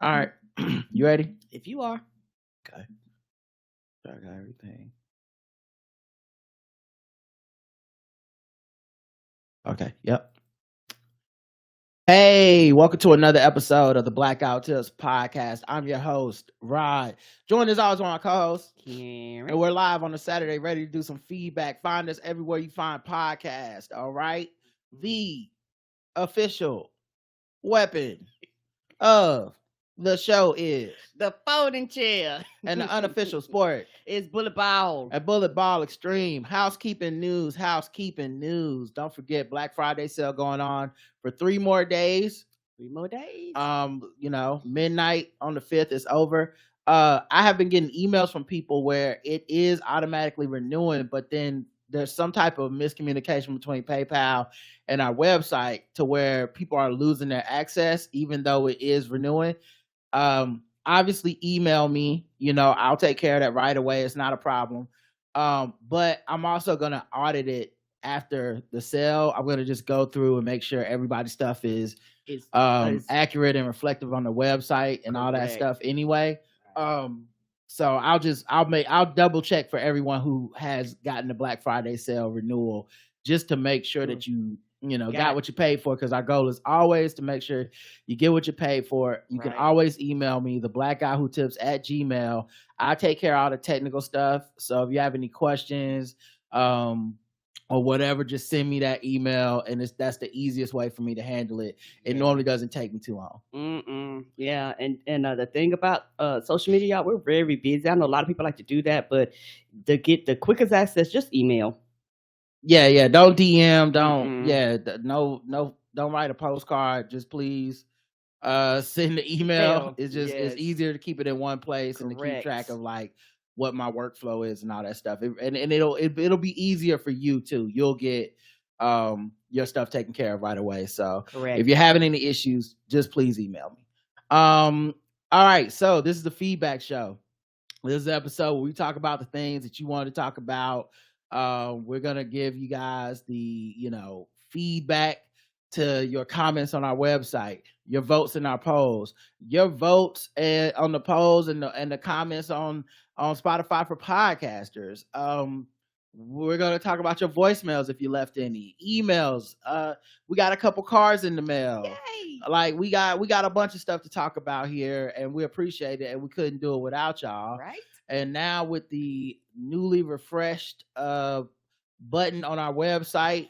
All right. You ready? If you are. Okay. I got everything. Okay. Yep. Hey, welcome to another episode of the Blackout Tips podcast. I'm your host, Rod. Joined as always by my co-host, Karen. And we're live on a Saturday, ready to do some feedback. Find us everywhere you find podcasts. All right. The official weapon of the show is the folding chair. And the unofficial sport is bullet ball. At Bullet Ball Extreme. Housekeeping news. Don't forget Black Friday sale going on for 3 more days. 3 more days. Midnight on the 5th is over. I have been getting emails from people where it is automatically renewing, but then there's some type of miscommunication between PayPal and our website to where people are losing their access, even though it is renewing. Obviously email me, I'll take care of that right away. It's not a problem. But I'm also going to audit it after the sale. I'm going to just go through and make sure everybody's stuff is accurate and reflective on the website and all that stuff anyway. So I'll double check for everyone who has gotten the Black Friday sale renewal, just to make sure that you got what you paid for, because our goal is always to make sure you get what you paid for. You can always email me, theblackguywhotips@gmail.com. I take care of all the technical stuff. So if you have any questions or whatever, just send me that email, and that's the easiest way for me to handle it. It normally doesn't take me too long. Yeah, and the thing about social media, y'all, we're very busy. I know a lot of people like to do that, but to get the quickest access, just email. Yeah. Don't DM. Don't write a postcard. Just please send the email. It's it's easier to keep it in one place and to keep track of like what my workflow is and all that stuff. It'll be easier for you too. You'll get your stuff taken care of right away. So if you're having any issues, just please email me. All right. So this is the feedback show. This is the episode where we talk about the things that you want to talk about. We're gonna give you guys the feedback to your comments on our website, your votes in our polls, your votes on the polls and the comments on Spotify for podcasters. We're gonna talk about your voicemails if you left any emails. We got a couple cards in the mail. Yay! Like we got a bunch of stuff to talk about here, and we appreciate it, and we couldn't do it without y'all. Right. And now with the newly refreshed button on our website,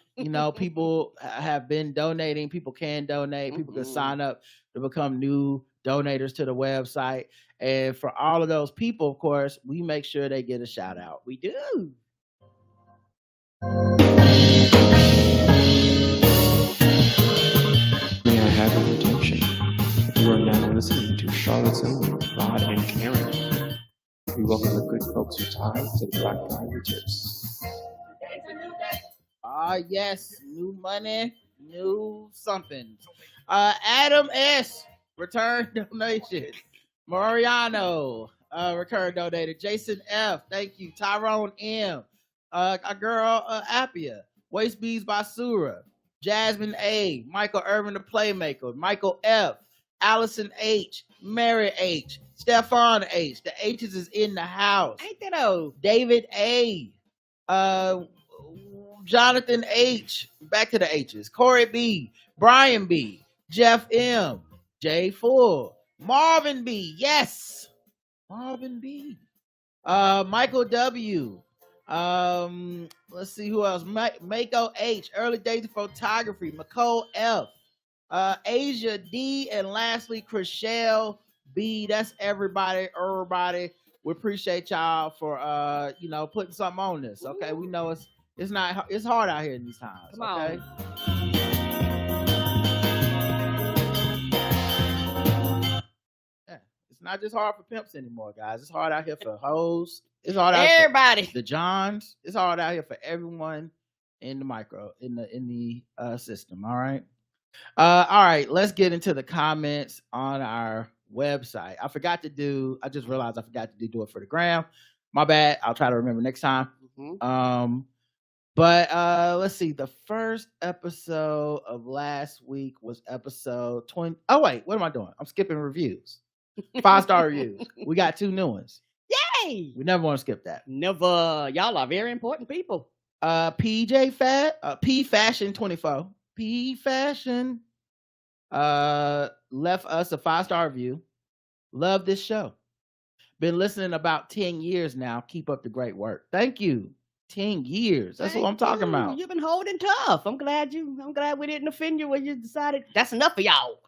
people have been donating. People can donate. People can sign up to become new donators to the website. And for all of those people, of course, we make sure they get a shout out. We do. May I have your attention? You are now listening to Charlotte's Own Rod and Karen. We welcome the good folks who tie to the Black Guy Who Tips. Yes, new money, new something. Adam S. Return donation. Mariano return donated. Jason F. Thank you. Tyrone M. Our girl Appia. Waist Beads by Sura. Jasmine A. Michael Irvin the Playmaker. Michael F. Allison H. Mary H. Stefan H. The H's is in the house. Ain't that old? David A. Jonathan H. Back to the H's. Corey B. Brian B. Jeff M. J. Full. Marvin B. Yes. Marvin B. Michael W. Let's see who else. Mako H. Early Days of Photography. McCole F. Asia D. And lastly, Chriselle B. That's everybody. We appreciate y'all for putting something on this. Okay, we know it's hard out here in these times. Come on. Yeah, it's not just hard for pimps anymore, guys. It's hard out here for hoes. It's hard out everybody. For the Johns. It's hard out here for everyone in the system. All right. All right. Let's get into the comments on our website. I just realized I forgot to do it for the gram. My bad. I'll try to remember next time. But let's see. The first episode of last week was episode 20. Oh wait, what am I doing? I'm skipping reviews. 5-star reviews. We got 2 new ones. Yay! We never want to skip that. Never. Y'all are very important people. P Fashion 24. P Fashion left us a 5-star review. Love this show. Been listening about 10 years now. Keep up the great work. Thank you. 10 years. That's what I'm talking about. You've been holding tough. I'm glad we didn't offend you when you decided that's enough for y'all.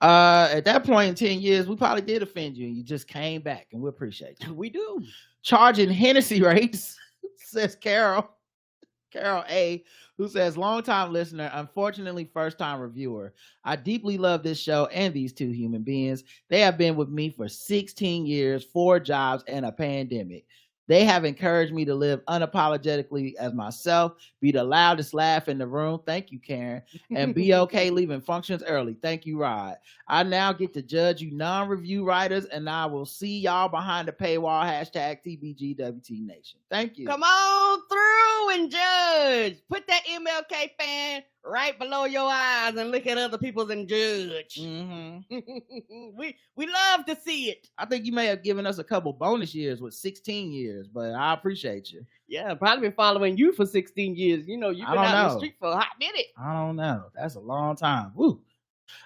At that point in 10 years, we probably did offend you and you just came back, and we appreciate you. We do. Charging Hennessy rates, says Carol A, who says, long-time listener, unfortunately first-time reviewer. I deeply love this show and these 2 human beings. They have been with me for 16 years, 4 jobs, and a pandemic. They have encouraged me to live unapologetically as myself, be the loudest laugh in the room. Thank you, Karen. And be okay leaving functions early. Thank you, Rod. I now get to judge you non-review writers, and I will see y'all behind the paywall. #TBGWT Nation. Thank you. Come on through and judge. Put that MLK fan right below your eyes and look at other people's and judge. We love to see it. I think you may have given us a couple bonus years with 16 years, but I appreciate you. Yeah, probably been following you for 16 years. You know, you've been out in the street for a hot minute. I don't know. That's a long time. Woo.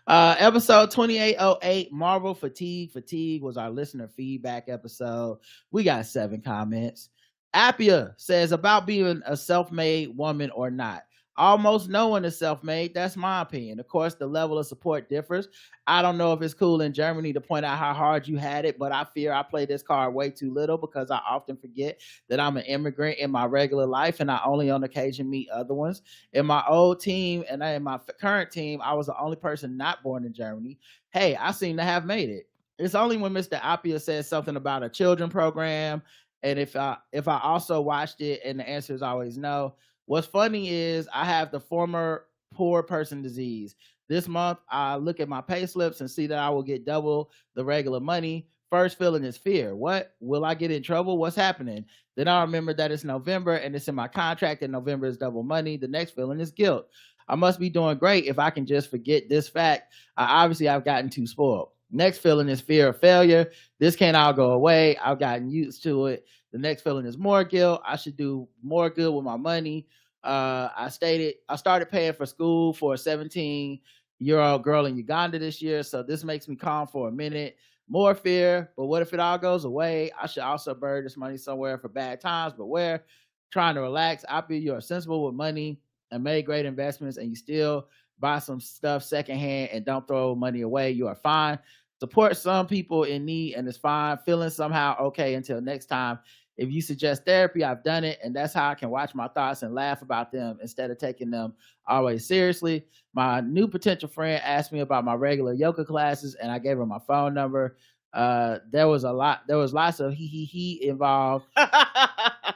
Episode 2808, Marvel Fatigue. Fatigue was our listener feedback episode. We got 7 comments. Appia says, about being a self-made woman or not. Almost no one is self-made. That's my opinion. Of course, the level of support differs. I don't know if it's cool in Germany to point out how hard you had it, but I fear I play this card way too little because I often forget that I'm an immigrant in my regular life and I only on occasion meet other ones. In my old team and in my current team, I was the only person not born in Germany. Hey, I seem to have made it. It's only when Mr. Appia says something about a children program, and if I also watched it, and the answer is always no. What's funny is I have the former poor person disease. This month, I look at my pay slips and see that I will get double the regular money. First feeling is fear. What? Will I get in trouble? What's happening? Then I remember that it's November and it's in my contract and November is double money. The next feeling is guilt. I must be doing great if I can just forget this fact. I've gotten too spoiled. Next feeling is fear of failure. This can't all go away. I've gotten used to it. The next feeling is more guilt. I should do more good with my money. I started paying for school for a 17-year-old girl in Uganda this year, so this makes me calm for a minute. More fear, but what if it all goes away? I should also bury this money somewhere for bad times, but where? Trying to relax. I feel you are sensible with money and made great investments, and you still buy some stuff secondhand and don't throw money away. You are fine. Support some people in need, and it's fine. Feeling somehow okay until next time. If you suggest therapy, I've done it, and that's how I can watch my thoughts and laugh about them instead of taking them always seriously. My new potential friend asked me about my regular yoga classes, and I gave her my phone number. There was lots of he involved.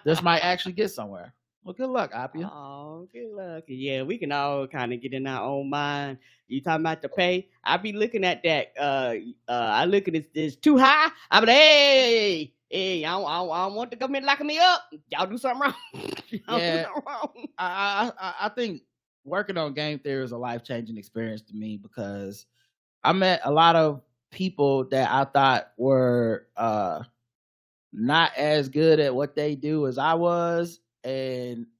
This might actually get somewhere. Well, good luck, Appia. Oh, good luck. Yeah, we can all kind of get in our own mind. You talking about the pay? I be looking at that. I look at this too high. I be like, hey, I don't want the government locking me up. Y'all do something wrong. Do something wrong. I think working on game theory is a life-changing experience to me because I met a lot of people that I thought were not as good at what they do as I was,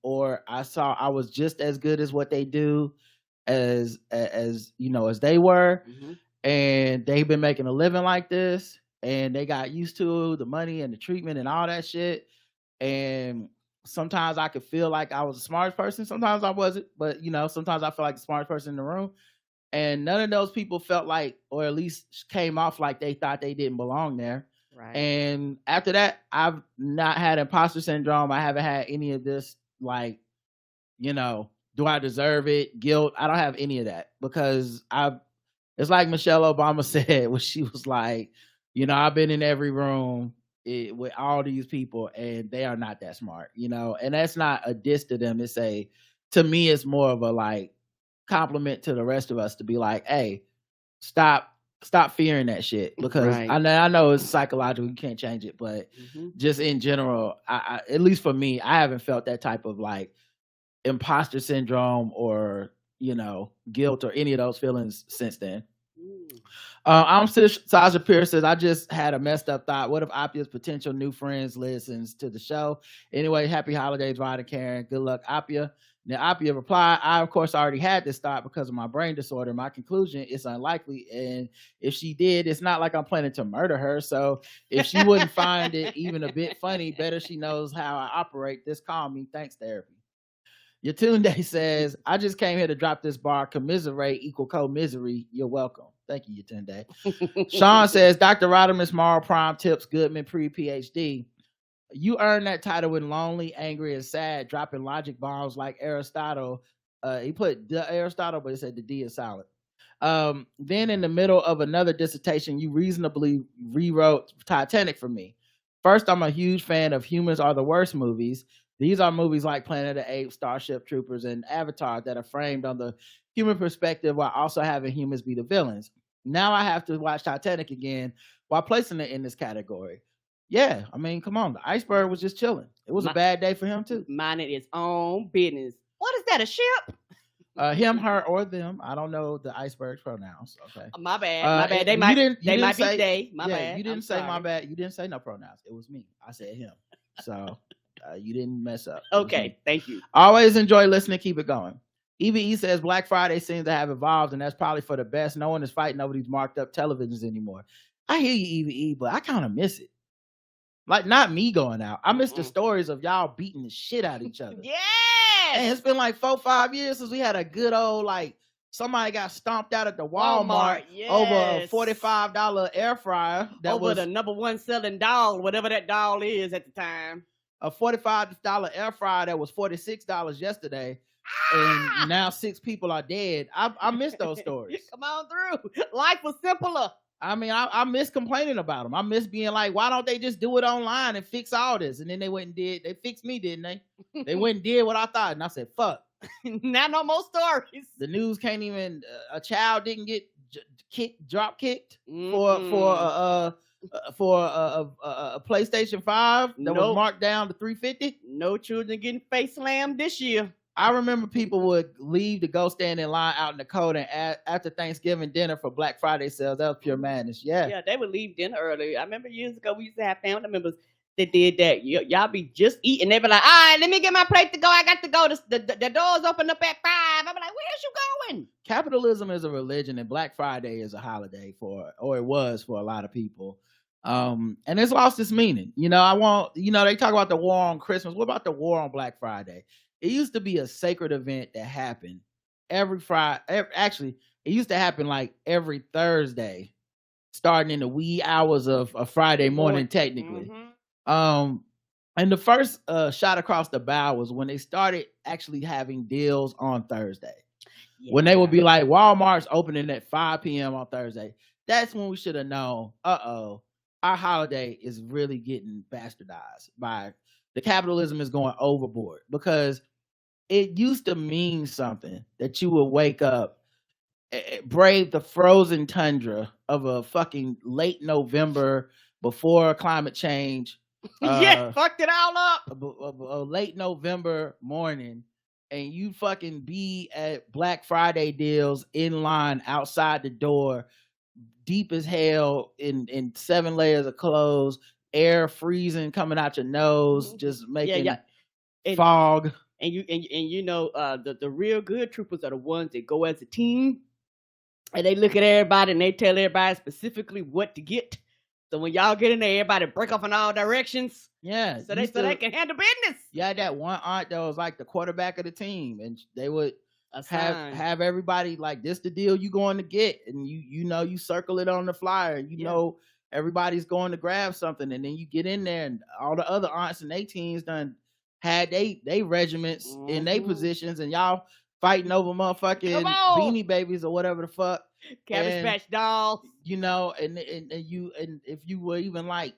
or I saw I was just as good as what they do as they were. Mm-hmm. And they've been making a living like this, and they got used to the money and the treatment and all that shit. And sometimes I could feel like I was the smartest person. Sometimes I wasn't, but sometimes I feel like the smartest person in the room. And none of those people felt like, or at least came off like they thought they didn't belong there. Right. And after that, I've not had imposter syndrome. I haven't had any of this, like, do I deserve it? Guilt. I don't have any of that because it's like Michelle Obama said when she was like, I've been in every room with all these people and they are not that smart, and that's not a diss to them. To me, it's more of a like compliment to the rest of us to be like, hey, stop fearing that shit, because right. I know it's psychological, you can't change it, but just in general, I at least for me, I haven't felt that type of like imposter syndrome or guilt or any of those feelings since then. I'm Sasha Pierce says, I just had a messed up thought. What if Appia's potential new friends listens to the show? Anyway, happy holidays, Rod and Karen. Good luck, Appia. Now, Appia replied, I, of course, already had this thought because of my brain disorder. My conclusion is unlikely. And if she did, it's not like I'm planning to murder her. So if she wouldn't find it even a bit funny, better she knows how I operate. This calm me. Thanks, therapy. Yatunde says, I just came here to drop this bar. Commiserate equal co-misery. You're welcome. Thank you, Yatunde. Sean says, Dr. Rodimus, Moral Prime Tips, Goodman, pre-PhD. You earned that title when lonely, angry, and sad, dropping logic bombs like Aristotle. He put the Aristotle, but he said the D is silent. Then in the middle of another dissertation, you reasonably rewrote Titanic for me. First, I'm a huge fan of Humans Are the Worst movies. These are movies like Planet of the Apes, Starship Troopers, and Avatar that are framed on the human perspective while also having humans be the villains. Now I have to watch Titanic again while placing it in this category. Yeah, I mean, come on. The iceberg was just chilling. It was a bad day for him, too. Minding its own business. What is that, a ship? Him, her, or them. I don't know the iceberg's pronouns. Okay. My bad. They might be they. My bad. You didn't say my bad. You didn't say no pronouns. It was me. I said him. So you didn't mess up. Okay, thank you. Always enjoy listening. Keep it going. EVE says Black Friday seems to have evolved, and that's probably for the best. No one is fighting over these marked up televisions anymore. I hear you, EVE, but I kind of miss it. Like, not me going out. I miss the stories of y'all beating the shit out of each other. Yes! And it's been like 4-5 years since we had a good old, like, somebody got stomped out at the Walmart over a $45 air fryer. That over was the number one selling doll, whatever that doll is at the time. A $45 air fryer that was $46 yesterday. And now 6 people are dead. I miss those stories. Come on through. Life was simpler. I mean, I miss complaining about them. I miss being like, why don't they just do it online and fix all this? And then they went and did. They fixed me, didn't they? They went and did what I thought. And I said, fuck. Now no more stories. The news can't even, a child didn't get drop kicked for a PlayStation 5 that was marked down to $350. No children getting face slammed this year. I remember people would leave to go stand in line out in the cold, and after Thanksgiving dinner for Black Friday sales. That was pure madness. Yeah, they would leave dinner early. I remember years ago we used to have family members that did that. Y'all be just eating. They be like, all right, let me get my plate to go. I got to go. The doors open up at 5. I be like, where's you going? Capitalism is a religion, and Black Friday is a holiday it was for a lot of people. And it's lost its meaning. They talk about the war on Christmas. What about the war on Black Friday? It used to be a sacred event that happened every Friday. Actually, it used to happen like every Thursday, starting in the wee hours of a Friday morning, technically. Mm-hmm. And the first shot across the bow was when they started actually having deals on Thursday. Yeah. When they would be like, Walmart's opening at 5 p.m. on Thursday. That's when we should have known, our holiday is really getting bastardized by the capitalism is going overboard, because it used to mean something that you would wake up, brave the frozen tundra of a fucking late November before climate change. Fucked it all up. A late November morning, and you fucking be at Black Friday deals in line outside the door, deep as hell in 7 layers of clothes, air freezing coming out your nose, just making fog. And the real good troopers are the ones that go as a team, and they look at everybody and they tell everybody specifically what to get. So when y'all get in there, everybody break off in all directions. Yeah. So they can handle business. You had that one aunt that was like the quarterback of the team, and they would have everybody like, this the deal you going to get, and you circle it on the flyer. Everybody's going to grab something, and then you get in there, and all the other aunts and their teams done had they regiments in their positions, and y'all fighting over motherfucking Beanie Babies or whatever the fuck. Cabbage Patch Dolls. And if you were even like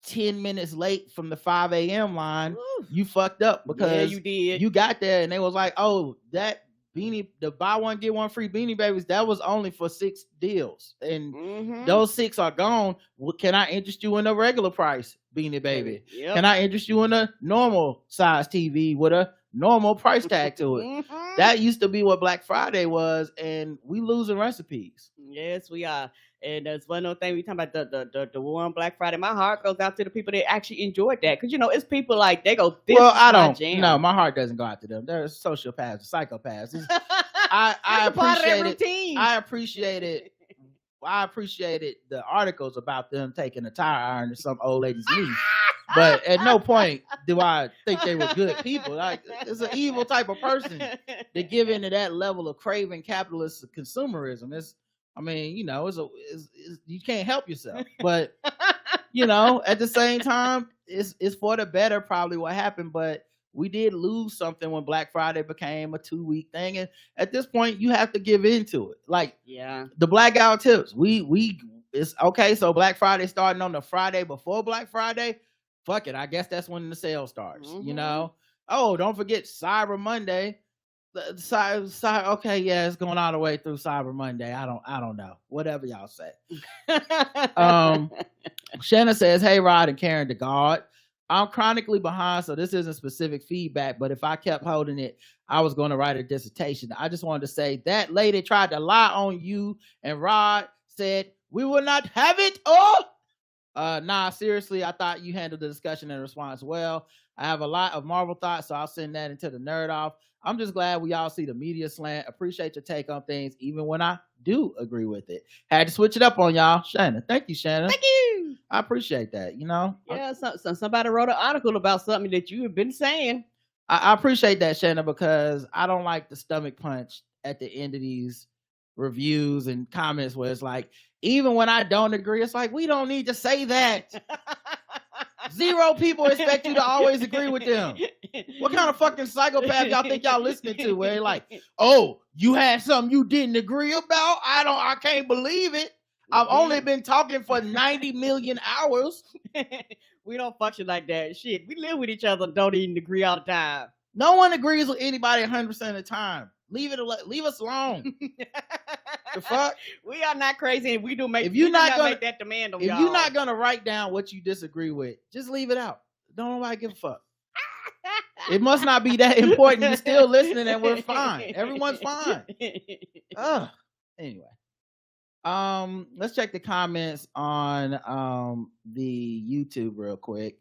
10 minutes late from the 5 a.m. line, you fucked up, because you did. You got there and they was like, oh, that the buy one get one free Beanie Babies, that was only for 6 deals, and those 6 are gone. Well, can I interest you in a regular price Beanie Baby? Yep. Can I interest you in a normal size TV with a normal price tag to it? That used to be what Black Friday was, and we losing recipes. Yes, we are. And that's one of the things we talking about the war on Black Friday. My heart goes out to the people that actually enjoyed that. Because, it's people like, they go, this Well, is I my don't. jam. No, my heart doesn't go out to them. They're sociopaths, psychopaths. I That's a part of their appreciate it. routine. I appreciated the articles about them taking a tire iron to some old lady's knee. But at no point do I think they were good people. Like, it's an evil type of person to give into that level of craving capitalist consumerism. You can't help yourself. But at the same time, it's for the better probably what happened. But we did lose something when Black Friday became a 2-week thing, and at this point, you have to give into it. Like, the blackout tips. It's okay. So Black Friday starting on the Friday before Black Friday. Fuck it. I guess that's when the sale starts. Mhm. Oh, don't forget Cyber Monday. Okay, yeah, it's going all the way through Cyber Monday. I don't know. Whatever y'all say. Shanna says, "Hey, Rod and Karen, to God, I'm chronically behind, so this isn't specific feedback, but if I kept holding it, I was going to write a dissertation. I just wanted to say that lady tried to lie on you, and Rod said we will not have it. Nah, seriously, I thought you handled the discussion and response well. I have a lot of Marvel thoughts, so I'll send that into the nerd off. I'm just glad we all see the media slant. Appreciate your take on things, even when I do agree with it. Had to switch it up on y'all." Shannon. Thank you, Shannon. Thank you. I appreciate that. Yeah, somebody wrote an article about something that you have been saying. I appreciate that, Shannon, because I don't like the stomach punch at the end of these reviews and comments where it's like, even when I don't agree, it's like, we don't need to say that. 0 people expect you to always agree with them. What kind of fucking psychopath y'all think y'all listening to? Where they're like, oh, you had something you didn't agree about? I can't believe it. I've only been talking for 90 million hours. We don't function like that. Shit, we live with each other and don't even agree all the time. No one agrees with anybody 100% of the time. Leave us alone. The fuck? We are not crazy, and we do make. If you're not gonna make that demand on if y'all. you're not gonna write down what you disagree with, just leave it out. Don't nobody give a fuck. It must not be that important. You're still listening, and we're fine. Everyone's fine. Anyway, let's check the comments on the YouTube real quick.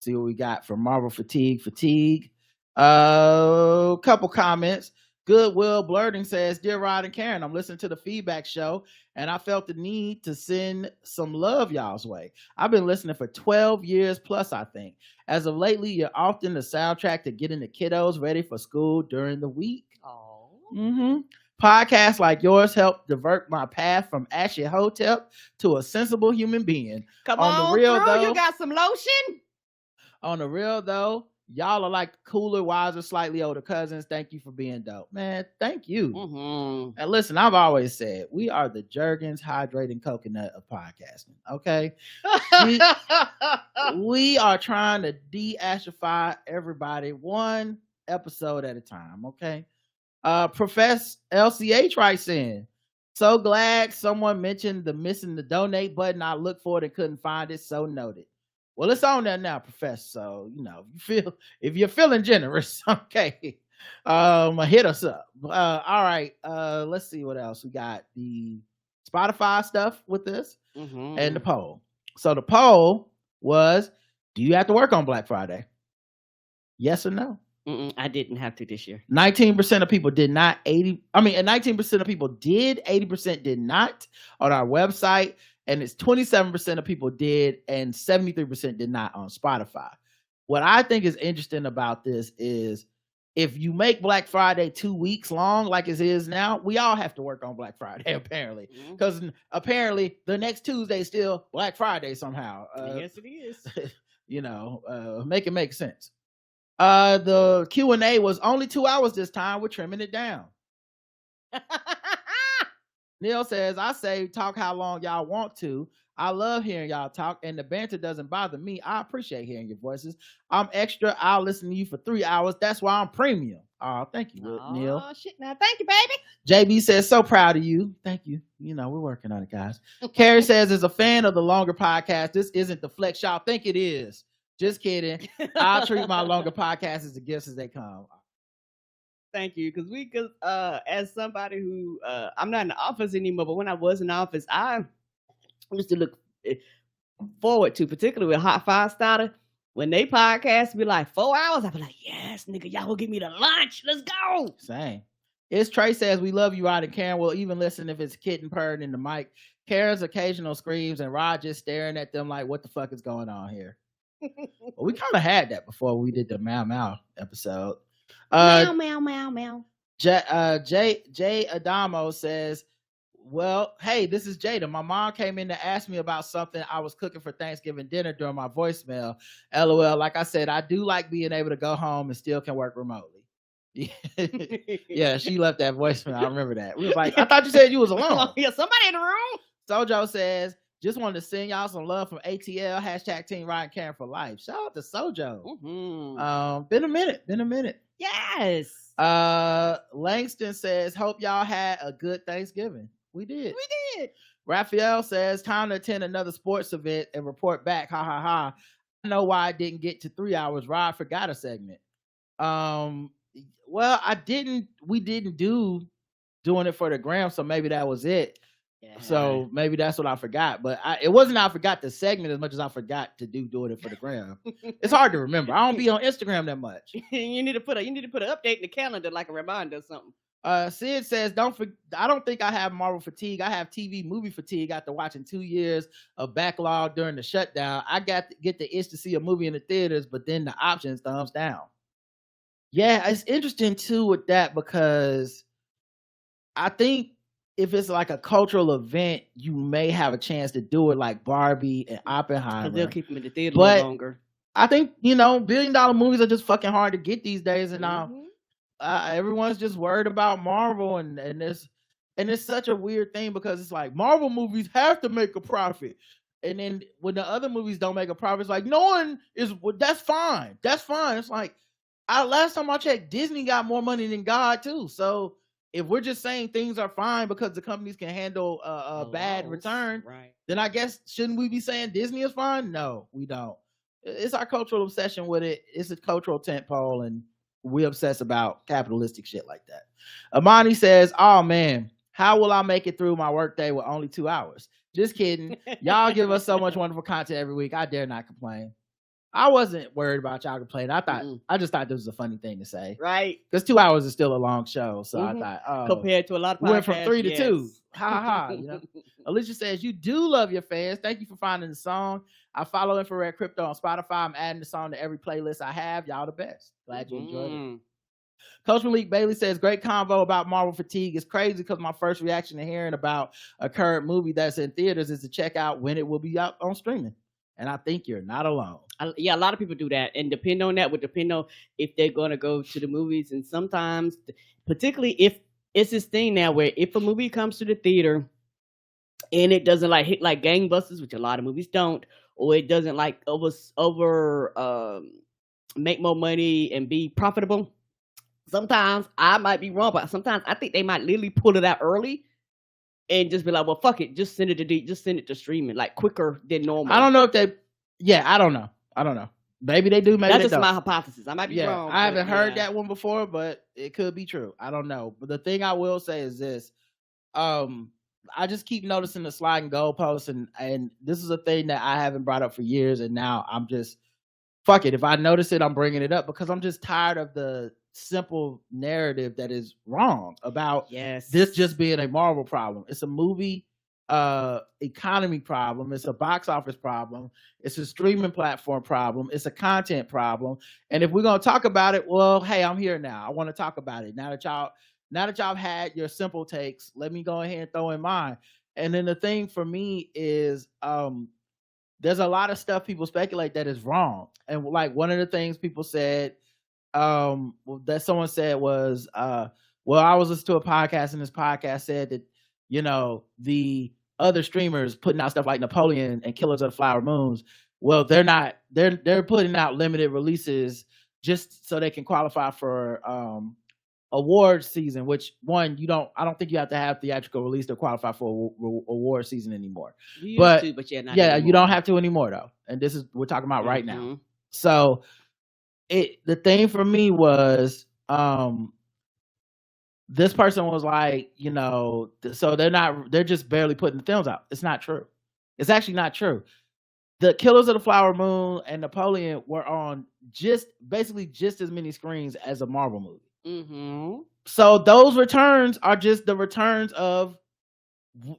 See what we got from Marvel Fatigue. Couple comments. Goodwill Blurting says, "Dear Rod and Karen, I'm listening to the feedback show, and I felt the need to send some love y'all's way. I've been listening for 12 years plus, I think. As of lately, you're often the soundtrack to getting the kiddos ready for school during the week. Podcasts like yours help divert my path from Ashy Hotep to a sensible human being. Come on on, the real bro, though, you got some lotion? On the real though, y'all are like cooler, wiser, slightly older cousins. Thank you for being dope, man. Thank you." And listen, I've always said we are the Jergens hydrating coconut of podcasting. Okay, we are trying to de-ashify everybody one episode at a time. Okay. Professor LCH writes in, "So glad someone mentioned the missing the donate button. I looked for it and couldn't find it. So noted." Well, it's on there now, Professor. So, if you're feeling generous, okay, hit us up. All right. Let's see what else we got. The Spotify stuff with this and the poll. So the poll was, do you have to work on Black Friday? Yes or no? I didn't have to this year. 19% of people did not. 19% of people did. 80% did not on our website. And it's 27% of people did, and 73% did not on Spotify. What I think is interesting about this is if you make Black Friday 2 weeks long, like it is now, we all have to work on Black Friday, apparently. Because apparently the next Tuesday is still Black Friday somehow. Yes, it is. Make it make sense. The Q&A was only 2 hours this time. We're trimming it down. Neil says, "I say talk how long y'all want to. I love hearing y'all talk, and the banter doesn't bother me. I appreciate hearing your voices. I'm extra. I'll listen to you for 3 hours. That's why I'm premium." Oh, thank you, Neil. Oh, shit. Now, thank you, baby. JB says, "So proud of you." Thank you. We're working on it, guys. Carrie says, "As a fan of the longer podcast, this isn't the flex y'all think it is. Just kidding. I'll treat my longer podcasts as the gifts as they come." Thank you, because as somebody who I'm not in the office anymore, but when I was in the office, I used to look forward to, particularly with Hot Five Starter, when they podcast be like 4 hours. I be like, yes, nigga, y'all will give me the lunch. Let's go. Same. It's Trey says we love you, Rod and Karen. We'll even listen if it's kitten purring in the mic. Karen's occasional screams and Rod just staring at them like, what the fuck is going on here? Well, we kind of had that before we did the Meow Meow episode. Meow, meow, meow, meow. Jay Adamo says, well, hey, this is Jada. My mom came in to ask me about something I was cooking for Thanksgiving dinner during my voicemail. LOL. Like I said, I do like being able to go home and still can work remotely. Yeah, she left that voicemail. I remember that. We was like, I thought you said you was alone. Yeah, somebody in the room. Sojo says, just wanted to send y'all some love from ATL, hashtag Team Rod and Karen for life. Shout out to Sojo. Mm-hmm. Been a minute. Yes. Langston says, hope y'all had a good Thanksgiving. We did. We did. Raphael says, time to attend another sports event and report back. Ha ha ha. I know why I didn't get to 3 hours. Rod forgot a segment. Well, we didn't do doing it for the gram, so maybe that was it. Yeah. So maybe that's what I forgot. But it wasn't I forgot the segment as much as I forgot to doing it for the gram. It's hard to remember. I don't be on Instagram that much. You need to put an update in the calendar, like a reminder or something. Sid says, I don't think I have Marvel fatigue. I have TV movie fatigue after watching 2 years of backlog during the shutdown. I get the itch to see a movie in the theaters, but then the options thumbs down. Yeah, it's interesting too with that, because I think if it's like a cultural event, you may have a chance to do it, like Barbie and Oppenheimer. They'll keep them in the theater a little longer. I think, $1 billion movies are just fucking hard to get these days, and now everyone's just worried about Marvel, and it's such a weird thing, because it's like Marvel movies have to make a profit, and then when the other movies don't make a profit, it's like that's fine. It's like, last time I checked, Disney got more money than God too. So if we're just saying things are fine because the companies can handle a bad return, right, then I guess shouldn't we be saying Disney is fine? No, we don't. It's our cultural obsession with it. It's a cultural tentpole, and we obsess about capitalistic shit like that. Amani says, oh man, how will I make it through my workday with only 2 hours? Just kidding. Y'all give us so much wonderful content every week. I dare not complain. I wasn't worried about y'all complaining. I just thought this was a funny thing to say. Right. Because 2 hours is still a long show. So I thought, compared to a lot of podcasts, we went from 3 to 2. Ha ha. Alicia says, you do love your fans. Thank you for finding the song. I follow Infrared Crypto on Spotify. I'm adding the song to every playlist I have. Y'all the best. Glad you enjoyed it. Coach Malik Bailey says, great convo about Marvel fatigue. It's crazy because my first reaction to hearing about a current movie that's in theaters is to check out when it will be out on streaming. And I think you're not alone. Yeah, a lot of people do that. And depend on if they're going to go to the movies. And sometimes, particularly if it's this thing now where if a movie comes to the theater and it doesn't hit like gangbusters, which a lot of movies don't, or it doesn't make more money and be profitable, sometimes I might be wrong, but sometimes I think they might literally pull it out early and just be like, well, fuck it, just send it to streaming, like quicker than normal. I don't know if I don't know. Maybe they do, maybe that's they just don't. my hypothesis. I might be wrong. I haven't heard that one before, but it could be true. I don't know. But the thing I will say is this. I just keep noticing the sliding goalposts, and this is a thing that I haven't brought up for years, and now I'm just, fuck it. If I notice it, I'm bringing it up, because I'm just tired of the simple narrative that is wrong about this just being a Marvel problem. It's a movie economy problem. It's a box office problem. It's a streaming platform problem. It's a content problem. And if we're going to talk about it, well, hey, I'm here now. I want to talk about it. Now that y'all have had your simple takes, let me go ahead and throw in mine. And then the thing for me is there's a lot of stuff people speculate that is wrong. And like one of the things people said that someone said was, well, I was listening to a podcast, and this podcast said that, the other streamers putting out stuff like Napoleon and Killers of the Flower Moons, well, they're not. They're putting out limited releases just so they can qualify for award season. Which I don't think you have to have theatrical release to qualify for award season anymore. You used to, but not anymore. You don't have to anymore though. And this is we're talking about right now. So the thing for me was this person was like, you know, so they're just barely putting the films out. It's not true. It's actually not true. The Killers of the Flower Moon and Napoleon were on basically just as many screens as a Marvel movie. Mm-hmm. So those returns are just the returns of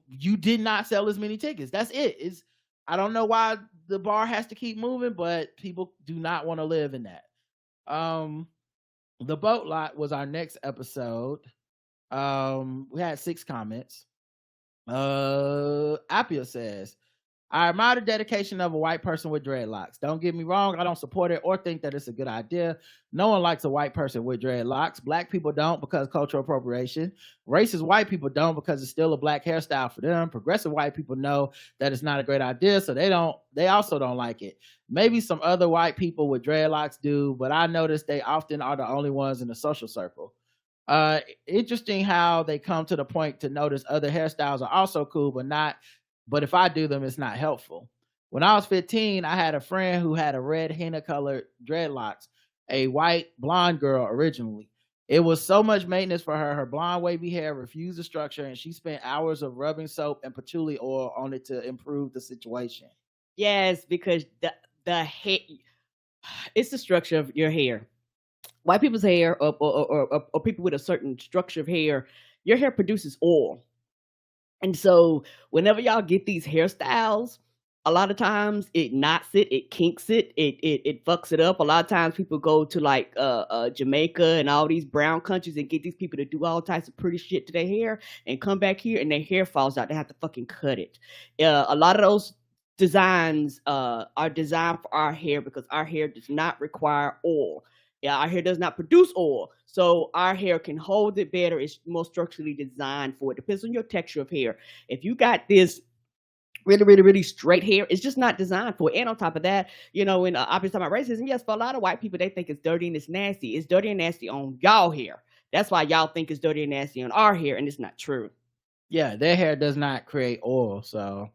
you did not sell as many tickets. That's it. I don't know why the bar has to keep moving, but people do not want to live in that. The Boat Lot was our next episode. We had 6 comments. Appia says, I admire the dedication of a white person with dreadlocks. Don't get me wrong, I don't support it or think that it's a good idea. No one likes a white person with dreadlocks. Black people don't because cultural appropriation. Racist white people don't because it's still a black hairstyle for them. Progressive white people know that it's not a great idea, so they also don't like it. Maybe some other white people with dreadlocks do, but I notice they often are the only ones in the social circle. Interesting how they come to the point to notice other hairstyles are also cool, but if I do them, it's not helpful. When I was 15, I had a friend who had a red henna colored dreadlocks, a white blonde girl originally. It was so much maintenance for her. Her blonde wavy hair refused the structure, and she spent hours of rubbing soap and patchouli oil on it to improve the situation. Yes, because the hair, it's the structure of your hair. White people's hair or people with a certain structure of hair, your hair produces oil. And so whenever y'all get these hairstyles, a lot of times it knots it, it kinks it, it fucks it up. A lot of times people go to like Jamaica and all these brown countries and get these people to do all types of pretty shit to their hair and come back here and their hair falls out. They have to fucking cut it. A lot of those designs are designed for our hair because our hair does not require oil. Yeah, our hair does not produce oil. So our hair can hold it better. It's more structurally designed for it. Depends on your texture of hair. If you got this really, really, really straight hair, it's just not designed for it. And on top of that, you know, when obviously talking about racism, yes, for a lot of white people, they think it's dirty and it's nasty. It's dirty and nasty on y'all hair. That's why y'all think it's dirty and nasty on our hair, and it's not true. Yeah, their hair does not create oil, so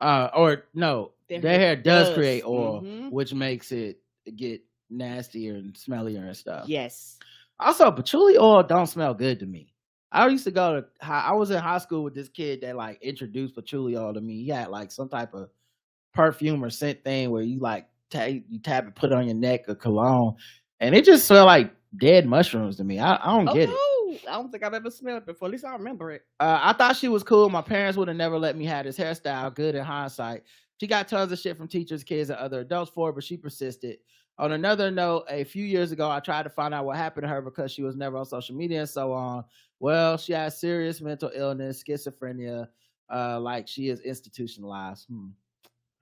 or no, their hair does create oil, which makes it get nastier and smellier and stuff. Yes. Also, patchouli oil don't smell good to me. I used to I was in high school with this kid that like introduced patchouli oil to me. He had like some type of perfume or scent thing where you like you tap it, put it on your neck or cologne, and it just smelled like dead mushrooms to me. I don't get it. I don't think I've ever smelled it before. At least I remember it. I thought she was cool. My parents would have never let me have this hairstyle. Good in hindsight. She got tons of shit from teachers, kids, and other adults for it, but she persisted. On another note, a few years ago, I tried to find out what happened to her because she was never on social media and so on. Well, she has serious mental illness, schizophrenia, like she is institutionalized.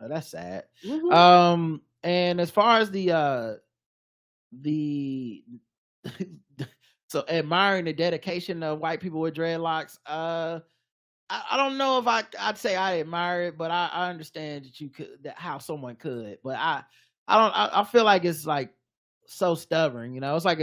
Oh, that's sad. Mm-hmm. And as far as the so admiring the dedication of white people with dreadlocks, I don't know if I'd say I admire it, but I understand that how someone could, but I feel like it's like so stubborn, you know. It's like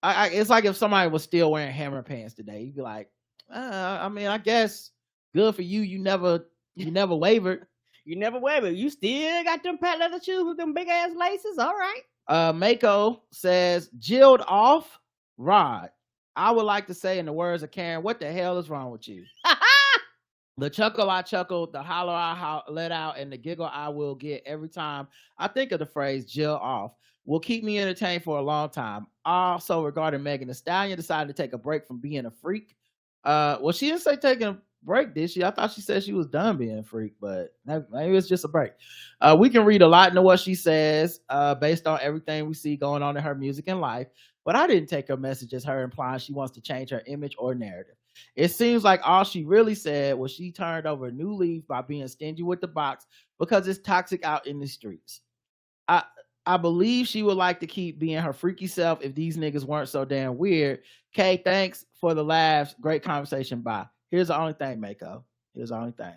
it's like if somebody was still wearing hammer pants today, you'd be like, I mean, I guess good for you. You never wavered. You never wavered. You still got them patent leather shoes with them big ass laces. All right. Mako says, "Jilled off, Rod. I would like to say in the words of Karen, what the hell is wrong with you?" The chuckle I chuckled, the holler I let out, and the giggle I will get every time I think of the phrase "Jill off" will keep me entertained for a long time. Also, regarding Megan Thee Stallion deciding to take a break from being a freak. Well, she didn't say taking a break, did she? I thought she said she was done being a freak, but maybe it's just a break. We can read a lot into what she says based on everything we see going on in her music and life, but I didn't take her message as her implying she wants to change her image or narrative. It seems like all she really said was she turned over a new leaf by being stingy with the box because it's toxic out in the streets. I believe she would like to keep being her freaky self if these niggas weren't so damn weird. Kay, thanks for the laughs. Great conversation. Bye. Here's the only thing, Mako. Here's the only thing.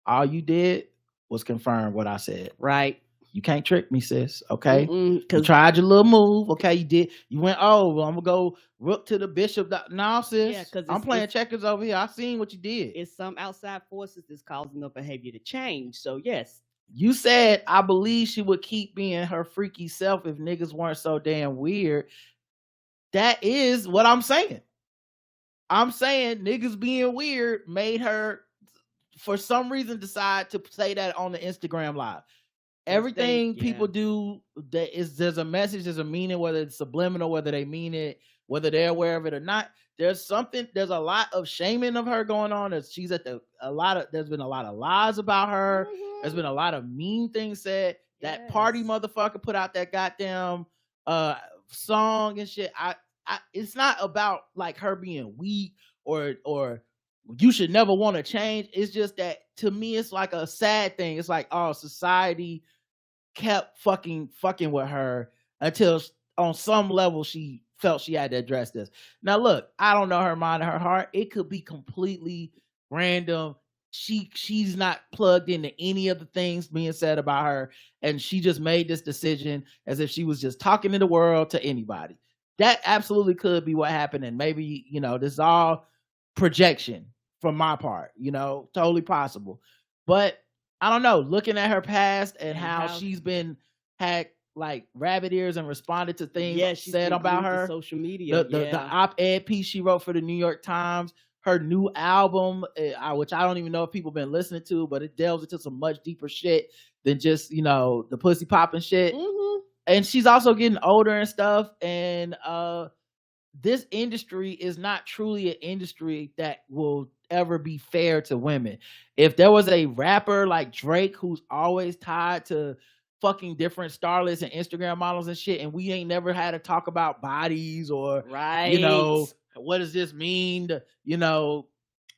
All you did was confirm what I said. Right. You can't trick me, sis. Okay. You tried your little move. Okay. You did. You went, oh, well, I'm going to go rook to the bishop. No, sis. Yeah, I'm playing checkers over here. I seen what you did. It's some outside forces that's causing the behavior to change. So, yes. You said, I believe she would keep being her freaky self if niggas weren't so damn weird. That is what I'm saying. I'm saying niggas being weird made her, for some reason, decide to say that on the Instagram live. Everything people do, there's a message, there's a meaning, whether it's subliminal, whether they mean it, whether they're aware of it or not. There's a lot of shaming of her going on. There's been a lot of lies about her. Mm-hmm. There's been a lot of mean things said. That party motherfucker put out that goddamn song and shit. It's not about like her being weak or you should never want to change. It's just that to me, it's like a sad thing. It's like, oh, society kept fucking with her until on some level she felt she had to address this. Now look, I don't know her mind or her heart. It could be completely random. She's not plugged into any of the things being said about her, and she just made this decision as if she was just talking to the world, to anybody. That absolutely could be what happened, and maybe, this is all projection from my part, totally possible. But I don't know, looking at her past and how she's had like rabbit ears and responded to things said about her. Social media. The op-ed piece she wrote for the New York Times, her new album, which I don't even know if people been listening to, but it delves into some much deeper shit than just, the pussy popping shit. Mm-hmm. And she's also getting older and stuff. And this industry is not truly an industry that will ever be fair to women. If there was a rapper like Drake who's always tied to fucking different starlets and Instagram models and shit, and we ain't never had to talk about bodies or what does this mean to,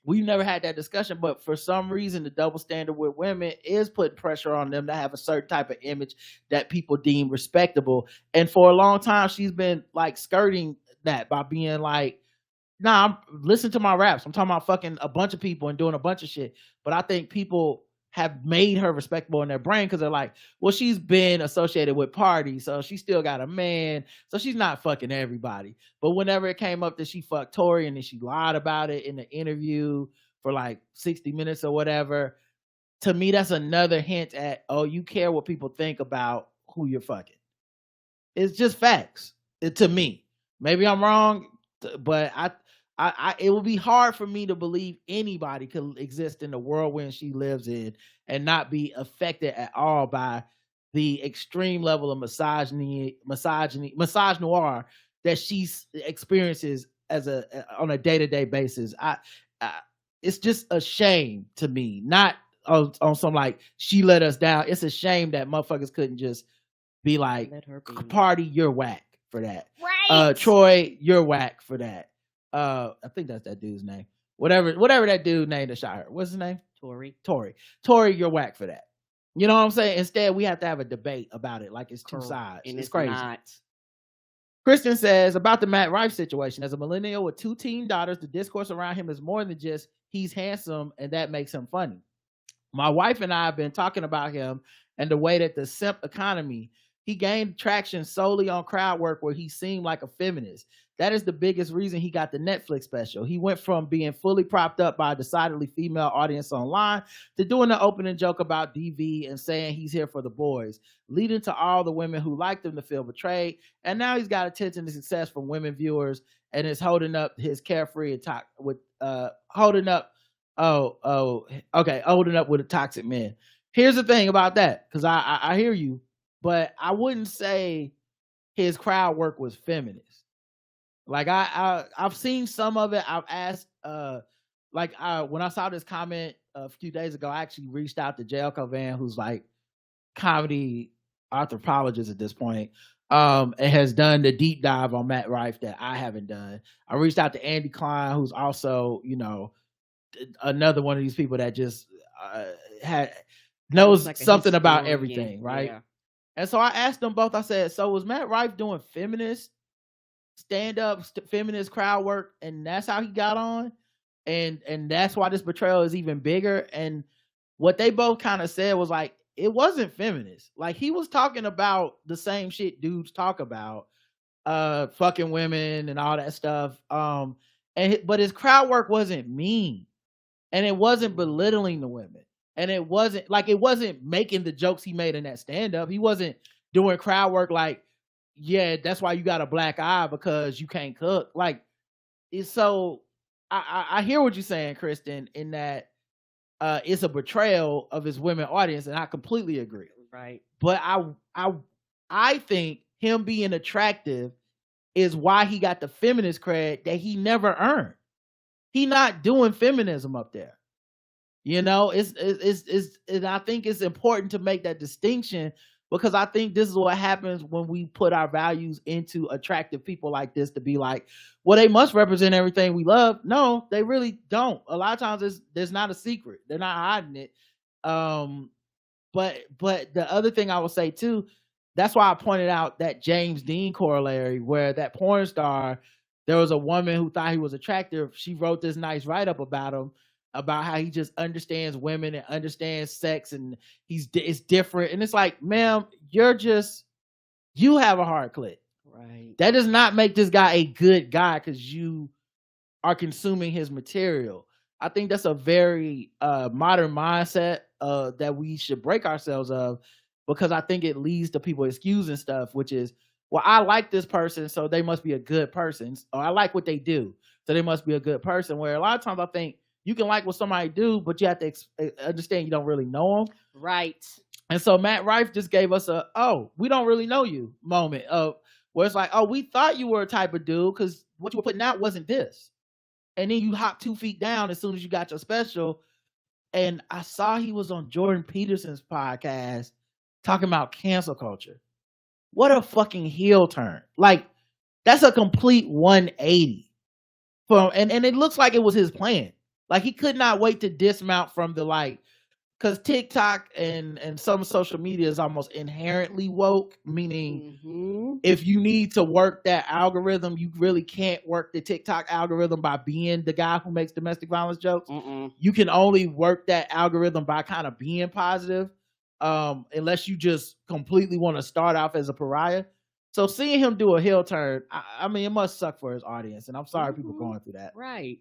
we've never had that discussion. But for some reason, the double standard with women is putting pressure on them to have a certain type of image that people deem respectable. And for a long time, she's been like skirting that by being like, I'm listening to my raps. I'm talking about fucking a bunch of people and doing a bunch of shit. But I think people have made her respectable in their brain because they're like, well, she's been associated with parties, so she still got a man, so she's not fucking everybody. But whenever it came up that she fucked Tory and then she lied about it in the interview for like 60 minutes or whatever, to me, that's another hint at, oh, you care what people think about who you're fucking. It's just facts to me. Maybe I'm wrong, but it will be hard for me to believe anybody could exist in the whirlwind she lives in and not be affected at all by the extreme level of misogyny, misogynoir that she experiences on a day-to-day basis. It's just a shame to me, not on some like she let us down. It's a shame that motherfuckers couldn't just be like, party, you're whack for that. Right. Troy, you're whack for that. I think that's that dude's name. Whatever that dude named that shot her. What's his name? Tory, you're whack for that. You know what I'm saying? Instead, we have to have a debate about it like it's two sides. And it's crazy. Not. Kristen says about the Matt Rife situation. As a millennial with 2 teen daughters, the discourse around him is more than just he's handsome and that makes him funny. My wife and I have been talking about him and the way that the simp economy, he gained traction solely on crowd work where he seemed like a feminist. That is the biggest reason he got the Netflix special. He went from being fully propped up by a decidedly female audience online to doing the opening joke about DV and saying he's here for the boys, leading to all the women who liked him to feel betrayed. And now he's got attention and success from women viewers and is holding up his carefree and holding up with a toxic man. Here's the thing about that, because I hear you, but I wouldn't say his crowd work was feminist. Like I've seen some of it. I've asked, when I saw this comment a few days ago, I actually reached out to JL Covan, who's like comedy anthropologist at this point, and has done the deep dive on Matt Rife that I haven't done. I reached out to Andy Klein, who's also, another one of these people that just knows like something about everything, right? Yeah. And so I asked them both. I said, "So was Matt Rife doing feminist stand-up, feminist crowd work, and that's how he got on, and that's why this betrayal is even bigger?" And what they both kind of said was like, it wasn't feminist. Like he was talking about the same shit dudes talk about, fucking women and all that stuff. But his crowd work wasn't mean, and it wasn't belittling the women, and it wasn't making the jokes he made in that stand-up. He wasn't doing crowd work like, yeah, that's why you got a black eye because you can't cook. Like, it's so I hear what you're saying, Kristen, in that it's a betrayal of his women audience, and I completely agree. Right. But I think him being attractive is why he got the feminist cred that he never earned. He not doing feminism up there. You know, it's and I think it's important to make that distinction, because I think this is what happens when we put our values into attractive people like this, to be like, well, they must represent everything we love. No, they really don't. A lot of times there's not a secret. They're not hiding it. But the other thing I will say too, that's why I pointed out that James Dean corollary, where that porn star, there was a woman who thought he was attractive. She wrote this nice write-up about him, about how he just understands women and understands sex, and it's different. And it's like, ma'am, you have a hard clit. Right. That does not make this guy a good guy because you are consuming his material. I think that's a very modern mindset that we should break ourselves of, because I think it leads to people excusing stuff, which is, well, I like this person, so they must be a good person. Or I like what they do, so they must be a good person. Where a lot of times I think you can like what somebody do, but you have to understand you don't really know them. Right. And so Matt Rife just gave us a, oh, we don't really know you moment of where it's like, oh, we thought you were a type of dude because what you were putting out wasn't this. And then you hop 2 feet down as soon as you got your special. And I saw he was on Jordan Peterson's podcast talking about cancel culture. What a fucking heel turn. Like, that's a complete 180. And it looks like it was his plan. Like, he could not wait to dismount from the, like, because TikTok and some social media is almost inherently woke, meaning if you need to work that algorithm, you really can't work the TikTok algorithm by being the guy who makes domestic violence jokes. You can only work that algorithm by kind of being positive, unless you just completely want to start off as a pariah. So seeing him do a heel turn, I mean, it must suck for his audience, and I'm sorry people going through that. Right.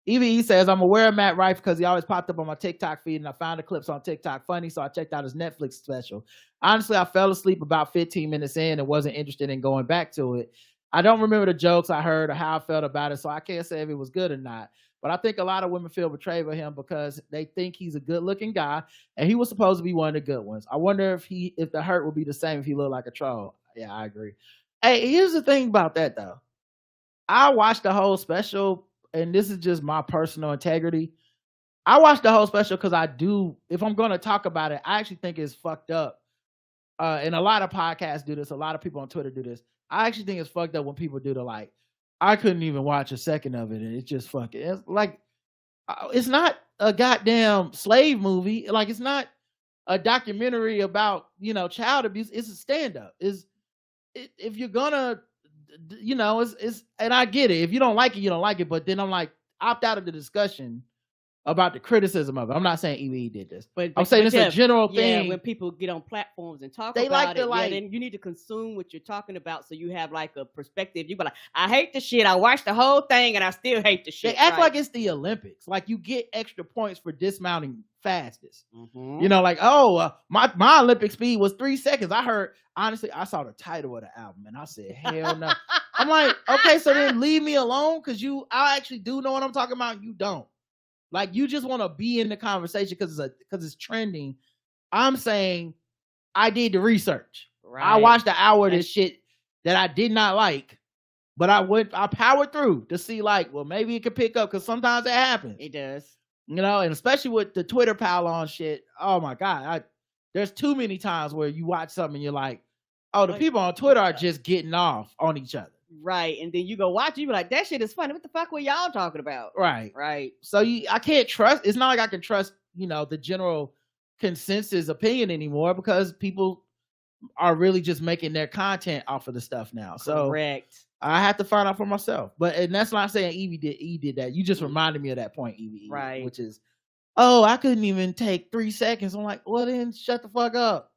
EVE says, I'm aware of Matt Rife because he always popped up on my TikTok feed, and I found the clips on TikTok funny, so I checked out his Netflix special. Honestly, I fell asleep about 15 minutes in and wasn't interested in going back to it. I don't remember the jokes I heard or how I felt about it, so I can't say if it was good or not. But I think a lot of women feel betrayed by him because they think he's a good-looking guy, and he was supposed to be one of the good ones. I wonder if the hurt would be the same if he looked like a troll. Yeah, I agree. Hey, here's the thing about that, though. I watched the whole special, and this is just my personal integrity. I watched the whole special because if I'm going to talk about it, I actually think it's fucked up. And a lot of podcasts do this. A lot of people on Twitter do this. I actually think it's fucked up when people do the, like, I couldn't even watch a second of it, and it's just fucking, it's like, it's not a goddamn slave movie. Like, it's not a documentary about, child abuse. It's a stand-up. If you're gonna, it's, and I get it. If you don't like it, you don't like it. But then I'm like, opt out of the discussion about the criticism of it. I'm not saying EVE did this, but I'm saying it's a general thing. Yeah, when people get on platforms and talk they about like it, then you need to consume what you're talking about, so you have like a perspective. You be like, I hate the shit. I watched the whole thing and I still hate the shit. They act like it's the Olympics. Like, you get extra points for dismounting fastest. Like, oh, my Olympic speed was 3 seconds. Honestly, I saw the title of the album and I said, hell no. I'm like, okay, so then leave me alone, because I actually do know what I'm talking about and you don't. Like, you just want to be in the conversation because it's trending. I'm saying I did the research. Right. I watched the hour of this shit that I did not like, but I powered through to see, like, well, maybe it could pick up, because sometimes that happens. It does. And especially with the Twitter pile on shit. Oh my God. There's too many times where you watch something and you're like, oh, the people on Twitter are just getting off on each other. Right. And then you go watch it, you be like, that shit is funny. What the fuck were y'all talking about? Right. So I can't trust, it's not like I can trust, the general consensus opinion anymore, because people are really just making their content off of the stuff now. Correct. So I have to find out for myself. And that's not saying Evie did that. You just reminded me of that point, Evie. Right. Which is, oh, I couldn't even take 3 seconds. I'm like, well, then shut the fuck up.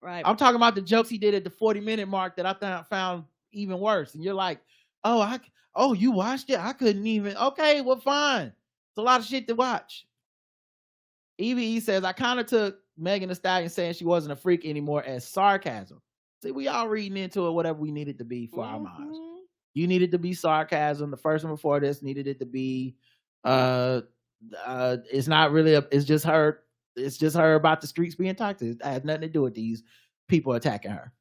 Right. I'm talking about the jokes he did at the 40-minute mark that I found even worse. And you're like, oh, you watched it? I couldn't even. Okay, well, fine. It's a lot of shit to watch. EVE says, I kind of took Megan Thee Stallion saying she wasn't a freak anymore as sarcasm. See, we all reading into it whatever we need it to be for our minds. You needed to be sarcasm. The first one before this needed it to be it's not really it's just her about the streets being toxic. It has nothing to do with these people attacking her.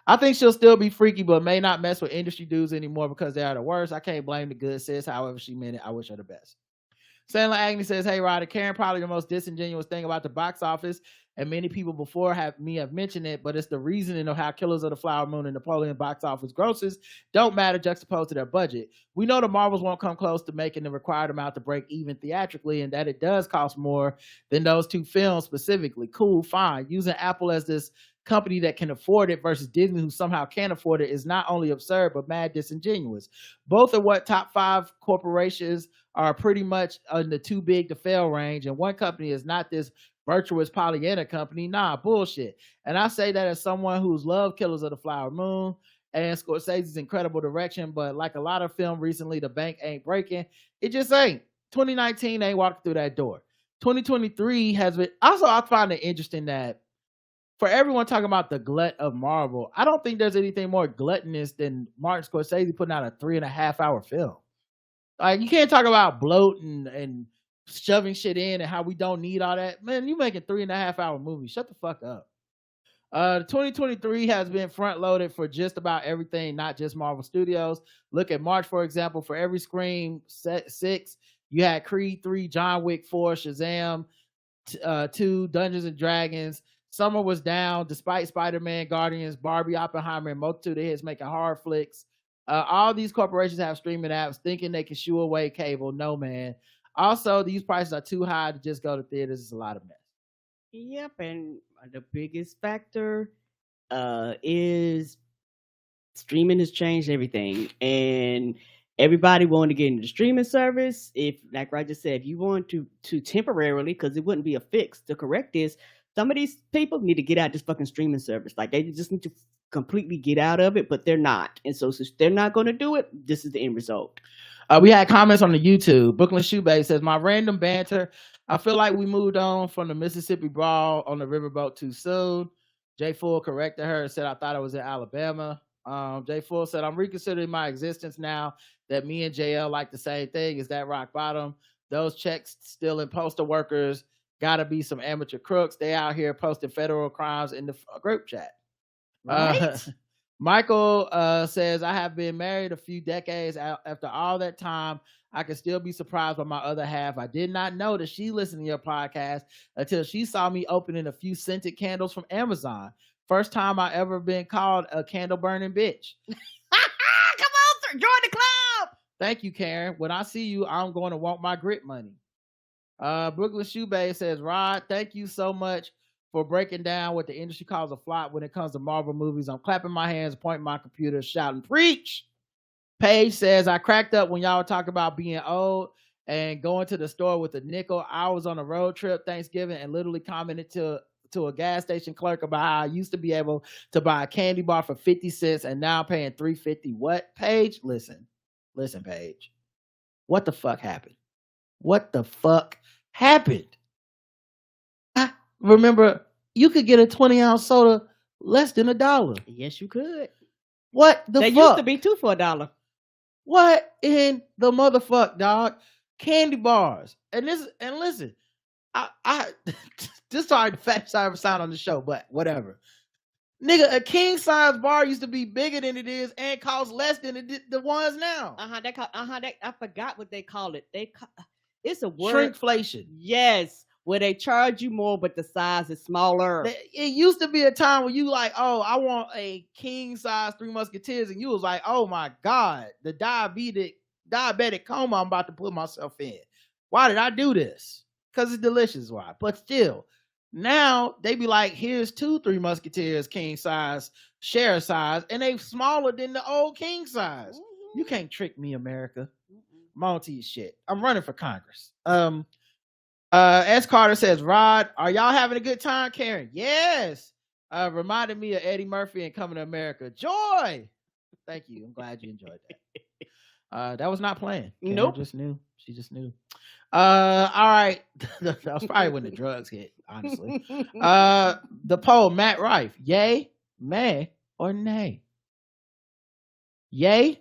I think she'll still be freaky, but may not mess with industry dudes anymore because they are the worst. I can't blame the good sis. However she meant it, I wish her the best. Sandler Agnew says, hey, Ryder, Karen, probably the most disingenuous thing about the box office, and many people before have mentioned it, but it's the reasoning of how Killers of the Flower Moon and Napoleon box office grosses don't matter juxtaposed to their budget. We know the Marvels won't come close to making the required amount to break even theatrically, and that it does cost more than those two films specifically. Cool, fine. Using Apple as this company that can afford it versus Disney who somehow can't afford it is not only absurd but mad disingenuous. Both are what top 5 corporations are pretty much in the too big to fail range, and one company is not this virtuous Pollyanna company. Nah, bullshit. And I say that as someone who's loved Killers of the Flower Moon and Scorsese's incredible direction, but like a lot of film recently, the bank ain't breaking. It just ain't. 2019 ain't walking through that door. 2023 has been. Also, I find it interesting that for everyone talking about the glut of Marvel, I don't think there's anything more gluttonous than Martin Scorsese putting out a 3.5 hour film. Like, you can't talk about bloating and shoving shit in and how we don't need all that. Man, you making 3.5 hour movies. Shut the fuck up. 2023 has been front loaded for just about everything, not just Marvel Studios. Look at March, for example. For every Scream 6, you had Creed 3, John Wick 4, Shazam 2, Dungeons and Dragons. Summer was down despite Spider-Man, Guardians, Barbie, Oppenheimer, and multitude of hits making horror flicks. All these corporations have streaming apps thinking they can shoo away cable. No, man. Also, these prices are too high to just go to theaters. It's a lot of mess. Yep, and the biggest factor is streaming has changed everything, and everybody wanted to get into the streaming service. If, like Roger said, if you want to temporarily, because it wouldn't be a fix to correct this, some of these people need to get out this fucking streaming service. Like, they just need to completely get out of it, but they're not. And so since they're not going to do it, this is the end result. We had comments on the YouTube. Brooklyn Shoebase says, my random banter. I feel like we moved on from the Mississippi Brawl on the riverboat too soon. J Full corrected her and said, I thought it was in Alabama. J Full said, I'm reconsidering my existence now that me and JL like the same thing. Is that rock bottom? Those checks still in postal workers. Gotta be some amateur crooks. They out here posting federal crimes in the group chat. Right? Michael says, I have been married a few decades. After all that time, I can still be surprised by my other half. I did not know that she listened to your podcast until she saw me opening a few scented candles from Amazon. First time I ever been called a candle burning bitch. Come on, join the club. Thank you, Karen. When I see you, I'm going to want my grit money. Brooklyn Shoebay says, Rod, thank you so much for breaking down what the industry calls a flop when it comes to Marvel movies. I'm clapping my hands, pointing my computer, shouting, preach. Paige says, I cracked up when y'all talk about being old and going to the store with a nickel. I was on a road trip Thanksgiving and literally commented to a gas station clerk about how I used to be able to buy a candy bar for 50 cents and now I'm paying $3.50. What, Paige? Listen, Paige. What the fuck happened? What the fuck happened? I remember you could get a 20-ounce soda less than $1. Yes, you could. What the they fuck? Used to be 2 for $1. What in the motherfuck, dog? Candy bars. And listen, I just sorry the fact I ever sound on the show, but whatever. Nigga, a king size bar used to be bigger than it is and cost less than the ones now. I forgot what they call it. It's a word. Shrinkflation. Yes, where they charge you more, but the size is smaller. It used to be a time where you like, oh, I want a king size Three Musketeers, and you was like, oh my God, the diabetic coma I'm about to put myself in. Why did I do this? Because it's delicious. Why? But still, now they be like, here's 2 Three Musketeers king size, share size, and they smaller than the old king size. Mm-hmm. You can't trick me, America. I'm on to your shit. I'm running for Congress. S. Carter says, Rod, are y'all having a good time, Karen? Yes. Reminded me of Eddie Murphy and Coming to America. Joy. Thank you. I'm glad you enjoyed that. That was not planned. Nope. She just knew. All right. That was probably when the drugs hit, honestly. The poll, Matt Rife. Yay, may, or nay? Yay,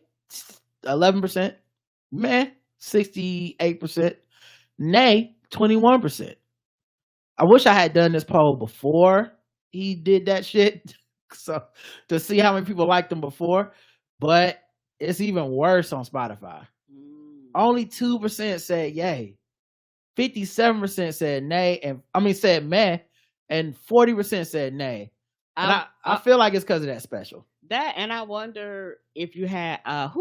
11%. Meh, 68%. Nay, 21%. I wish I had done this poll before he did that shit. So to see how many people liked him before, but it's even worse on Spotify. Only 2% said yay. 57% said nay, and said meh, and 40% said nay. And I feel like it's because of that special. That, and I wonder if you had how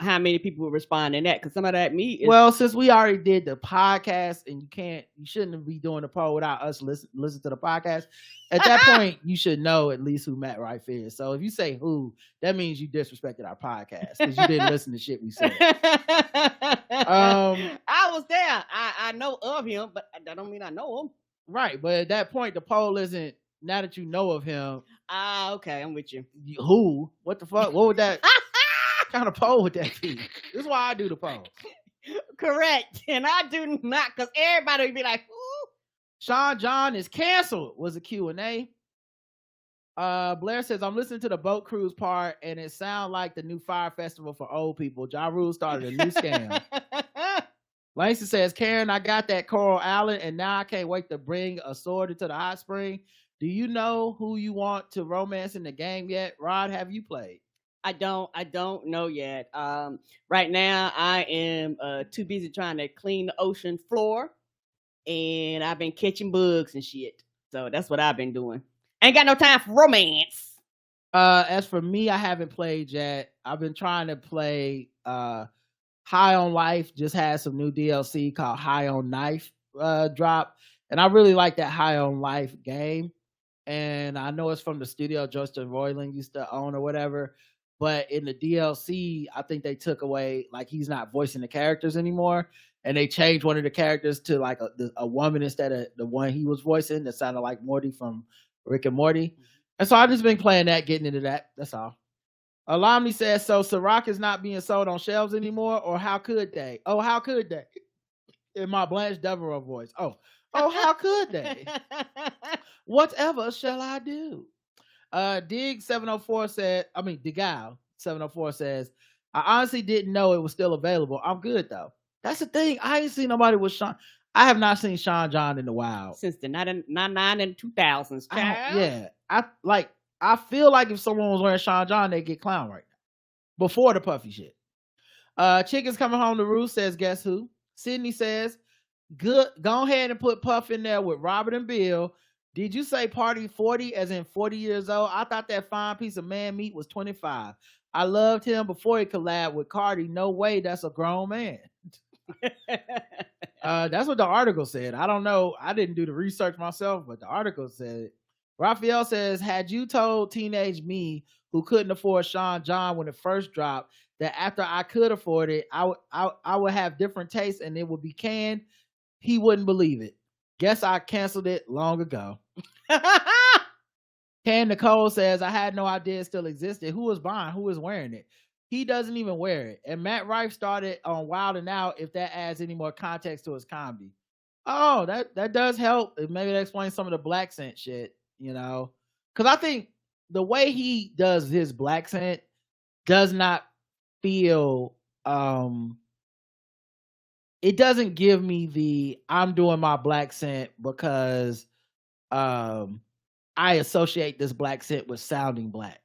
many people would respond in that, because some of that meat is... Well, since we already did the podcast, and you shouldn't be doing the poll without us listen to the podcast. At that point, you should know at least who Matt Rife is. So if you say who, that means you disrespected our podcast because you didn't listen to shit we said. I was there. I know of him, but that don't mean I know him. Right, but at that point, the poll isn't. Now that you know of him, okay, I'm with you. Who? What the fuck? What would that kind of poll would that be? This is why I do the poll. Correct, and I do not, because everybody would be like, "Who?" Sean John is canceled. Was a Q&A. Blair says, I'm listening to the boat cruise part, and it sounds like the new fire festival for old people. Ja Rule started a new scam. Langston says, Karen, I got that Coral Island, and now I can't wait to bring a sword into the hot spring. Do you know who you want to romance in the game yet? Rod, have you played? I don't know yet. Right now I am too busy trying to clean the ocean floor, and I've been catching bugs and shit. So that's what I've been doing. Ain't got no time for romance. As for me, I haven't played yet. I've been trying to play High on Life. Just had some new DLC called High on Knife drop, and I really like that High on Life game. And I know it's from the studio Justin Roiland used to own or whatever. But in the DLC, I think they took away, like, he's not voicing the characters anymore. And they changed one of the characters to like a woman instead of the one he was voicing that sounded like Morty from Rick and Morty. And so I've just been playing that, getting into that. That's all. Alamni says, so Ciroc is not being sold on shelves anymore, or how could they? Oh, how could they? In my Blanche Devereaux voice. Oh, how could they? Whatever shall I do? Dig 704 said, Degal 704 says, I honestly didn't know it was still available. I'm good though. That's the thing. I ain't seen nobody with Sean. I have not seen Sean John in the wild since the 99 and 2000s. Yeah. I feel like if someone was wearing Sean John, they'd get clown right now. Before the puffy shit. Chicken's coming home to roost says, guess who? Sydney says, good. Go ahead and put Puff in there with Robert and Bill. Did you say party 40 as in 40 years old? I thought that fine piece of man meat was 25. I loved him before he collabed with Cardi. No way, that's a grown man. That's what the article said. I don't know. I didn't do the research myself, but the article said it. Raphael says, had you told teenage me who couldn't afford Sean John when it first dropped that after I could afford it, I would have different tastes and it would be canned, he wouldn't believe it. Guess I canceled it long ago. Can Nicole says, I had no idea it still existed. Who was buying? Who was wearing it? He doesn't even wear it. And Matt Rife started on Wild 'N Out, if that adds any more context to his comedy. Oh, that does help. Maybe that explains some of the black scent shit, you know? Because I think the way he does his black scent does not feel... it doesn't give me the I'm doing my black scent because I associate this black scent with sounding black.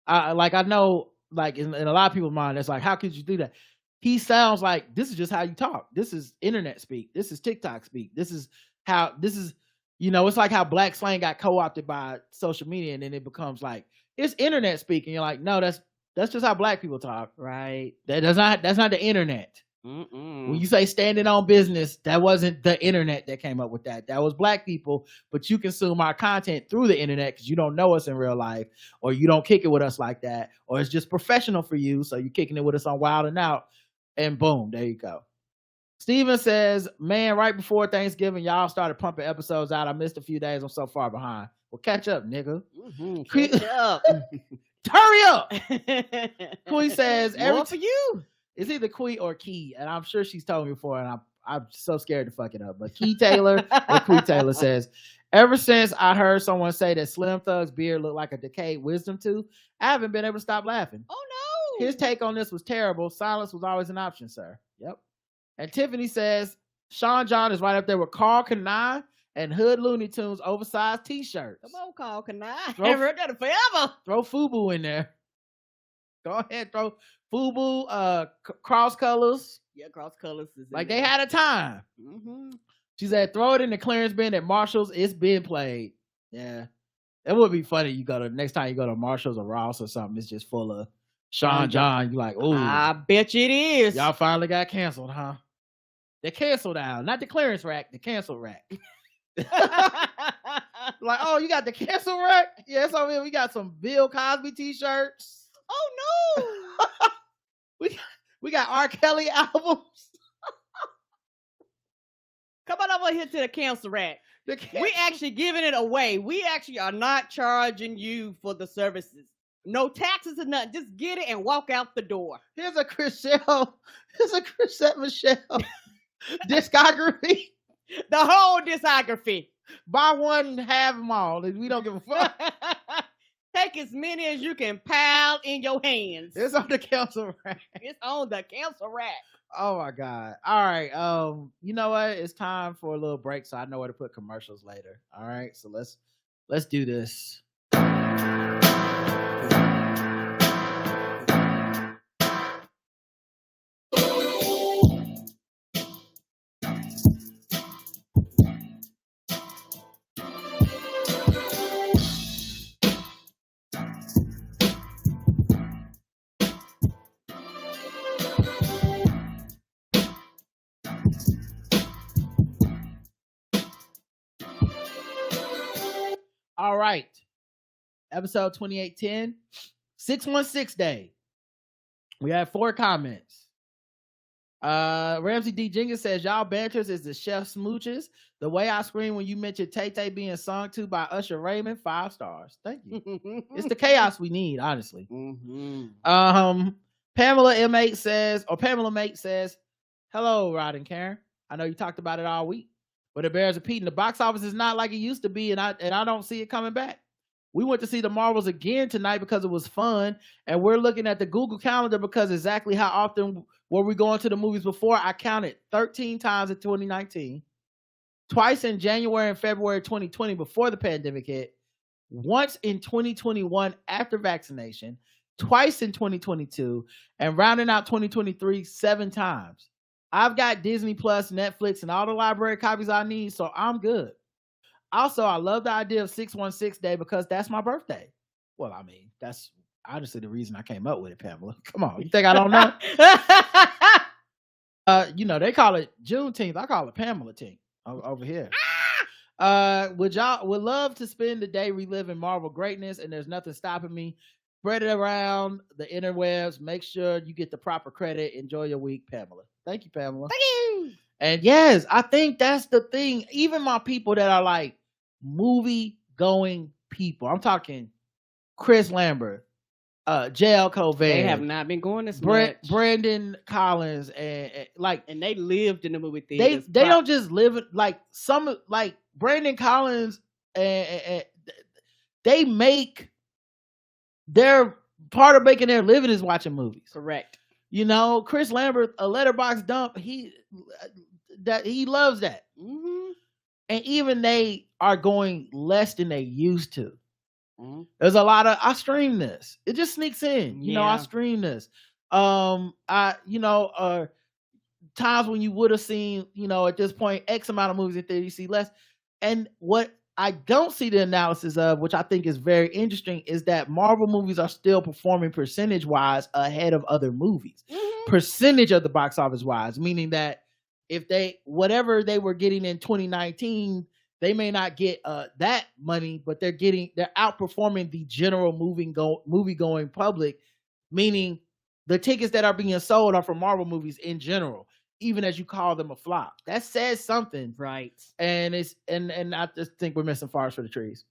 I know, like in a lot of people's mind, it's like, how could you do that? He sounds like this is just how you talk. This is internet speak. This is TikTok speak. This is, it's like how black slang got co-opted by social media, and then it becomes like it's internet speaking. You're like, no, that's just how black people talk, right? That's not the internet. When you say standing on business, that wasn't the internet that came up with that. That was black people, but you consume our content through the internet because you don't know us in real life, or you don't kick it with us like that, or it's just professional for you, so you're kicking it with us on Wild 'N Out, and boom, there you go. Steven says, man, right before Thanksgiving, y'all started pumping episodes out. I missed a few days. I'm so far behind. Well, catch up, nigga. Catch up. Hurry up. Queen says, more for you. It's either Quee or Key, and I'm sure she's told me before, and I'm so scared to fuck it up. But Key Taylor or Quee Taylor says, ever since I heard someone say that Slim Thug's beard looked like a decayed wisdom tooth, I haven't been able to stop laughing. Oh His take on this was terrible. Silence was always an option, sir. Yep. And Tiffany says Sean John is right up there with Carl Kanai and Hood Looney Tunes oversized t-shirts. Come on, Carl Kanai. Throw- I've heard that forever. Throw FUBU in there. Go ahead, throw FUBU, cross colors. Yeah, cross colors. Is Like they had a time. Mm-hmm. She said, throw it in the clearance bin at Marshall's. It's been played. Yeah. It would be funny. You go to next time you go to Marshall's or Ross or something, it's just full of Sean John. You're like, oh, I bet you it is. y'all finally got canceled, huh? They canceled out, not the clearance rack, the cancel rack. Like, oh, you got the cancel rack? Yeah, so we got some Bill Cosby t-shirts. Oh no! We got R. Kelly albums. Come on over here to the cancel rack. We actually giving it away. We actually are not charging you for the services. No taxes or nothing. Just get it and walk out the door. Here's a Chriselle. Here's a Chrisette Michelle discography. The whole discography. Buy one, have them all. We don't give a fuck. Take as many as you can pile in your hands. It's on the cancel rack. It's on the cancel rack. Oh my God. All right. You know what? It's time for a little break, so I know where to put commercials later. All right. So let's do this. All right. Episode 2810, 616 day. We have 4 comments. Ramsey D. Jenkins says, y'all banters is the chef smooches. The way I scream when you mentioned Tay Tay being sung to by Usher Raymond, 5 stars. Thank you. It's the chaos we need, honestly. Mm-hmm. Pamela Mate says, hello, Rod and Karen. I know you talked about it all week, but the Bears are repeating. The box office is not like it used to be, and I don't see it coming back. We went to see the Marvels again tonight because it was fun, and we're looking at the Google Calendar because exactly how often were we going to the movies before? I counted 13 times in 2019, twice in January and February 2020 before the pandemic hit, once in 2021 after vaccination, twice in 2022, and rounding out 2023 7 times. I've got Disney Plus, Netflix, and all the library copies I need, so I'm good. Also, I love the idea of 616 Day because that's my birthday. Well, I mean, that's honestly the reason I came up with it, Pamela. Come on, you think I don't know? You know, they call it Juneteenth. I call it Pamela Tink over here. Would love to spend the day reliving Marvel greatness, and there's nothing stopping me. Spread it around the interwebs. Make sure you get the proper credit. Enjoy your week, Pamela. Thank you, Pamela. Thank you. And yes, I think that's the thing. Even my people that are like movie going people, I'm talking Chris Lambert, JL Covan. They have not been going this much. Brandon Collins, and they lived in the movie theaters. They don't just live it like some like Brandon Collins, and they make their part of making their living is watching movies. Correct. You know, Chris Lambert, a letterbox dump. He loves that. Mm-hmm. And even they are going less than they used to. Mm-hmm. There's a lot of I stream this. It just sneaks in. You know, I stream this. Times when you would have seen, you know, at this point, X amount of movies in theater, you see less. And what I don't see the analysis of, which I think is very interesting, is that Marvel movies are still performing percentage-wise ahead of other movies. Mm-hmm. Percentage of the box office wise, meaning that if whatever they were getting in 2019, they may not get that money, but they're outperforming the general movie-going public, meaning the tickets that are being sold are for Marvel movies in general, even as you call them a flop. That says something. Right. And I just think we're missing forest for the trees.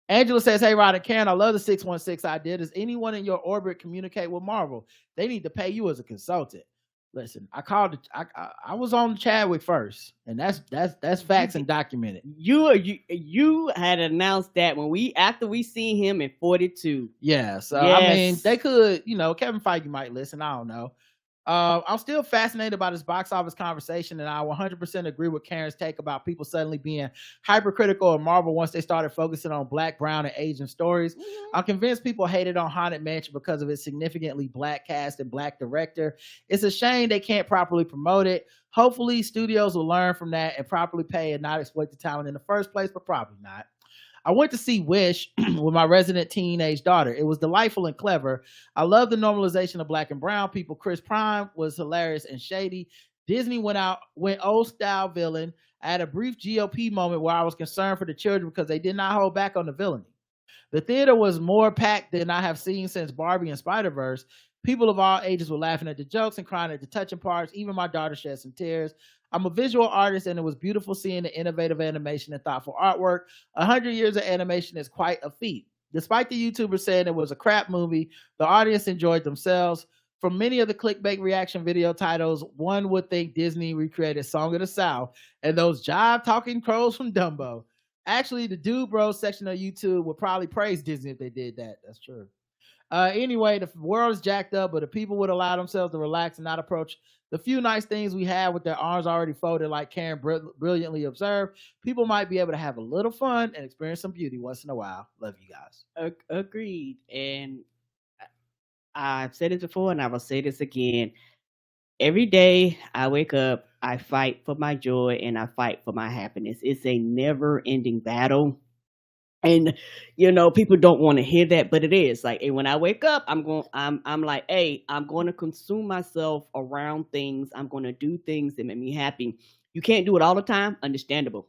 Angela says, hey, Rod and Karen, I love the 616 idea. Does anyone in your orbit communicate with Marvel? They need to pay you as a consultant. Listen, I called it. I was on Chadwick first, and that's facts and documented. You had announced that after we seen him in 42. Yeah, so I mean, they could, Kevin Feige might listen. I don't know. I'm still fascinated by this box office conversation, and I 100% agree with Karen's take about people suddenly being hypercritical of Marvel once they started focusing on Black, brown, and Asian stories. Mm-hmm. I'm convinced people hated on Haunted Mansion because of its significantly Black cast and Black director. It's a shame they can't properly promote it. Hopefully, studios will learn from that and properly pay and not exploit the talent in the first place, but probably not. I went to see Wish with my resident teenage daughter. It was delightful and clever. I love the normalization of Black and brown people. Chris Prime was hilarious and shady. Disney went old style villain. I had a brief GOP moment where I was concerned for the children because they did not hold back on the villainy. The theater was more packed than I have seen since Barbie and Spider-Verse. People of all ages were laughing at the jokes and crying at the touching parts. Even my daughter shed some tears. I'm a visual artist, and it was beautiful seeing the innovative animation and thoughtful artwork. 100 years of animation is quite a feat. Despite the YouTubers saying it was a crap movie, the audience enjoyed themselves. From many of the clickbait reaction video titles, one would think Disney recreated Song of the South and those jive-talking crows from Dumbo. Actually, the Dude Bros section of YouTube would probably praise Disney if they did that. That's true. Anyway, the world is jacked up, but if people would allow themselves to relax and not approach the few nice things we have with their arms already folded, like Karen brilliantly observed, people might be able to have a little fun and experience some beauty once in a while. Love you guys. Agreed. And I've said it before, and I will say this again. Every day I wake up, I fight for my joy and I fight for my happiness. It's a never-ending battle. And people don't want to hear that, but it is like, when I wake up, I'm like, hey, I'm going to consume myself around things. I'm going to do things that make me happy. You can't do it all the time, understandable.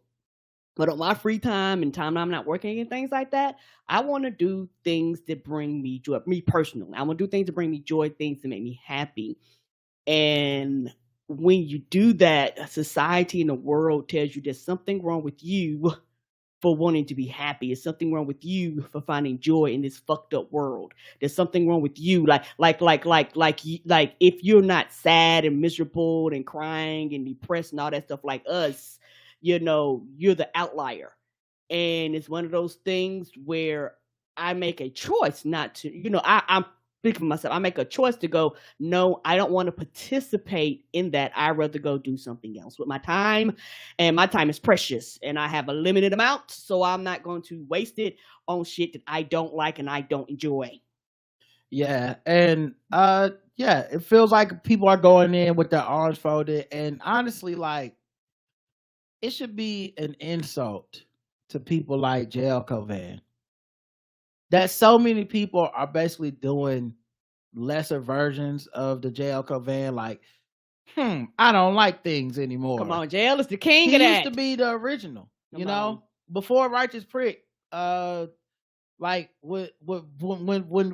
But on my free time and time I'm not working and things like that, I want to do things that bring me joy. Me personally, I want to do things that bring me joy, things that make me happy. And when you do that, society and the world tells you there's something wrong with you for wanting to be happy. There's something wrong with you for finding joy in this fucked up world. There's something wrong with you. Like if you're not sad and miserable and crying and depressed and all that stuff like us, you're the outlier. And it's one of those things where I make a choice not to, I'm speaking for myself. I make a choice to go, no, I don't want to participate in that. I'd rather go do something else with my time. And my time is precious and I have a limited amount. So I'm not going to waste it on shit that I don't like and I don't enjoy. Yeah. And it feels like people are going in with their arms folded. And honestly, like, it should be an insult to people like JL Covan that so many people are basically doing lesser versions of the JL Covan. Like, I don't like things anymore. Come on, JL is the king of that. He used to be the original, before Righteous Prick. Like when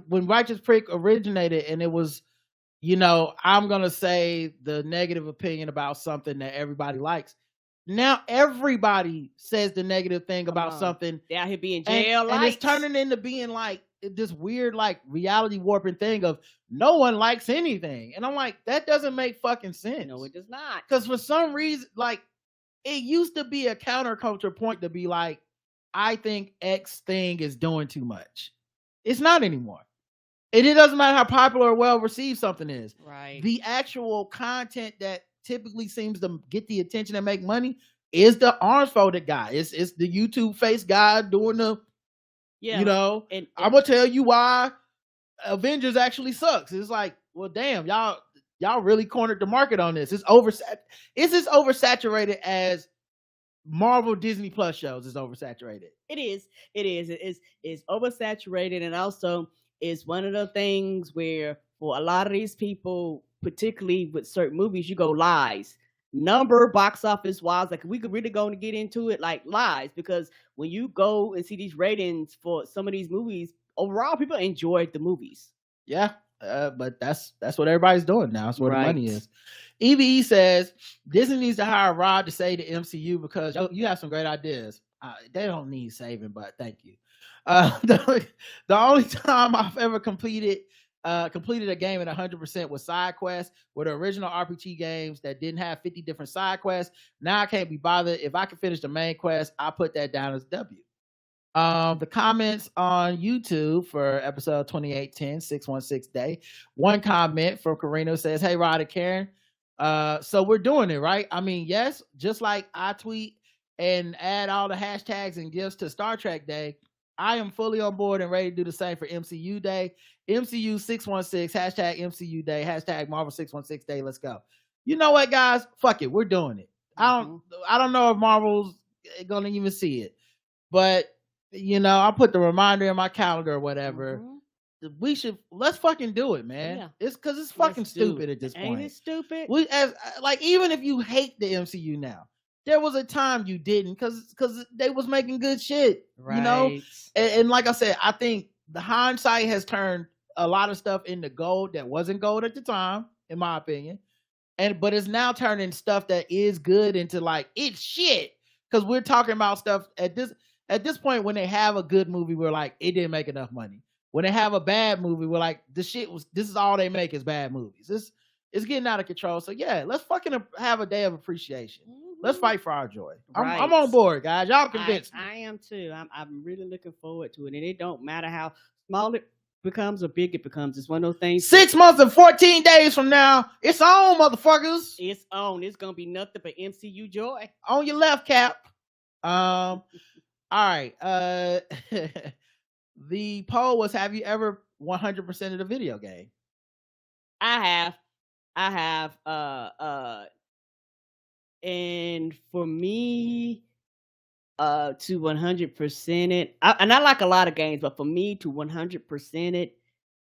Righteous Prick originated, and it was, I'm gonna say the negative opinion about something that everybody likes. Now everybody says the negative thing about something. Down here being jail, and it's turning into being like this weird, like, reality warping thing of no one likes anything. And I'm like, that doesn't make fucking sense. No, it does not. Because for some reason, like, it used to be a counterculture point to be like, I think X thing is doing too much. It's not anymore. And it doesn't matter how popular or well received something is. Right. The actual content that typically seems to get the attention and make money is the arms folded guy. It's the YouTube face guy doing the, and I'm gonna tell you why Avengers actually sucks. It's like, well, damn, y'all really cornered the market on this. It's as oversaturated as Marvel Disney Plus shows is oversaturated. It is. It's oversaturated, and also it's one of the things where for a lot of these people, particularly with certain movies, you go lies. Number box office wise, like we could really go and get into it, like lies, because when you go and see these ratings for some of these movies, overall people enjoyed the movies. Yeah, but that's what everybody's doing now. That's where the money is. EVE says Disney needs to hire Rod to say the MCU because you have some great ideas. They don't need saving, but thank you. The only time I've ever completed completed a game at 100% with side quests. With the original RPG games that didn't have 50 different side quests, now I can't be bothered. If I can finish the main quest, I put that down as W. The comments on YouTube for episode 2810, 616 day. One comment from Karina says, "Hey, Rod and Karen. So we're doing it, right? I mean, yes, just like I tweet and add all the hashtags and gifts to Star Trek Day, I am fully on board and ready to do the same for MCU Day. MCU 616, hashtag MCU Day, hashtag Marvel 616 Day. Let's go. You know what, guys? Fuck it. We're doing it. I don't know if Marvel's gonna even see it, but you know, I'll put the reminder in my calendar or whatever. Let's fucking do it, man. Yeah. It's because it's fucking stupid at this point. Ain't it stupid? Even if you hate the MCU now, there was a time you didn't because they was making good shit, right. You know? And like I said, I think the hindsight has turned a lot of stuff into gold that wasn't gold at the time, in my opinion. But it's now turning stuff that is good into like, it's shit. Because we're talking about stuff at this point, when they have a good movie, we're like, it didn't make enough money. When they have a bad movie, we're like, this is all they make is bad movies. It's getting out of control. So yeah, let's fucking have a day of appreciation. Let's fight for our joy. Right. I'm on board, guys. Y'all convinced me. I am too. I'm really looking forward to it. And it don't matter how small it becomes or big it becomes. It's one of those things. 6 months and 14 days from now, it's on, motherfuckers. It's on. It's gonna be nothing but MCU joy. On your left, Cap. All right. The poll was, have you ever 100% of the video game? I have. And for me, to 100% it, and I like a lot of games, but for me to 100% it,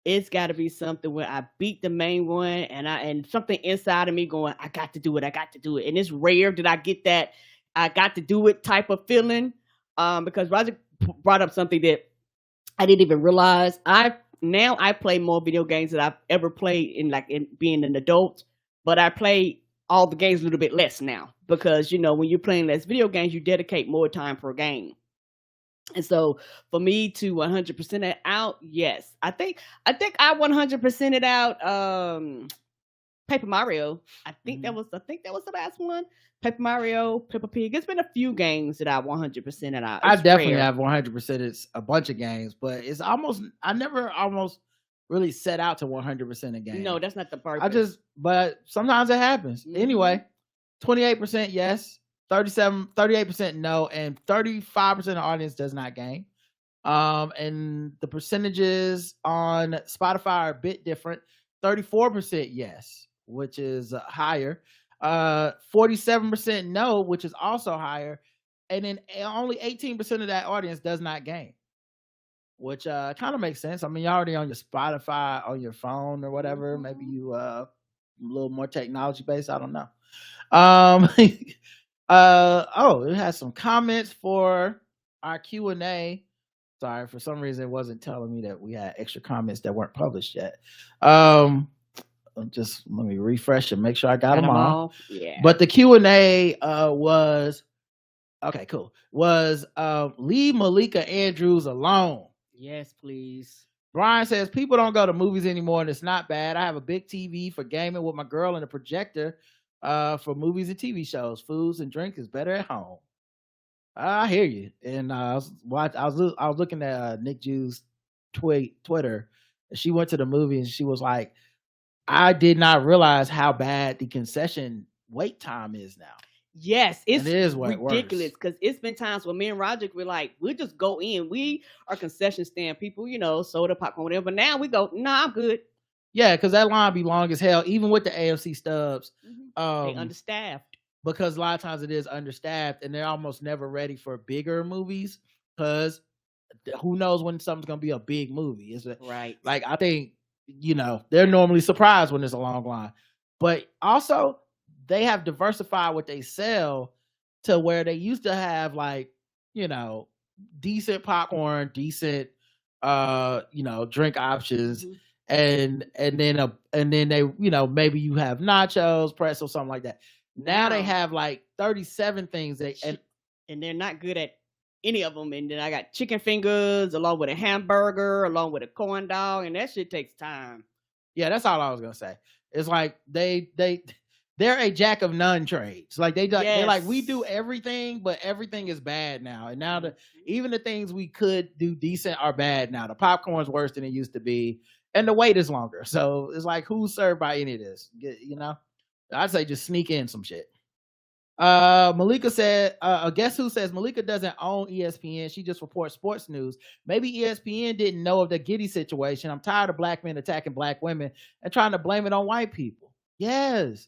it's got to be something where I beat the main one, and something inside of me going, I got to do it. And it's rare that I get that I got to do it type of feeling. Because Roger brought up something that I didn't even realize. I play more video games than I've ever played in being an adult, but I play all the games a little bit less now because, you know, when you're playing less video games, you dedicate more time per game. And so for me to 100% it out, yes, I think I 100% it out. Paper Mario. I think that was the last one. Paper Mario, Peppa Pig. It's been a few games that I 100% it out. I definitely have 100%. It's a bunch of games, but it's I never really set out to 100% a game. No, that's not the purpose. But sometimes it happens. Mm-hmm. Anyway, 28% yes, 38% no, and 35% of the audience does not game. And the percentages on Spotify are a bit different. 34% yes, which is higher. 47% no, which is also higher. And then only 18% of that audience does not game, which kind of makes sense. I mean, you're already on your Spotify on your phone or whatever. Mm-hmm. Maybe you a little more technology based. I don't know. It has some comments for our Q&A. Sorry, for some reason it wasn't telling me that we had extra comments that weren't published yet. Just let me refresh and make sure I got them all. Yeah. But the Q&A was okay, cool. Was leave Malika Andrews alone. Yes, please. Brian says people don't go to movies anymore, and it's not bad. I have a big TV for gaming with my girl and a projector for movies and TV shows. Foods and drink is better at home. I hear you. And I was looking at Nick Jew's Twitter. She went to the movie and she was like, I did not realize how bad the concession wait time is now. Yes, it is ridiculous because it's been times when me and Roger were like, we'll just go in. We are concession stand people, you know, soda, popcorn, whatever. But now we go, nah, I'm good. Yeah, because that line be long as hell, even with the AMC stubs. They understaffed. Because a lot of times it is understaffed and they're almost never ready for bigger movies because who knows when something's going to be a big movie. Right. Like, I think, you know, they're normally surprised when there's a long line. But also, they have diversified what they sell to where they used to have, like, you know, decent popcorn, decent, you know, drink options. Mm-hmm. And then they, you know, maybe you have nachos, pretzel, something like that. Now they have like 37 things and they're not good at any of them. And then I got chicken fingers along with a hamburger, along with a corn dog, and that shit takes time. Yeah, that's all I was gonna say. It's like they're a jack of none trades. Like they're like, we do everything, but everything is bad now. And now even the things we could do decent are bad now. The popcorn's worse than it used to be, and the wait is longer. So it's like, who's served by any of this? You know, I'd say just sneak in some shit. Malika said, guess who says Malika doesn't own ESPN? She just reports sports news. Maybe ESPN didn't know of the Giddy situation. I'm tired of black men attacking black women and trying to blame it on white people. Yes,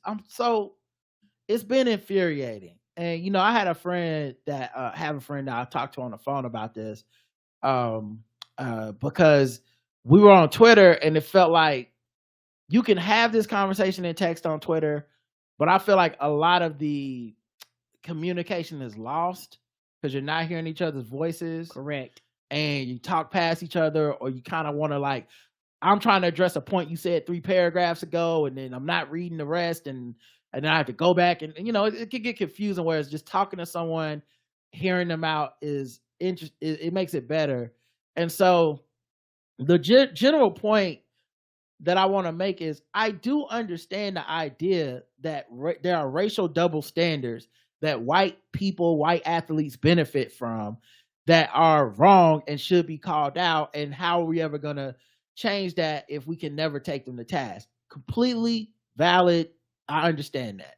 it's been infuriating. And you know, I had a friend that I talked to on the phone about this, because we were on Twitter and it felt like you can have this conversation in text on Twitter, but I feel like a lot of the communication is lost because you're not hearing each other's voices. Correct. And you talk past each other, or you kind of want to like, I'm trying to address a point you said 3 paragraphs ago, and then I'm not reading the rest, and then I have to go back, and you know, it can get confusing. Whereas just talking to someone, hearing them out is it makes it better. And so the general point that I want to make is, I do understand the idea that there are racial double standards that white athletes benefit from that are wrong and should be called out. And how are we ever going to change that if we can never take them to task? Completely valid. I understand that.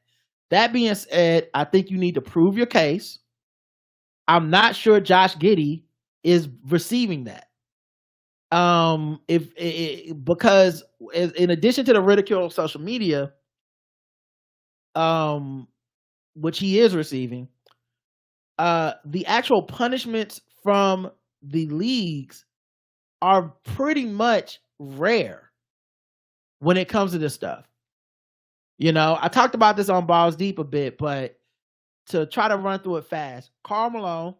That being said, I think you need to prove your case. I'm not sure Josh Giddey is receiving that. Because in addition to the ridicule of social media, which he is receiving, the actual punishments from the leagues are pretty much rare when it comes to this stuff. You know, I talked about this on Balls Deep a bit, but to try to run through it fast, Karl Malone,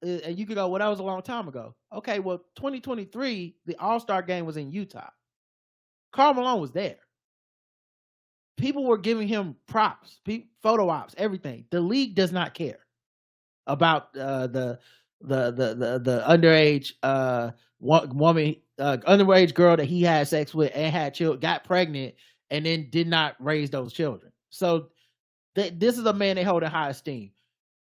and you could go, well, that was a long time ago. Okay, well, 2023, the All-Star game was in Utah. Karl Malone was there. People were giving him props, photo ops, everything. The league does not care about the underage woman, underage girl that he had sex with and had children, got pregnant, and then did not raise those children. So this is a man they hold in high esteem.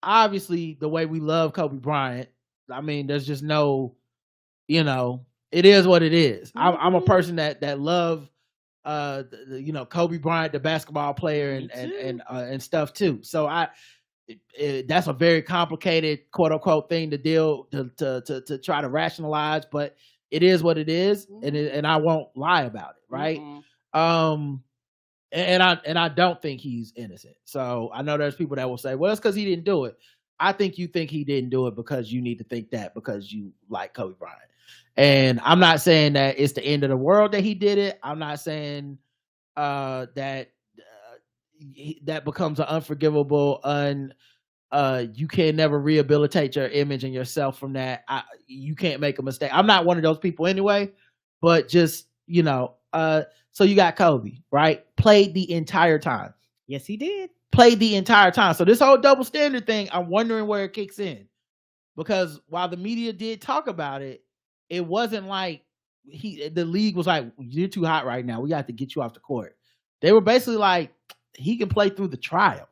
Obviously, the way we love Kobe Bryant, I mean, there's just no, you know, it is what it is. I'm a person that love, you know, Kobe Bryant, the basketball player, and stuff too. So that's a very complicated quote unquote thing to deal to try to rationalize, but it is what it is, and I won't lie about it, right? And I don't think he's innocent. So I know there's people that will say, well, it's because he didn't do it. I think you think he didn't do it because you need to think that because you like Kobe Bryant. And I'm not saying that it's the end of the world that he did it. I'm not saying that becomes an unforgivable, you can never rehabilitate your image and yourself from that. You can't make a mistake. I'm not one of those people anyway, but just, you know, so you got Kobe, right? Played the entire time. Yes, he did. Played the entire time. So this whole double standard thing, I'm wondering where it kicks in. Because while the media did talk about it, it wasn't like the league was like, you're too hot right now. We have to get you off the court. They were basically like, he can play through the trial.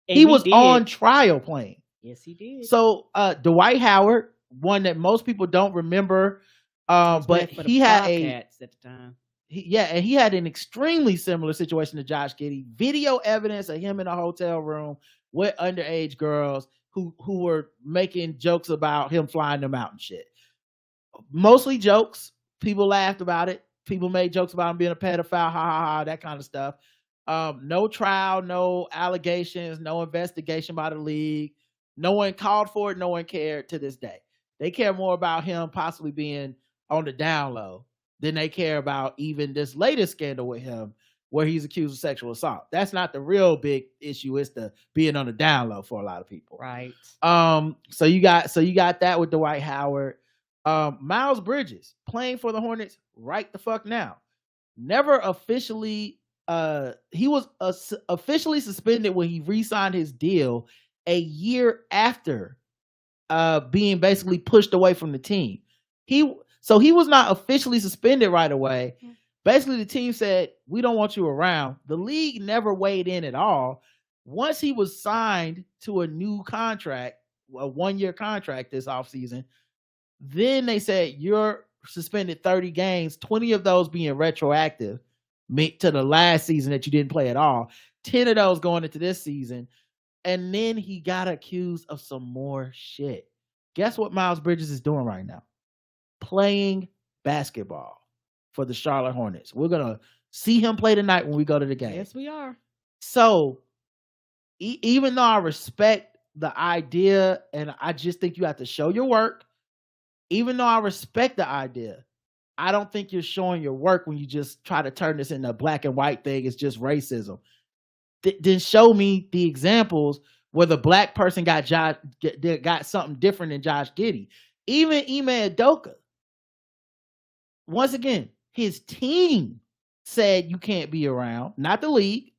And he was on trial playing. Yes, he did. So Dwight Howard, one that most people don't remember, but he had at the time. And he had an extremely similar situation to Josh Giddey. Video evidence of him in a hotel room with underage girls who were making jokes about him flying them out and shit. Mostly jokes. People laughed about it. People made jokes about him being a pedophile, ha ha ha, that kind of stuff. No trial, no allegations, no investigation by the league. No one called for it. No one cared to this day. They care more about him possibly being on the down low than they care about even this latest scandal with him where he's accused of sexual assault. That's not the real big issue. It's the being on the down low for a lot of people. Right. So you got that with Dwight Howard. Miles Bridges playing for the Hornets right the fuck now. Never officially, he was officially suspended when he re-signed his deal a year after being basically pushed away from the team. He was not officially suspended right away. Basically, the team said, we don't want you around. The league never weighed in at all. Once he was signed to a new contract, a 1-year contract this offseason, then they said, you're suspended 30 games, 20 of those being retroactive to the last season that you didn't play at all. 10 of those going into this season. And then he got accused of some more shit. Guess what Miles Bridges is doing right now? Playing basketball for the Charlotte Hornets. We're going to see him play tonight when we go to the game. Yes, we are. So, even though I respect the idea and I just think you have to show your work, even though I respect the idea, I don't think you're showing your work when you just try to turn this into a black and white thing. It's just racism. Then show me the examples where the black person got something different than Josh Giddey. Even Ime Udoka. Once again, his team said you can't be around, not the league.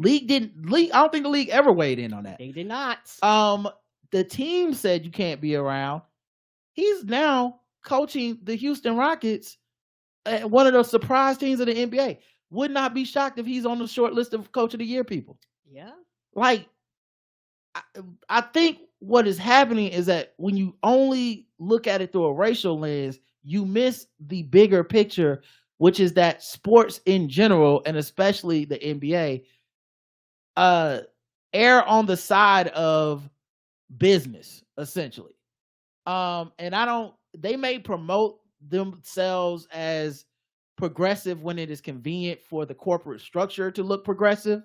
I don't think the league ever weighed in on that. They did not. The team said you can't be around. He's now coaching the Houston Rockets, one of the surprise teams of the NBA. Would not be shocked if he's on the short list of Coach of the Year people. Yeah. Like, I think what is happening is that when you only look at it through a racial lens, you miss the bigger picture, which is that sports in general, and especially the NBA, err on the side of business, essentially. And they may promote themselves as progressive when it is convenient for the corporate structure to look progressive,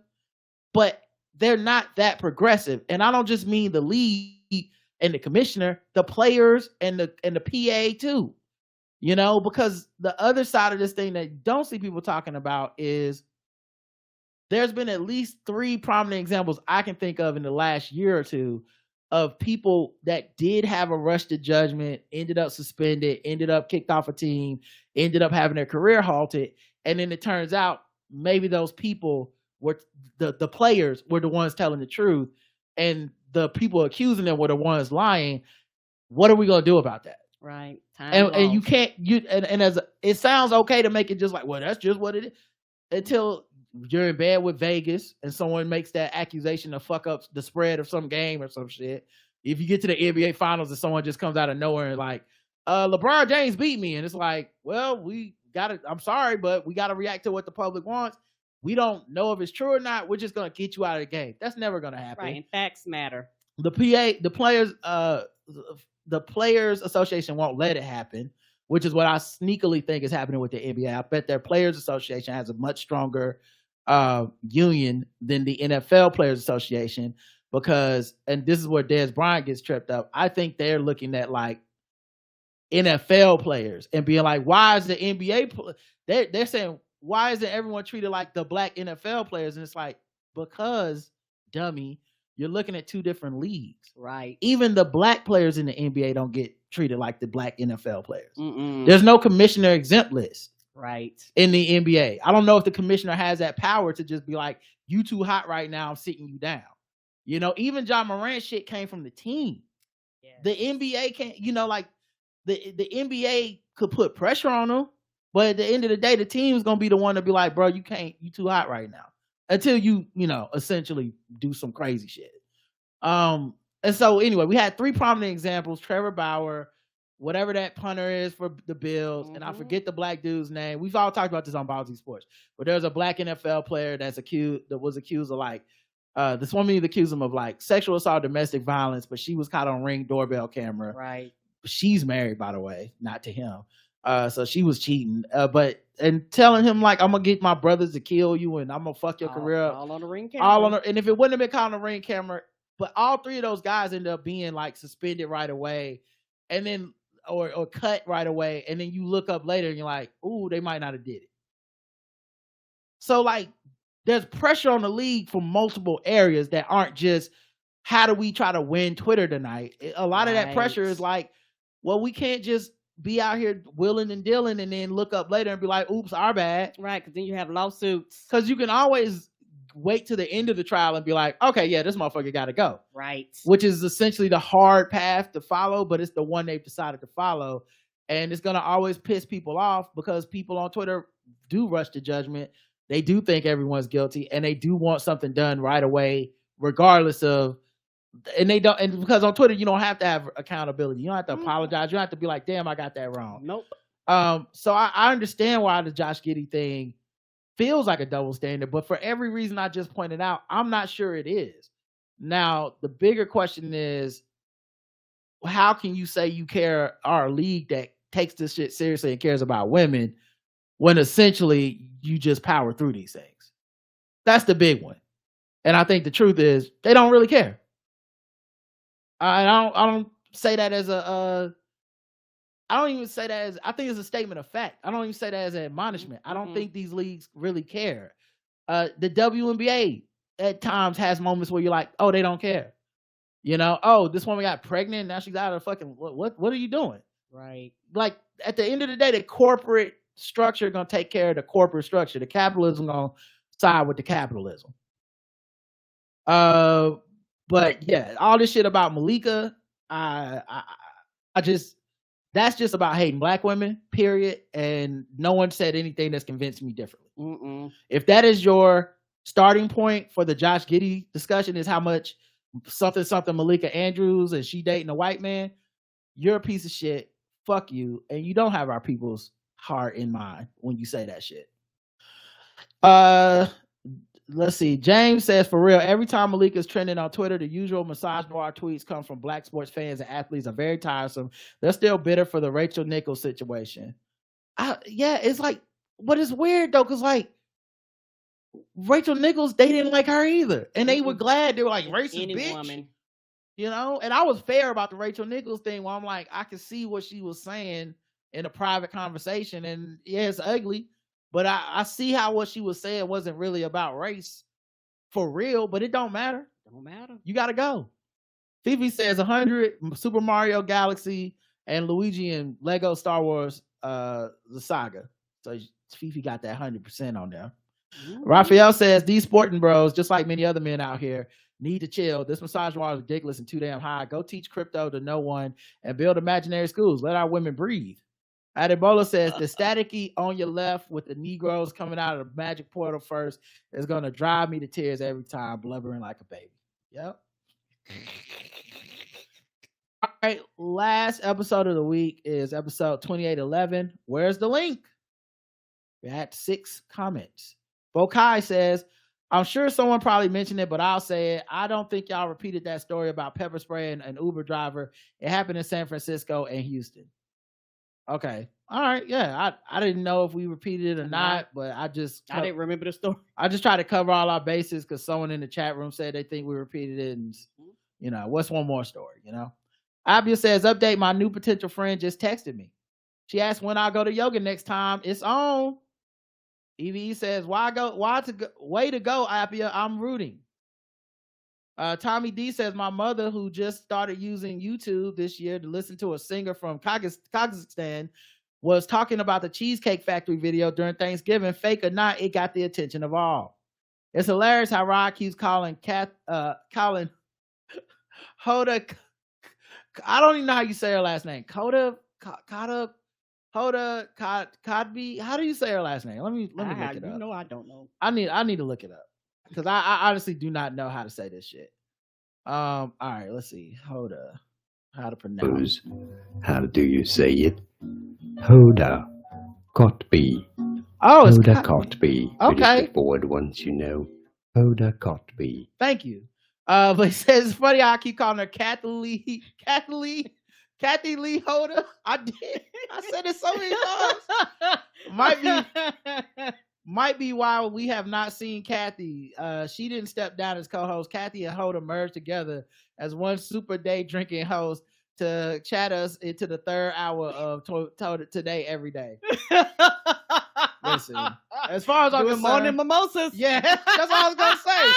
but they're not that progressive. And I don't just mean the league and the commissioner, the players and the PA too, because the other side of this thing that you don't see people talking about is there's been at least 3 prominent examples I can think of in the last year or two of people that did have a rush to judgment, ended up suspended, ended up kicked off a team, ended up having their career halted. And then it turns out maybe those people were the players were the ones telling the truth, and the people accusing them were the ones lying. What are we going to do about that? Right. And you can't, as it sounds okay to make it just like, well, that's just what it is, until you're in bed with Vegas and someone makes that accusation to fuck up the spread of some game or some shit. If you get to the NBA finals and someone just comes out of nowhere and like, LeBron James beat me. And it's like, well, I'm sorry, but we got to react to what the public wants. We don't know if it's true or not. We're just going to get you out of the game. That's never going to happen. Right. And facts matter. The Players Association won't let it happen, which is what I sneakily think is happening with the NBA. I bet their Players Association has a much stronger union than the NFL Players Association, because, and this is where Dez Bryant gets tripped up, I think they're looking at like NFL players and being like, why is the NBA they're saying, why isn't everyone treated like the black NFL players? And it's like, because, dummy, you're looking at 2 different leagues. Right. Even the black players in the NBA don't get treated like the black NFL players. Mm-mm. There's no commissioner exempt list. Right. In the NBA. I don't know if the commissioner has that power to just be like, you too hot right now, I'm sitting you down. Even John Morant shit came from the team. Yes. The NBA can't, like the NBA could put pressure on them, but at the end of the day, the team's gonna be the one to be like, bro, you too hot right now. Until you essentially do some crazy shit. And so anyway, we had 3 prominent examples: Trevor Bauer, whatever that punter is for the Bills, and I forget the black dude's name. We've all talked about this on Ballsy Sports, but there's a black NFL player that was accused of like, this woman accused him of like sexual assault, domestic violence, but she was caught on Ring doorbell camera. Right. She's married, by the way, not to him. So she was cheating, and telling him like, I'm gonna get my brothers to kill you and I'm gonna fuck your career up. All on the Ring camera. And if it wouldn't have been caught on the Ring camera, but all 3 of those guys ended up being like suspended right away, and then or cut right away, and then you look up later and you're like, ooh, they might not have did it. So like, there's pressure on the league from multiple areas that aren't just, how do we try to win Twitter tonight? A lot of that pressure is like, well, we can't just be out here willing and dealing and then look up later and be like, oops, our bad. Right, because then you have lawsuits. Because you can always wait to the end of the trial and be like, okay, yeah, this motherfucker got to go. Right. Which is essentially the hard path to follow, but it's the one they've decided to follow. And it's going to always piss people off because people on Twitter do rush to judgment. They do think everyone's guilty and they do want something done right away, regardless of, and they don't, and because on Twitter, you don't have to have accountability. You don't have to apologize. You don't have to be like, damn, I got that wrong. Nope. So I understand why the Josh Giddey thing feels like a double standard, but for every reason I just pointed out, I'm not sure it is. Now, the bigger question is, how can you say you care our league that takes this shit seriously and cares about women when essentially you just power through these things? That's the big one. And I think the truth is they don't really care. I don't say that as I don't even say that as, I think it's a statement of fact. I don't even say that as an admonishment. I don't think these leagues really care. The WNBA at times has moments where you're like, oh, they don't care. You know, oh, this woman got pregnant. Now she's out of fucking, what are you doing? Right. Like at the end of the day, the corporate structure going to take care of the corporate structure. The capitalism going to side with the capitalism. But yeah, all this shit about Malika, I just, that's just about hating black women, period. And no one said anything that's convinced me differently. If that is your starting point for the Josh Giddey discussion, is how much something Malika Andrews and she dating a white man, you're a piece of shit. Fuck you. And you don't have our people's heart in mind when you say that shit. Let's see. James says, for real, every time Malika's trending on Twitter, the usual massage bar tweets come from black sports fans and athletes are very tiresome. They're still bitter for the Rachel Nichols situation. Yeah, it's like, but it's weird though, because like Rachel Nichols, they didn't like her either. And they were glad. They were like, racist bitch. Woman. You know? And I was fair about the Rachel Nichols thing where I'm like, I could see what she was saying in a private conversation. And yeah, it's ugly. But I see how what she was saying wasn't really about race for real, but it don't matter. Don't matter. You got to go. Fifi says 100, Super Mario Galaxy, and Luigi and Lego Star Wars, the saga. So Fifi got that 100% on there. Raphael says, these sporting bros, just like many other men out here, need to chill. This massage bar is ridiculous and too damn high. Go teach crypto to no one and build imaginary schools. Let our women breathe. Adebola says the staticky on your left with the Negroes coming out of the magic portal first is going to drive me to tears every time, blubbering like a baby. Yep. All right. Last episode of the week is episode 2811. Where's the link? We had 6 comments. Bokai says, I'm sure someone probably mentioned it, but I'll say it. I don't think y'all repeated that story about pepper spray and an Uber driver. It happened in San Francisco and Houston. Okay. All right. Yeah. I didn't know if we repeated it or not, but I didn't remember the story. I just tried to cover all our bases because someone in the chat room said they think we repeated it. And, you know, what's one more story, you know? Abia says, update, my new potential friend just texted me. She asked when I'll go to yoga next time. It's on. EVE says, way to go, Abia. I'm rooting. Tommy D says, my mother, who just started using YouTube this year to listen to a singer from Kazakhstan, was talking about the Cheesecake Factory video during Thanksgiving. Fake or not, it got the attention of all. It's hilarious how Rod keeps calling Hoda. I don't even know how you say her last name. Hoda Kadbi. How do you say her last name? Let me look it up. You know, I don't know. I need to look it up. Because I honestly do not know how to say this shit. All right, let's see. Hoda. How to pronounce. How do you say it? Hoda Kotb. Oh, it's Hoda Kotb. Okay. It is the forward ones, you know. Hoda Kotb. Thank you. But it says it's funny how I keep calling her Kathy Lee Hoda. I did. I said it so many times. Might be why we have not seen Kathy. She didn't step down as co-host. Kathy and Hoda merged together as one super day drinking host to chat us into the third hour of Today Every Day. Listen, as far as I'm concerned, morning mimosas. Yeah, that's what I was gonna say.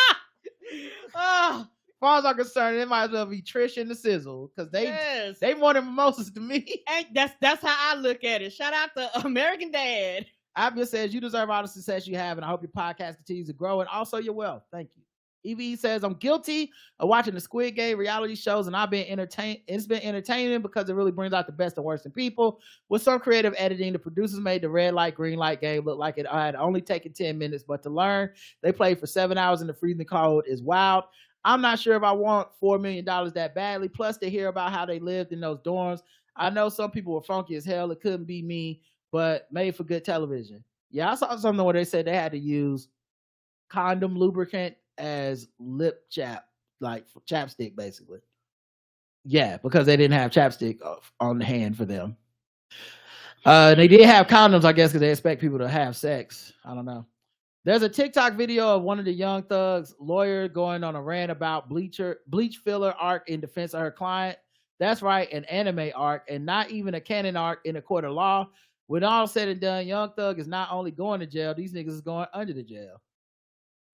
As far as I'm concerned, it might as well be Trish and the Sizzle because they morning mimosas to me. And that's how I look at it. Shout out to American Dad. Abia says, you deserve all the success you have, and I hope your podcast continues to grow and also your wealth. Thank you. EV says, I'm guilty of watching the Squid Game reality shows, and I've been entertained. It's been entertaining because it really brings out the best and worst in people. With some creative editing, the producers made the red light, green light game look like it had only taken 10 minutes, but to learn they played for 7 hours in the freezing cold is wild. I'm not sure if I want $4 million that badly. Plus, to hear about how they lived in those dorms. I know some people were funky as hell. It couldn't be me, but made for good television. Yeah, I saw something where they said they had to use condom lubricant as lip chap, like chapstick, basically. Yeah, because they didn't have chapstick on the hand for them. They did have condoms, I guess, because they expect people to have sex. I don't know. There's a TikTok video of one of the Young Thug's lawyer going on a rant about bleach filler arc in defense of her client. That's right, an anime arc, and not even a canon arc in a court of law. When all said and done, Young Thug is not only going to jail, these niggas is going under the jail.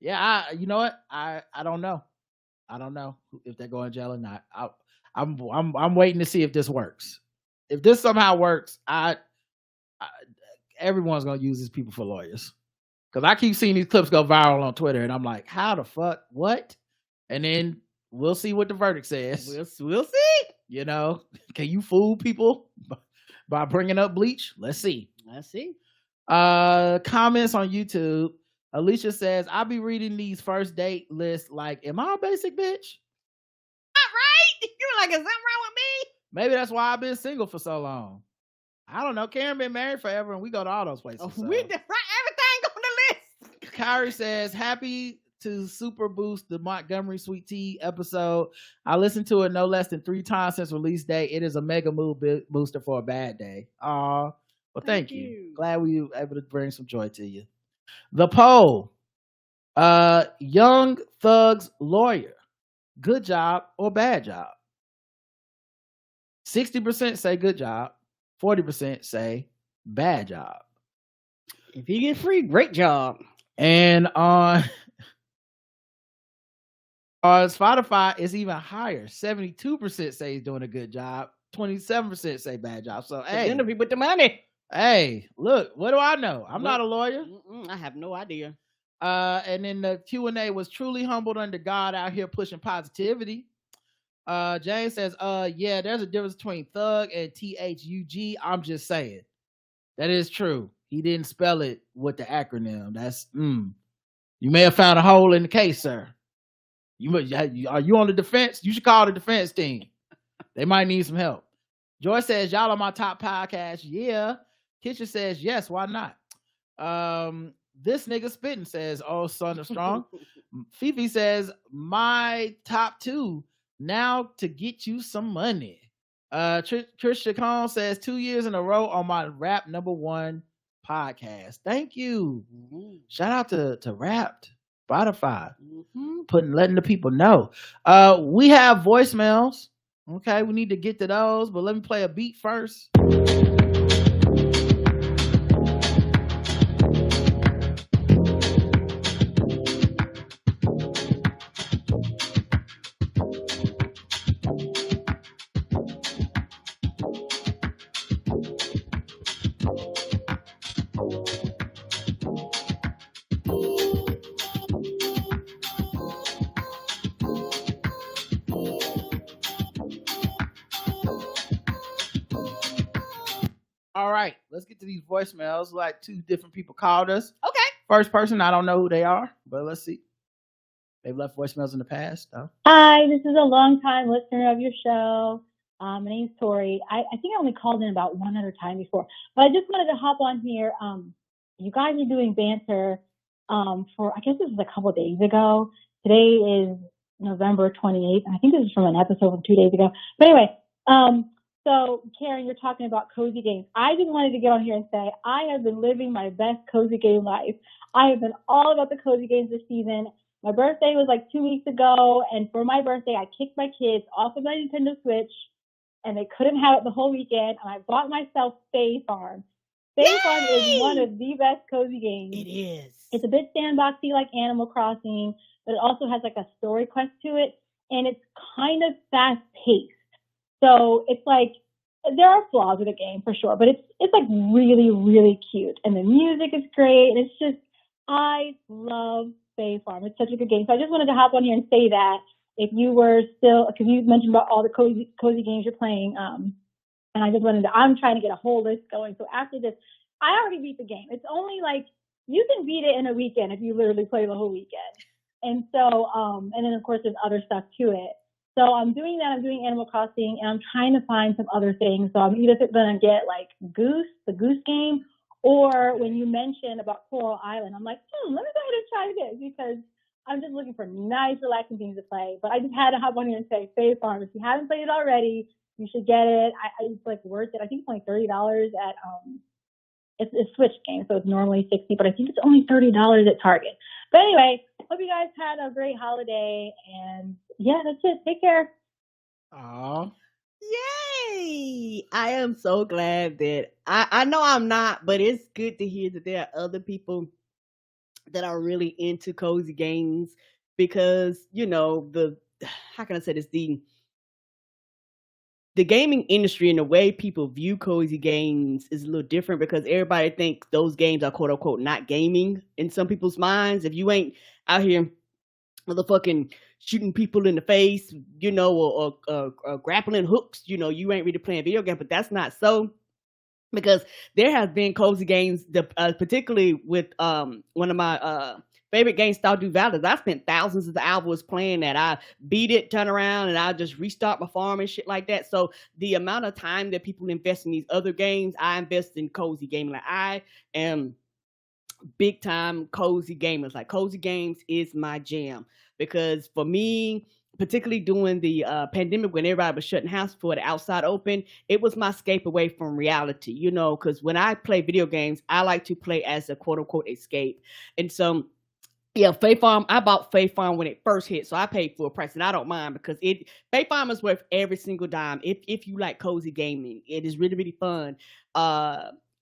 Yeah, you know what? I don't know. I don't know if they're going to jail or not. I'm waiting to see if this works. If this somehow works, everyone's gonna use these people for lawyers. Because I keep seeing these clips go viral on Twitter, and I'm like, how the fuck? What? And then we'll see what the verdict says. We'll see. You know, can you fool people by bringing up bleach? Let's see. Comments on YouTube. Alicia says, I'll be reading these first date lists like, am I a basic bitch? Not right. You're like, is something wrong with me? Maybe that's why I've been single for so long. I don't know. Karen been married forever, and we go to all those places. So. We everything on the list. Kyrie says, happy to super boost the Montgomery Sweet Tea episode. I listened to it no less than 3 times since release day. It is a mega mood booster for a bad day. Well, thank you. Glad we were able to bring some joy to you. The poll. Young Thug's lawyer. Good job or bad job? 60% say good job. 40% say bad job. If you get free, great job. And on Spotify, it's even higher. 72% say he's doing a good job. 27% say bad job. So, hey. Then the people with the money. Hey, look, what do I know? I'm not a lawyer. I have no idea. And then the Q&A was truly humbled under God out here pushing positivity. James says, yeah, there's a difference between thug and THUG. I'm just saying. That is true. He didn't spell it with the acronym. That's, You may have found a hole in the case, sir. Are you on the defense? You should call the defense team. They might need some help. Joy says, y'all are my top podcast. Yeah. Kitchen says, yes, why not? This nigga spitting says, oh, son of strong. Fifi says, my top 2 now to get you some money. Trish Chacon says 2 years in a row on my rap #1 podcast. Thank you. Shout out to Wrapped, Spotify, letting the people know. We have voicemails. Okay, we need to get to those, but let me play a beat first. All right, let's get to these voicemails. Like 2 different people called us. Okay. First person, I don't know who they are, but let's see. They've left voicemails in the past. Though. Hi, this is a long-time listener of your show. My name's Tori. I think I only called in about one other time before, but I just wanted to hop on here. You guys are doing banter for, I guess this was a couple of days ago. Today is November 28th. I think this is from an episode from 2 days ago. But anyway, so Karen, you're talking about cozy games. I just wanted to get on here and say I have been living my best cozy game life. I have been all about the cozy games this season. My birthday was like 2 weeks ago, and for my birthday, I kicked my kids off of my Nintendo Switch, and they couldn't have it the whole weekend, and I bought myself Fae Farm. Fae Farm is one of the best cozy games. It is. It's a bit sandboxy like Animal Crossing, but it also has like a story quest to it, and it's kind of fast-paced. So it's like there are flaws with the game for sure, but it's like really, really cute, and the music is great, and it's just, I love Fae Farm. It's such a good game. So I just wanted to hop on here and say that if you were still, because you mentioned about all the cozy games you're playing, and I just wanted to, I'm trying to get a whole list going. So after this, I already beat the game. It's only like, you can beat it in a weekend if you literally play the whole weekend. And so, and then of course there's other stuff to it. So I'm doing that. I'm doing Animal Crossing, and I'm trying to find some other things. So I'm either going to get like Goose, the Goose game, or when you mentioned about Coral Island, I'm like, let me go ahead and try this, because I'm just looking for nice, relaxing things to play. But I just had to hop on here and say, Fae Farm, if you haven't played it already, you should get it. It's like worth it. I think it's only $30 at it's a Switch game, so it's normally $60, but I think it's only $30 at Target. But anyway, hope you guys had a great holiday, and yeah, that's it. Take care. Aw. Yay! I am so glad that I know I'm not, but it's good to hear that there are other people that are really into cozy games, because how can I say this, the gaming industry and the way people view cozy games is a little different, because everybody thinks those games are quote unquote not gaming in some people's minds. If you ain't out here motherfucking shooting people in the face, or grappling hooks, you ain't really playing video games. But that's not so, because there have been cozy games, particularly with one of my favorite games, Stardew Valley. I spent thousands of hours playing that. I beat it, turn around, and I just restart my farm and shit like that. So the amount of time that people invest in these other games, I invest in cozy gaming. Like, I am big time cozy gamers. Like, cozy games is my jam, because for me, particularly during the pandemic, when everybody was shutting house for the outside open, it was my escape away from reality, because when I play video games, I like to play as a quote unquote escape. And so, yeah, Fae Farm, I bought Fae Farm when it first hit, so I paid full price, and I don't mind, because Fae Farm is worth every single dime if you like cozy gaming. It is really, really fun.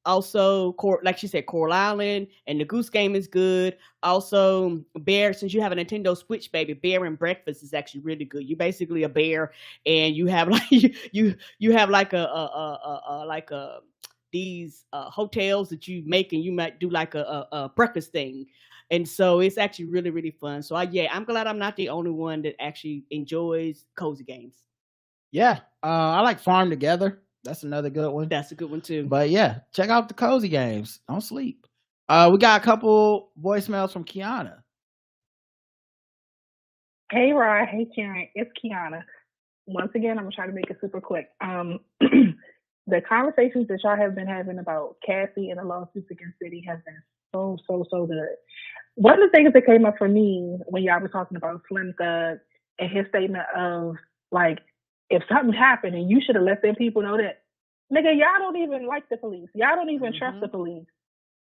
Also, like she said, Coral Island and the Goose game is good. Also, Bear, since you have a Nintendo Switch, baby, Bear and Breakfast is actually really good. You're basically a bear, and you have like you have like these hotels that you make, and you might do like a breakfast thing. And so it's actually really, really fun. So I'm glad I'm not the only one that actually enjoys cozy games. Yeah, I like Farm Together. That's another good one. That's a good one too. But yeah, check out the cozy games. Don't sleep. We got a couple voicemails from Kiana. Hey, Rod. Hey, Karen. It's Kiana. Once again, I'm going to try to make it super quick. The conversations that y'all have been having about Cassie and the lawsuits against City has been so good. One of the things that came up for me when y'all were talking about Slim Thug and his statement of, like, if something happened and you should have let them people know that, nigga, y'all don't even like the police. Y'all don't even trust the police.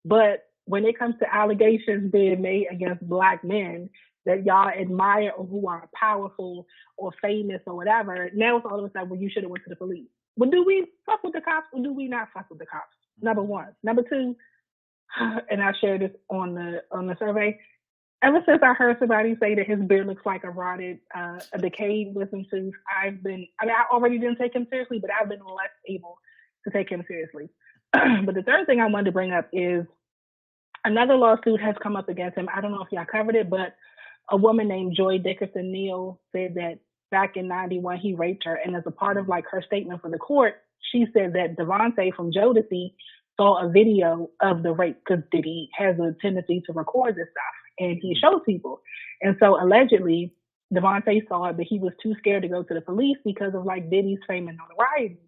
But when it comes to allegations being made against Black men that y'all admire or who are powerful or famous or whatever, now it's all of a sudden, well, you should have went to the police. But do we fuck with the cops or do we not fuck with the cops? Number one. Number two, and I shared this on the survey, ever since I heard somebody say that his beard looks like a decayed wisdom tooth, I already didn't take him seriously, but I've been less able to take him seriously. But the third thing I wanted to bring up is another lawsuit has come up against him. I don't know if y'all covered it, but a woman named Joy Dickerson Neal said that back in 91, he raped her. And as a part of like her statement for the court, she said that Devontae from Jodeci saw a video of the rape, because Diddy has a tendency to record this stuff and he shows people. And so allegedly Devontae saw it, but he was too scared to go to the police because of like Diddy's fame and notoriety.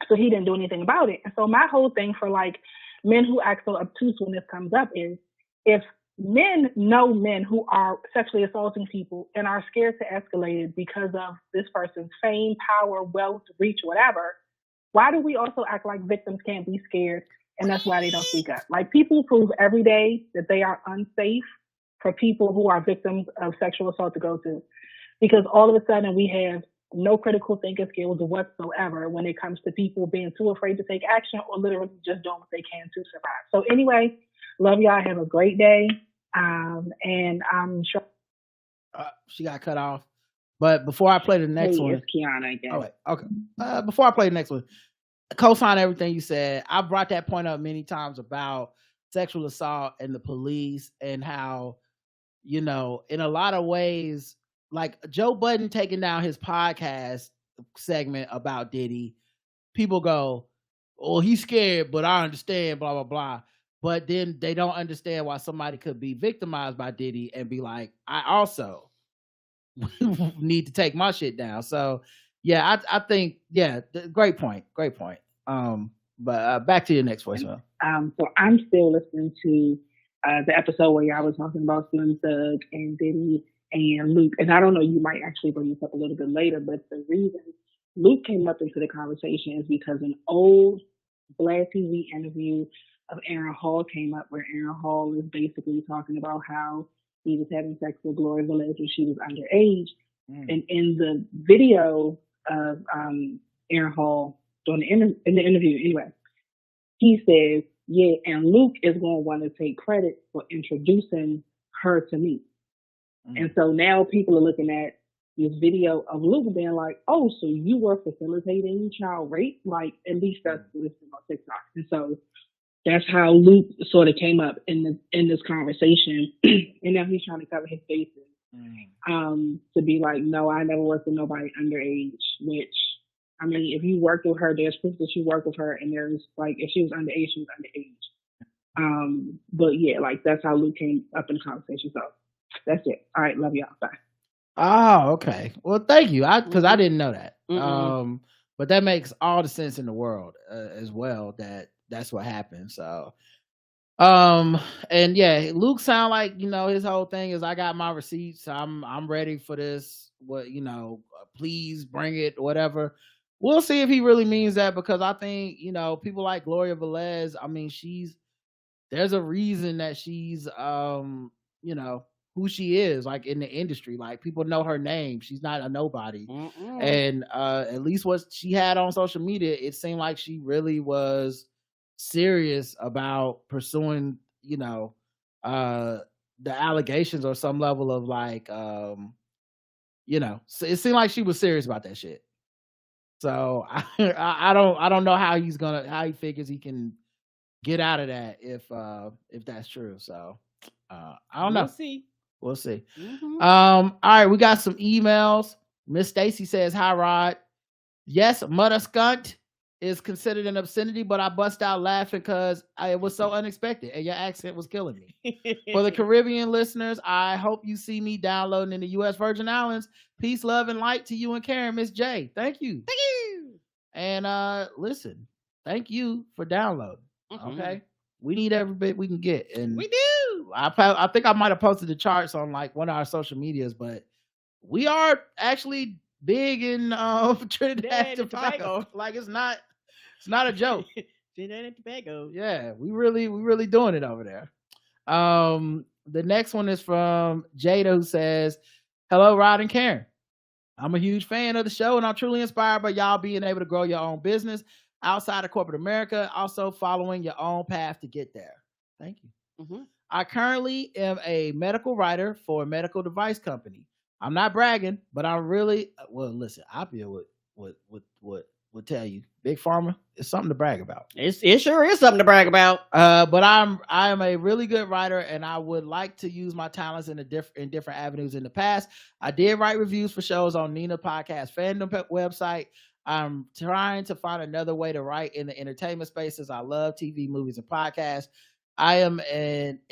So he didn't do anything about it. And so my whole thing for like men who act so obtuse when this comes up is, if men know men who are sexually assaulting people and are scared to escalate it because of this person's fame, power, wealth, reach, whatever, why do we also act like victims can't be scared and that's why they don't speak up? Like, people prove every day that they are unsafe for people who are victims of sexual assault to go to, because all of a sudden we have no critical thinking skills whatsoever when it comes to people being too afraid to take action or literally just doing what they can to survive. So anyway, love y'all. Have a great day. And I'm sure she got cut off. But before I play the next one, it's Kiana again. Oh, wait, okay. Before I play the next one, co-sign everything you said. I brought that point up many times about sexual assault and the police and how, you know, in a lot of ways, like Joe Budden taking down his podcast segment about Diddy, people go, "Oh, he's scared, but I understand." Blah blah blah. But then they don't understand why somebody could be victimized by Diddy and be like, "I also need to take my shit down." So yeah, I think great point. But back to your next voicemail. So I'm still listening to the episode where y'all was talking about Slim Thug and Diddy and Luke. And I don't know, you might actually bring this up a little bit later, but the reason Luke came up into the conversation is because an old Vlad TV interview of Aaron Hall came up, where Aaron Hall is basically talking about how he was having sex with Gloria Velez when she was underage. And in the video of Aaron Hall in the interview, anyway, he says, yeah, and Luke is going to want to take credit for introducing her to me. And so now people are looking at this video of Luke being like, oh, so you were facilitating child rape? Like, at least that's listed on TikTok. And so that's how Luke sort of came up in this conversation. And now he's trying to cover his bases to be like, no, I never worked with nobody underage, which, I mean, if you worked with her, there's proof that you worked with her, and there's, like, if she was underage, she was underage. But yeah, like, that's how Luke came up in the conversation. So that's it. All right, love y'all. Bye. Oh, okay. Well, thank you. Because I didn't know that. But that makes all the sense in the world as well. That's what happened. So, and yeah, Luke sound like, you know, his whole thing is, I got my receipts. I'm ready for this. What, you know, please bring it. Whatever. We'll see if he really means that, because I think, you know, people like Gloria Velez, I mean, there's a reason that she's, you know, who she is, like, in the industry. Like, people know her name. She's not a nobody. And at least what she had on social media, it seemed like she really was serious about pursuing, you know, the allegations or some level of, like, you know, so it seemed like she was serious about that shit. So I don't know how he figures he can get out of that if that's true. So I don't know. We'll see. All right, we got some emails. Miss Stacy says, hi Rod. Yes, mudda skunt is considered an obscenity, but I bust out laughing because it was so unexpected and your accent was killing me. For the Caribbean listeners, I hope you see me downloading in the U.S. Virgin Islands. Peace, love, and light to you and Karen. Miss J. Thank you. Thank you. And listen, thank you for downloading. Okay. We need every bit we can get. And we do. I think I might have posted the charts on, like, one of our social medias, but we are actually big in Trinidad and Tobago. Like, it's not a joke. Trinidad and Tobago. Yeah, we really doing it over there. The next one is from Jada, who says, hello, Rod and Karen. I'm a huge fan of the show, and I'm truly inspired by y'all being able to grow your own business outside of corporate America, also following your own path to get there. Thank you. I currently am a medical writer for a medical device company. I'm not bragging, but I'm really, well, listen, I feel would tell you, Big Pharma is something to brag about. It sure is something to brag about. But I am a really good writer, and I would like to use my talents in different avenues. In the past, I did write reviews for shows on Nina Podcast Fandom website. I'm trying to find another way to write in the entertainment spaces. I love TV, movies, and podcasts. I am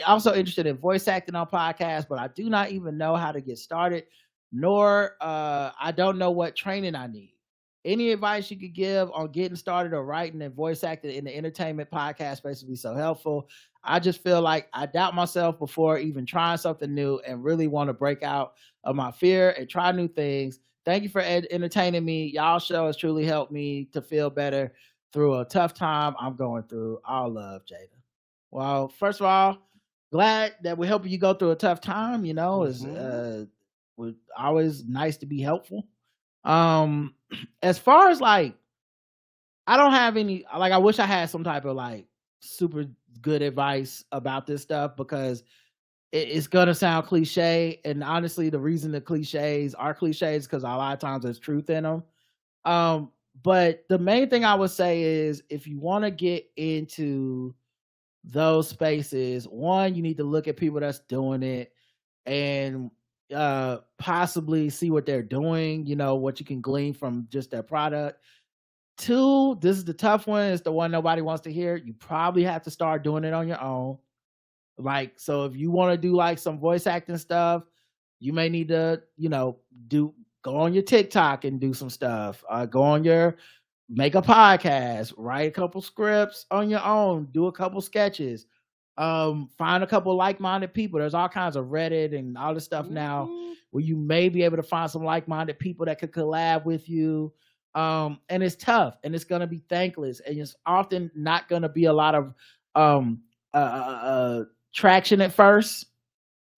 also interested in voice acting on podcasts, but I do not even know how to get started, nor I don't know what training I need. Any advice you could give on getting started or writing and voice acting in the entertainment podcast space would be so helpful. I just feel like I doubt myself before even trying something new and really want to break out of my fear and try new things. Thank you for entertaining me. Y'all show has truly helped me to feel better through a tough time I'm going through. All love, Jada. Well, first of all, glad that we're helping you go through a tough time. You know, it's always nice to be helpful. As far as, like, I don't have any, like, I wish I had some type of, like, super good advice about this stuff, because it's gonna sound cliche, and honestly, the reason the cliches are cliches because a lot of times there's truth in them. But the main thing I would say is if you want to get into those spaces, one, you need to look at people that's doing it and possibly see what they're doing, what you can glean from just their product. Two, this is the tough one. It's the one nobody wants to hear. You probably have to start doing it on your own. Like, so if you want to do like some voice acting stuff, you may need to, go on your TikTok and do some stuff. Make a podcast, write a couple scripts on your own, do a couple sketches, find a couple like-minded people. There's all kinds of Reddit and all this stuff now where you may be able to find some like-minded people that could collab with you. And it's tough and it's going to be thankless and it's often not going to be a lot of traction at first.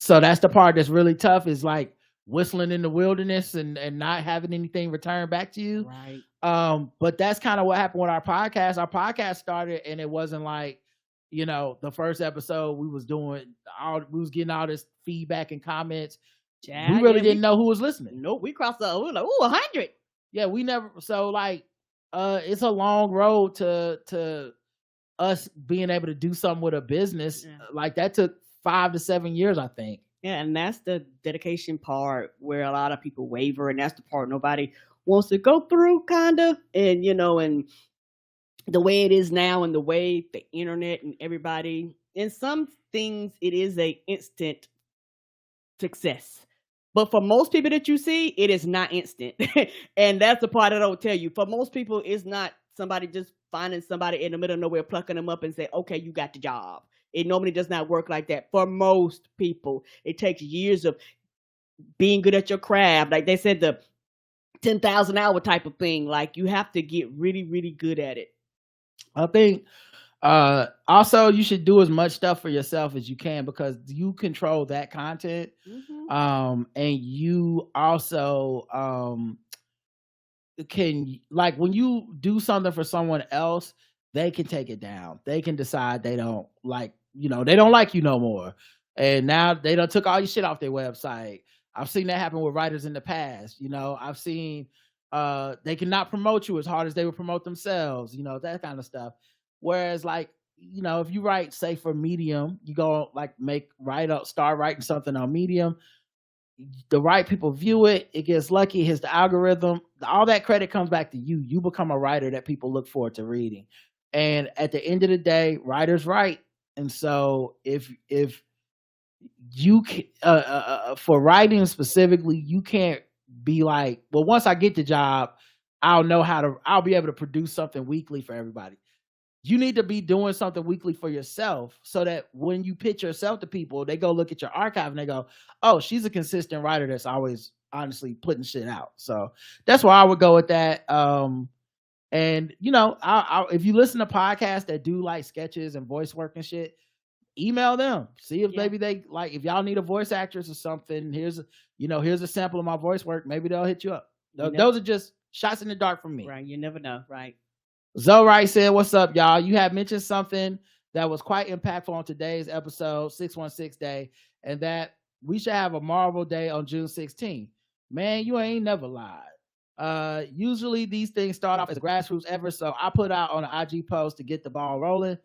So that's the part that's really tough, is like whistling in the wilderness and not having anything return back to you. Right. But that's kind of what happened with our podcast. Our podcast started and it wasn't like, the first episode we was getting all this feedback and comments. Yeah, we really didn't know who was listening. Nope. We crossed we were like, 100. Yeah, we never. So like, it's a long road to us being able to do something with a business. Yeah. Like that took 5 to 7 years, I think. Yeah, and that's the dedication part where a lot of people waver, and that's the part nobody wants to go through, kind of. And and the way it is now, and the way the internet and everybody, in some things, it is a instant success. But for most people that you see, it is not instant. And that's the part I don't tell you. For most people, it's not somebody just finding somebody in the middle of nowhere, plucking them up and say, okay, you got the job. It normally does not work like that. For most people, it takes years of being good at your craft. Like they said, the 10,000 hour type of thing. Like you have to get really, really good at it. I think also you should do as much stuff for yourself as you can, because you control that content. And you also can, like, when you do something for someone else, they can take it down. They can decide they don't like, they don't like you no more. And now they done took all your shit off their website. I've seen that happen with writers in the past. I've seen they cannot promote you as hard as they would promote themselves, that kind of stuff. Whereas like, if you write, say for Medium, you go like start writing something on Medium, the right people view it, it gets lucky, it hits the algorithm, all that credit comes back to you. You become a writer that people look forward to reading. And at the end of the day, writers write. And so if you for writing specifically, you can't be like, well, once I get the job, I'll be able to produce something weekly for everybody. You need to be doing something weekly for yourself, so that when you pitch yourself to people, they go look at your archive and they go, oh, she's a consistent writer that's always honestly putting shit out. So that's why I would go with that. And if you listen to podcasts that do like sketches and voice work and shit, email them. See if maybe they like, if y'all need a voice actress or something, here's a sample of my voice work. Maybe they'll hit you up. Those are just shots in the dark from me. Right. You never know. Right. Zoe Wright said, what's up, y'all? You have mentioned something that was quite impactful on today's episode, 616 Day, and that we should have a Marvel Day on June 16th. Man, you ain't never lied. Usually these things start off as a grassroots effort, so I put out on an IG post to get the ball rolling.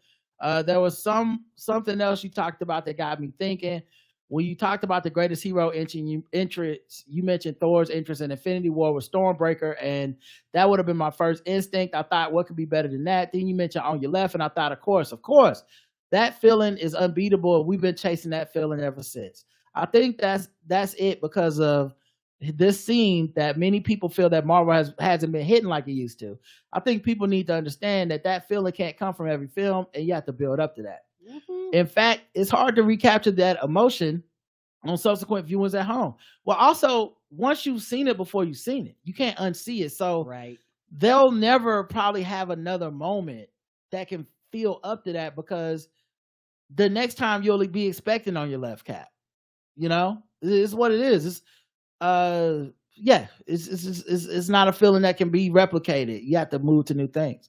There was something else you talked about that got me thinking. When you talked about the greatest hero entrance, you mentioned Thor's entrance in Infinity War with Stormbreaker, and that would have been my first instinct. I thought, what could be better than that? Then you mentioned On Your Left, and I thought, of course, that feeling is unbeatable. We've been chasing that feeling ever since. I think that's it, because of this scene that many people feel that Marvel hasn't been hitting like it used to. I think people need to understand that feeling can't come from every film, and you have to build up to that. In fact, it's hard to recapture that emotion on subsequent viewings at home. Well, also, once you've seen it before you've seen it, you can't unsee it. So they'll never probably have another moment that can feel up to that, because the next time you'll be expecting On Your Left cap. It's what it is. It's not a feeling that can be replicated. You have to move to new things.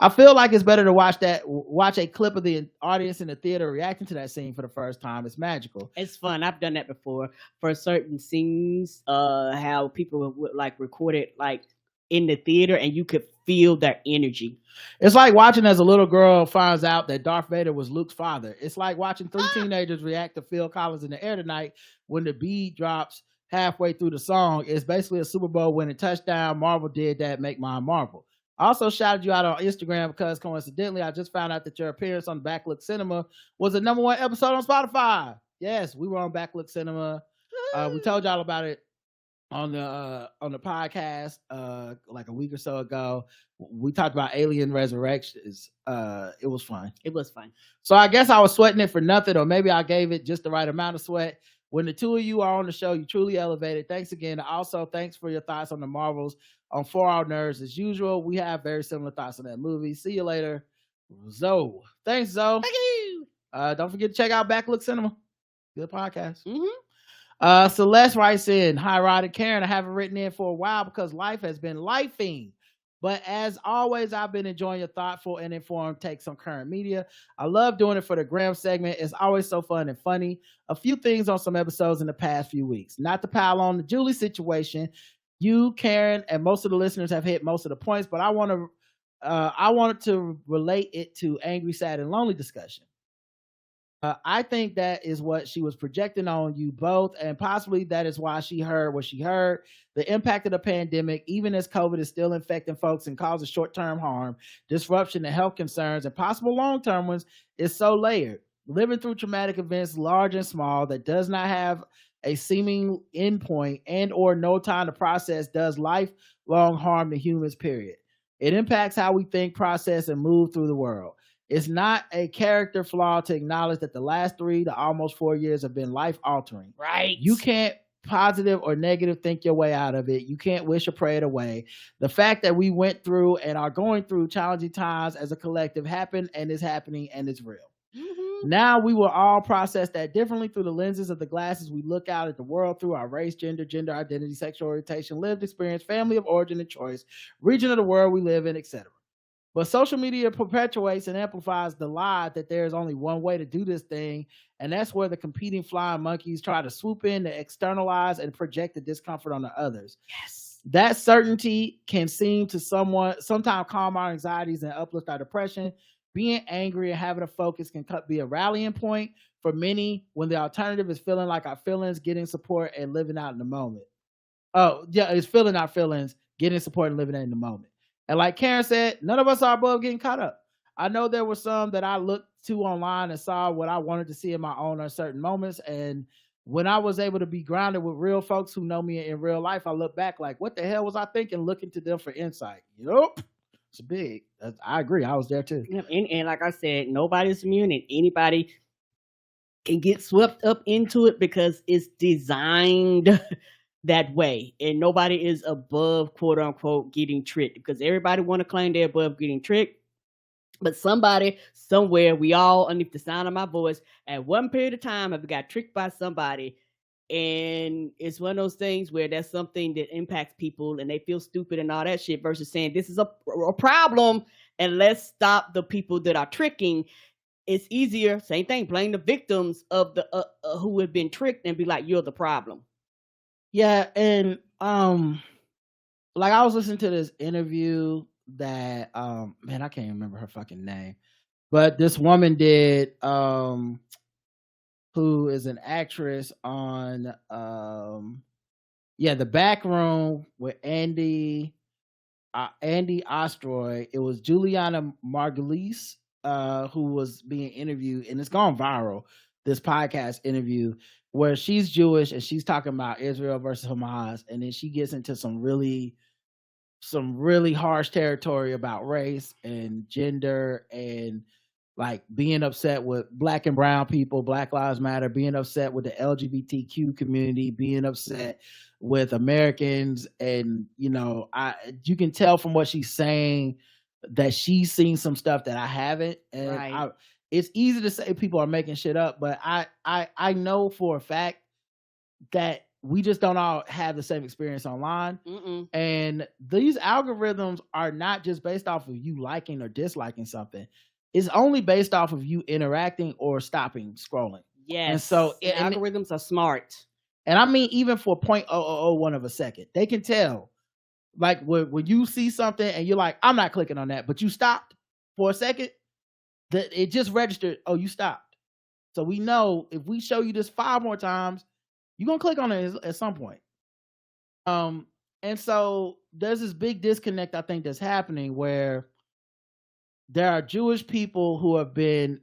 I feel like it's better to watch a clip of the audience in the theater reacting to that scene for the first time. It's magical. It's fun. I've done that before for certain scenes. How people would like record it like in the theater and you could feel their energy. It's like watching as a little girl finds out that Darth Vader was Luke's father. It's like watching three teenagers react to Phil Collins in the Air Tonight when the beat drops halfway through the song. It's basically a Super Bowl winning touchdown. Marvel did that. Make mine Marvel. I also shouted you out on Instagram because coincidentally, I just found out that your appearance on Backlook Cinema was the #1 episode on Spotify. Yes, we were on Backlook Cinema. We told y'all about it on the podcast like a week or so ago. We talked about Alien Resurrections. It was fun. It was fun. So I guess I was sweating it for nothing, or maybe I gave it just the right amount of sweat. When the two of you are on the show, you truly elevated. Thanks again. Also, thanks for your thoughts on the Marvels on For Our Nerds. As usual, we have very similar thoughts on that movie. See you later, Zoe. Thanks, Zoe. Thank you. Don't forget to check out Backlook Cinema. Good podcast. Mm-hmm. Celeste writes in, hi, Rod and Karen. I haven't written in for a while because life has been lifing. But as always, I've been enjoying your thoughtful and informed takes on current media. I love doing it for the Graham segment. It's always so fun and funny. A few things on some episodes in the past few weeks. Not to pile on the Julie situation. You, Karen, and most of the listeners have hit most of the points, but I wanted to relate it to angry, sad, and lonely discussion. I think that is what she was projecting on you both, and possibly that is why she heard what she heard. The impact of the pandemic, even as COVID is still infecting folks and causing short-term harm, disruption and health concerns, and possible long-term ones, is so layered. Living through traumatic events, large and small, that does not have a seeming endpoint and or no time to process does lifelong harm to humans, period. It impacts how we think, process, and move through the world. It's not a character flaw to acknowledge that the last 3 to almost 4 years have been life-altering. Right. You can't positive or negative think your way out of it. You can't wish or pray it away. The fact that we went through and are going through challenging times as a collective happened and is happening and is real. Mm-hmm. Now we will all process that differently through the lenses of the glasses we look out at the world through: our race, gender identity, sexual orientation, lived experience, family of origin and choice, region of the world we live in, etc. But social media perpetuates and amplifies the lie that there is only one way to do this thing, and that's where the competing flying monkeys try to swoop in to externalize and project the discomfort on the others. Yes. That certainty can seem to sometimes calm our anxieties and uplift our depression. Being angry and having a focus can be a rallying point for many when the alternative is feeling like our feelings, getting support, and living out in the moment. Oh, yeah, it's feeling our feelings, getting support, and living in the moment. And like Karen said, none of us are above getting caught up. I know there were some that I looked to online and saw what I wanted to see in my own uncertain moments. And when I was able to be grounded with real folks who know me in real life, I look back like, what the hell was I thinking, looking to them for insight? Yup. It's big. I agree. I was there too. And like I said, nobody's immune, and anybody can get swept up into it because it's designed that way, and nobody is above, quote unquote, getting tricked, because everybody want to claim they're above getting tricked. But somebody somewhere, we all, underneath the sound of my voice, at one period of time have got tricked by somebody. And it's one of those things where that's something that impacts people and they feel stupid and all that shit, versus saying this is a problem and let's stop the people that are tricking. It's easier, same thing, blame the victims of the who have been tricked and be like, you're the problem. Yeah, and like I was listening to this interview that man, I can't remember her fucking name, but this woman did who is an actress on The Back Room with Andy Ostroy. It was Juliana Margulies who was being interviewed, and it's gone viral, this podcast interview where she's Jewish and she's talking about Israel versus Hamas, and then she gets into some really harsh territory about race and gender and like being upset with Black and brown people, Black Lives Matter, being upset with the LGBTQ community, being upset with Americans. And, you can tell from what she's saying that she's seen some stuff that I haven't. And Right. It's easy to say people are making shit up, but I know for a fact that we just don't all have the same experience online. Mm-mm. And these algorithms are not just based off of you liking or disliking something. It's only based off of you interacting or stopping scrolling. Yes. And so the algorithms are smart. And I mean, even for 0.0001 of a second, they can tell Like when you see something and you're like, I'm not clicking on that, but you stopped for a second, that it just registered. Oh, you stopped. So we know if we show you this 5 more times, you're gonna click on it at some point. And so there's this big disconnect, I think, that's happening where there are Jewish people who have been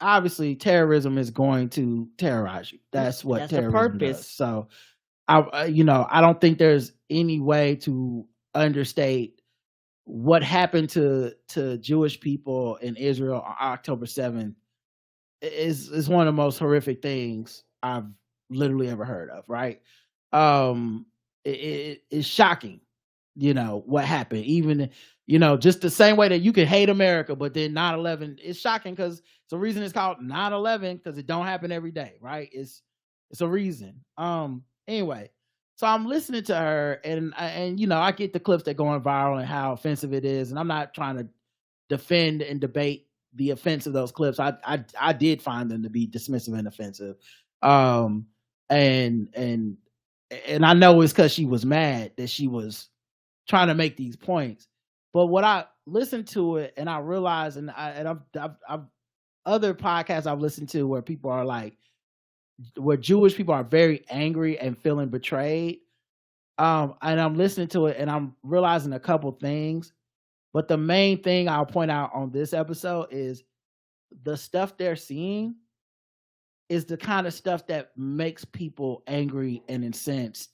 obviously terrorism is going to terrorize you. That's what terrorism does. So I don't think there's any way to understate what happened to Jewish people in Israel on October 7th. Is one of the most horrific things I've literally ever heard of, right? It's shocking, what happened. Even, just the same way that you can hate America, but then 9/11 is shocking because it's the reason it's called 9/11 because it don't happen every day, right? It's a reason. Anyway, so I'm listening to her and I get the clips that going viral and how offensive it is, and I'm not trying to defend and debate the offense of those clips. I did find them to be dismissive and offensive. And I know it's because she was mad that she was trying to make these points. But what I listened to it and I realized, and I've other podcasts I've listened to where people are like, where Jewish people are very angry and feeling betrayed. And I'm listening to it and I'm realizing a couple things. But the main thing I'll point out on this episode is the stuff they're seeing is the kind of stuff that makes people angry and incensed.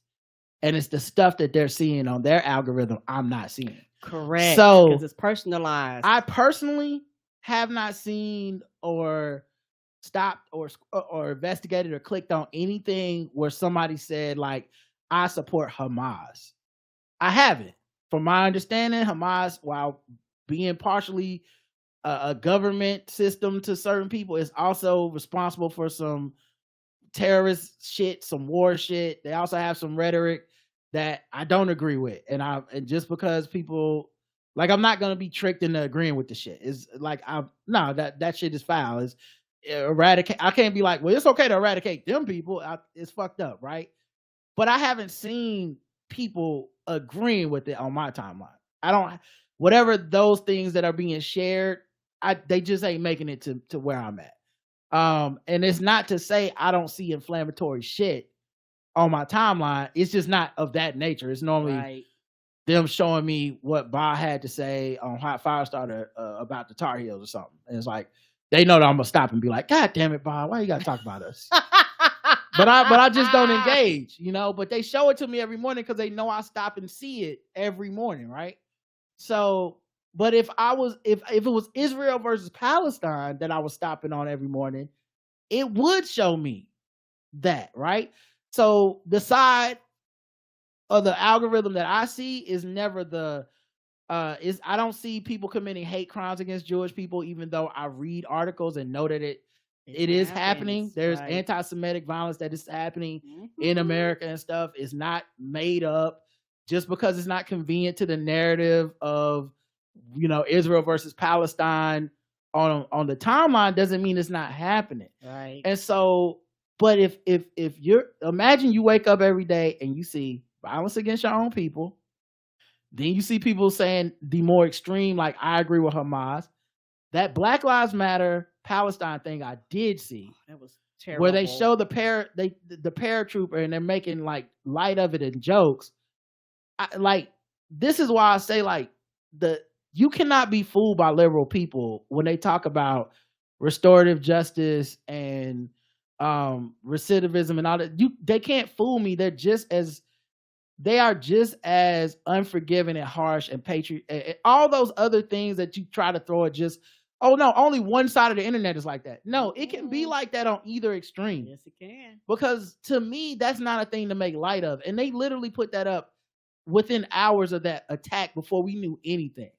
And it's the stuff that they're seeing on their algorithm I'm not seeing. Correct. So because it's personalized. I personally have not seen or stopped or investigated or clicked on anything where somebody said like, I support Hamas. I haven't. From my understanding, Hamas, while being partially a government system to certain people, is also responsible for some terrorist shit, some war shit. They also have some rhetoric that I don't agree with. And just because people, like, I'm not going to be tricked into agreeing with the shit. It's like, that shit is foul. It's eradicate. I can't be like, well, it's okay to eradicate them people. It's fucked up, right? But I haven't seen people agreeing with it on my timeline. Whatever those things that are being shared, they just ain't making it to where I'm at. And it's not to say I don't see inflammatory shit on my timeline. It's just not of that nature. It's normally them showing me what Bob had to say on Hot Firestarter about the Tar Heels or something. And it's like, they know that I'm gonna stop and be like, God damn it, Bob, why you gotta talk about us? But I just don't engage, but they show it to me every morning because they know I stop and see it every morning, right? So, but if it was Israel versus Palestine that I was stopping on every morning, it would show me that, right? So the side of the algorithm that I see is never I don't see people committing hate crimes against Jewish people, even though I read articles and know that it is happening. There's anti-Semitic violence that is happening in America and stuff. It's not made up. Just because it's not convenient to the narrative of, Israel versus Palestine on the timeline doesn't mean it's not happening. Right. And so, but if imagine you wake up every day and you see violence against your own people, then you see people saying the more extreme, like, I agree with Hamas. That Black Lives Matter Palestine thing I did see. That was terrible. Where they show the paratrooper and they're making like light of it and jokes. This is why I say you cannot be fooled by liberal people when they talk about restorative justice and recidivism and all that. They can't fool me. They are just as unforgiving and harsh and all those other things that you try to throw at just, oh no, only one side of the internet is like that. No, it can be like that on either extreme. Yes, it can. Because to me, that's not a thing to make light of. And they literally put that up within hours of that attack before we knew anything.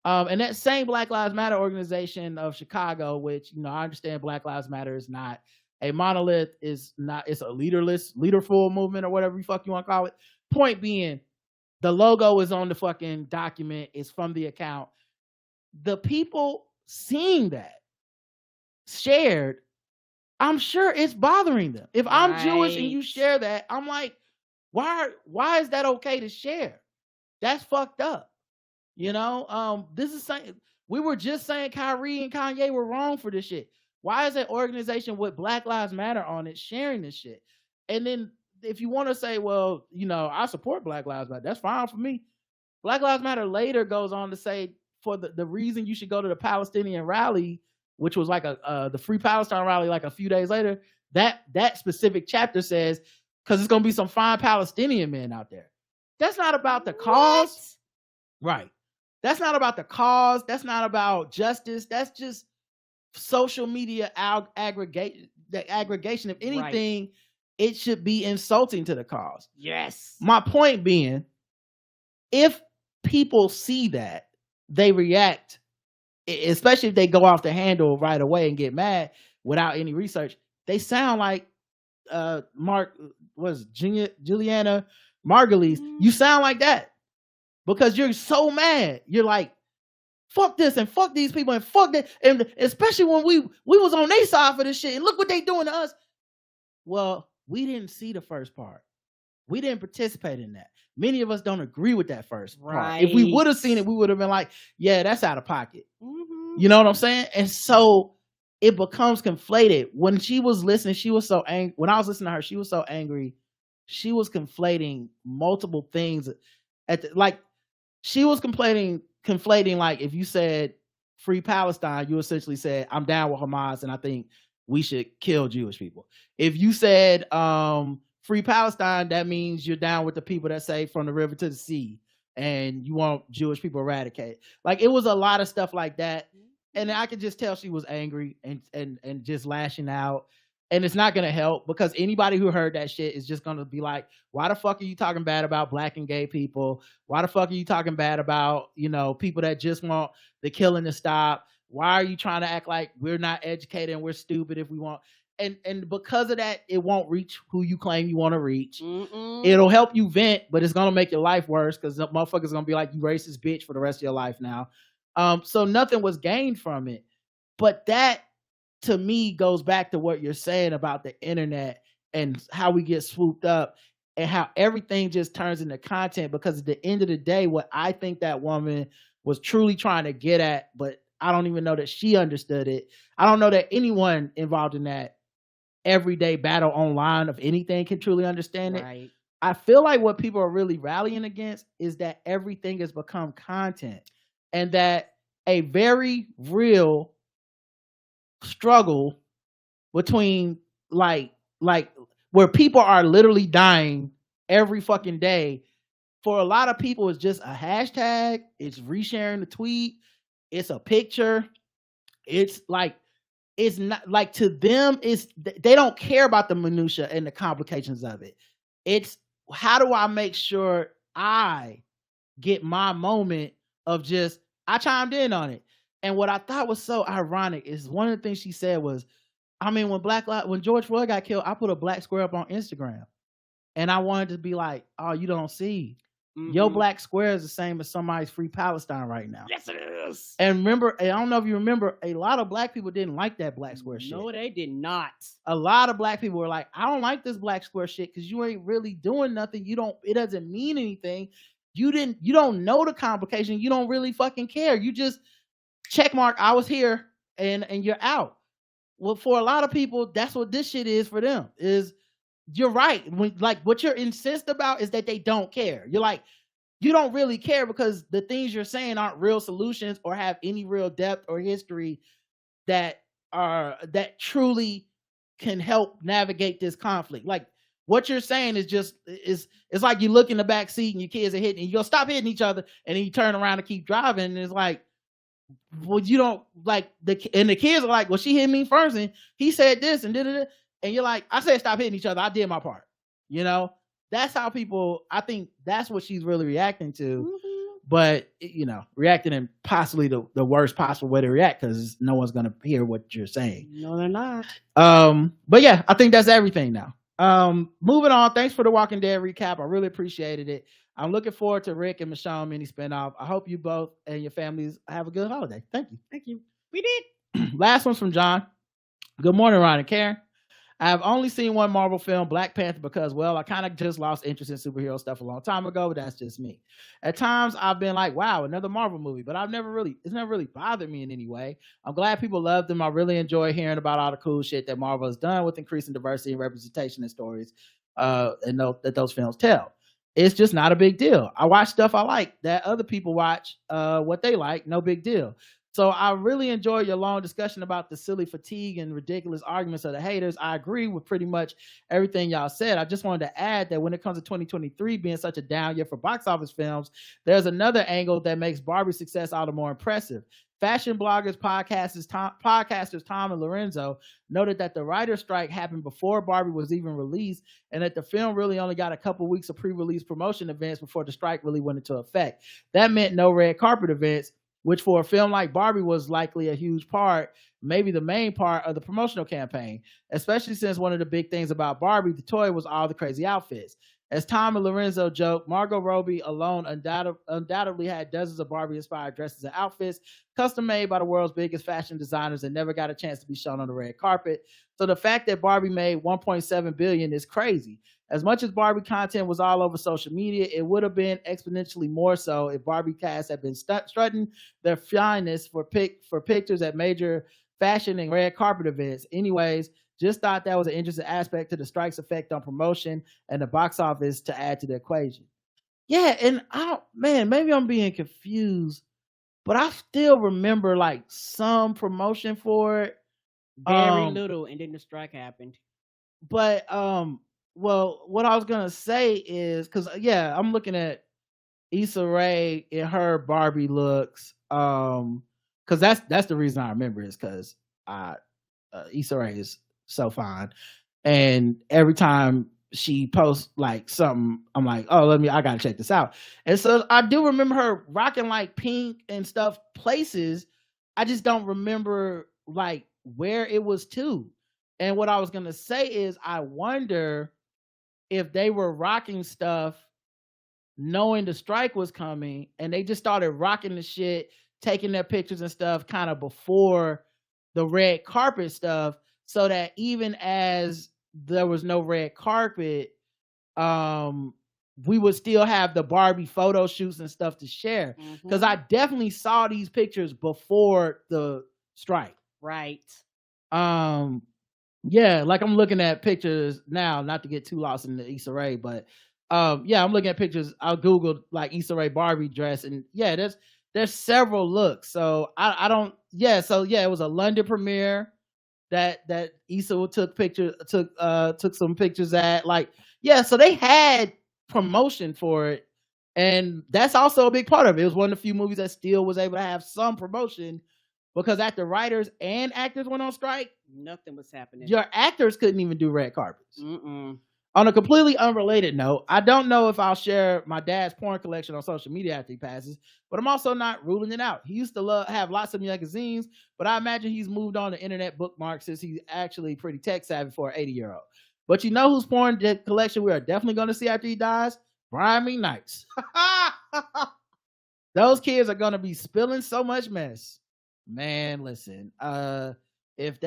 And that same Black Lives Matter organization of Chicago, which, I understand Black Lives Matter is not a monolith, it's a leaderful movement or whatever the fuck you want to call it. Point being, the logo is on the fucking document. It's from the account. The people seeing that shared, I'm sure it's bothering them. If I'm Jewish and you share that, I'm like, Why is that okay to share? That's fucked up. You know, this is saying we were just saying Kyrie and Kanye were wrong for this shit. Why is an organization with Black Lives Matter on it sharing this shit? And then if you want to say, well, you know, I support Black Lives Matter, that's fine for me. Black Lives Matter later goes on to say for the reason you should go to the Palestinian rally, which was like the Free Palestine rally, like a few days later. That specific chapter says because it's gonna be some fine Palestinian men out there. That's not about the cause, right? That's not about the cause. That's not about justice. That's just social media aggregation. If anything, it should be insulting to the cause. Yes. My point being, if people see that, they react, especially if they go off the handle right away and get mad without any research. They sound like Juliana Margulies. You sound like that because you're so mad. You're like, fuck this and fuck these people and fuck that. And especially when we was on their side for this shit and look what they doing to us. Well, we didn't see the first part. We didn't participate in that. Many of us don't agree with that first part. If we would have seen it, we would have been like, yeah, that's out of pocket. Mm-hmm. You know what I'm saying? And so it becomes conflated. When she was listening, she was so angry. When I was listening to her, she was so angry. She was conflating multiple things. She was conflating like if you said free Palestine, you essentially said, I'm down with Hamas and I think we should kill Jewish people. If you said free Palestine, that means you're down with the people that say from the river to the sea and you want Jewish people eradicated. Like it was a lot of stuff like that. And I could just tell she was angry and just lashing out. And it's not going to help because anybody who heard that shit is just going to be like, why the fuck are you talking bad about black and gay people? Why the fuck are you talking bad about, you know, people that just want the killing to stop? Why are you trying to act like we're not educated and we're stupid if we want? And because of that, it won't reach who you claim you want to reach. Mm-mm. It'll help you vent, but it's going to make your life worse because the motherfucker's going to be like, you racist bitch for the rest of your life now. So nothing was gained from it. But that, to me, goes back to what you're saying about the internet and how we get swooped up and how everything just turns into content. Because at the end of the day, what I think that woman was truly trying to get at, but I don't even know that she understood it. I don't know that anyone involved in that everyday battle online of anything can truly understand it. I feel like what people are really rallying against is that everything has become content and that a very real struggle between like where people are literally dying every fucking day, for a lot of people it's just a hashtag, it's resharing the tweet, it's a picture, it's like, it's not like, to them it's, they don't care about the minutia and the complications of it. It's how do I make sure I get my moment of just, I chimed in on it. And what I thought was so ironic is one of the things she said was, I mean, when George Floyd got killed, I put a black square up on Instagram. And I wanted to be like, oh, you don't see. Mm-hmm. Your black square is the same as somebody's free Palestine right now. Yes, it is. And remember, I don't know if you remember, a lot of black people didn't like that black square shit. No, they did not. A lot of black people were like, I don't like this black square shit because you ain't really doing nothing. It doesn't mean anything. You don't know the complication. You don't really fucking care. You just check mark, I was here and you're out. Well, for a lot of people, that's what this shit is for them. Is you're right. When, like, what you're incensed about is that they don't care. You're like, you don't really care because the things you're saying aren't real solutions or have any real depth or history that truly can help navigate this conflict. Like, what you're saying is just, it's like you look in the back seat and your kids are hitting, and you go, stop hitting each other, and then you turn around and keep driving, and it's like, well, you don't like the kids are like, well, she hit me first and he said this and da-da-da. And you're like, I said stop hitting each other. I did my part. You know, that's how people, I think that's what she's really reacting to. Mm-hmm. But, you know, reacting in possibly the worst possible way to react because no one's going to hear what you're saying. No, they're not. But yeah, I think that's everything now. Moving on. Thanks for the Walking Dead recap. I really appreciated it. I'm looking forward to Rick and Michonne mini spinoff. I hope you both and your families have a good holiday. Thank you. Thank you. We did. Last one's from John. Good morning, Ron and Karen. I have only seen one Marvel film, Black Panther, because, well, I kind of just lost interest in superhero stuff a long time ago, but that's just me. At times, I've been like, wow, another Marvel movie, but it's never really bothered me in any way. I'm glad people love them. I really enjoy hearing about all the cool shit that Marvel has done with increasing diversity and representation in stories that those films tell. It's just not a big deal. I watch stuff I like that other people watch what they like, no big deal. So I really enjoy your long discussion about the silly fatigue and ridiculous arguments of the haters. I agree with pretty much everything y'all said. I just wanted to add that when it comes to 2023 being such a down year for box office films, there's another angle that makes Barbie's success all the more impressive. Fashion bloggers, podcasters Tom and Lorenzo noted that the writer's strike happened before Barbie was even released, and that the film really only got a couple weeks of pre-release promotion events before the strike really went into effect. That meant no red carpet events, which for a film like Barbie was likely a huge part, maybe the main part of the promotional campaign, especially since one of the big things about Barbie, the toy, was all the crazy outfits. As Tom and Lorenzo joke, Margot Robbie alone undoubtedly had dozens of Barbie-inspired dresses and outfits, custom made by the world's biggest fashion designers, and never got a chance to be shown on the red carpet. So the fact that Barbie made $1.7 billion is crazy. As much as Barbie content was all over social media, it would have been exponentially more so if Barbie cast had been strutting their fineness for pictures at major fashion and red carpet events. Anyways, just thought that was an interesting aspect to the strike's effect on promotion and the box office to add to the equation. Yeah, and maybe I'm being confused, but I still remember like some promotion for it. Very little, and then the strike happened. But well, what I was gonna say is, because I'm looking at Issa Rae in her Barbie looks, because that's the reason I remember is because Issa Rae is so fine, and every time she posts like something, I'm like, oh, I gotta check this out. And so I do remember her rocking like pink and stuff places. I just don't remember like where it was to. And what I was gonna say is, I wonder if they were rocking stuff knowing the strike was coming, and they just started rocking the shit, taking their pictures and stuff kind of before the red carpet stuff, so that even as there was no red carpet, we would still have the Barbie photo shoots and stuff to share. Because I definitely saw these pictures before the strike. Right. Yeah, like I'm looking at pictures now, not to get too lost in the Issa Rae, but I'm looking at pictures. I googled like Issa Rae Barbie dress, and there's several looks. So I don't. Yeah, so it was a London premiere that Issa took some pictures at. Like, so they had promotion for it, and that's also a big part of it. It was one of the few movies that still was able to have some promotion, because after writers and actors went on strike, nothing was happening. Your actors couldn't even do red carpets. On a completely unrelated note, I don't know if I'll share my dad's porn collection on social media after he passes, but I'm also not ruling it out. He used to have lots of magazines, but I imagine he's moved on to internet bookmarks since he's actually pretty tech savvy for an 80-year-old. But you know whose porn collection we are definitely going to see after he dies? Brian McKnight's. Those kids are going to be spilling so much mess. Man, listen, it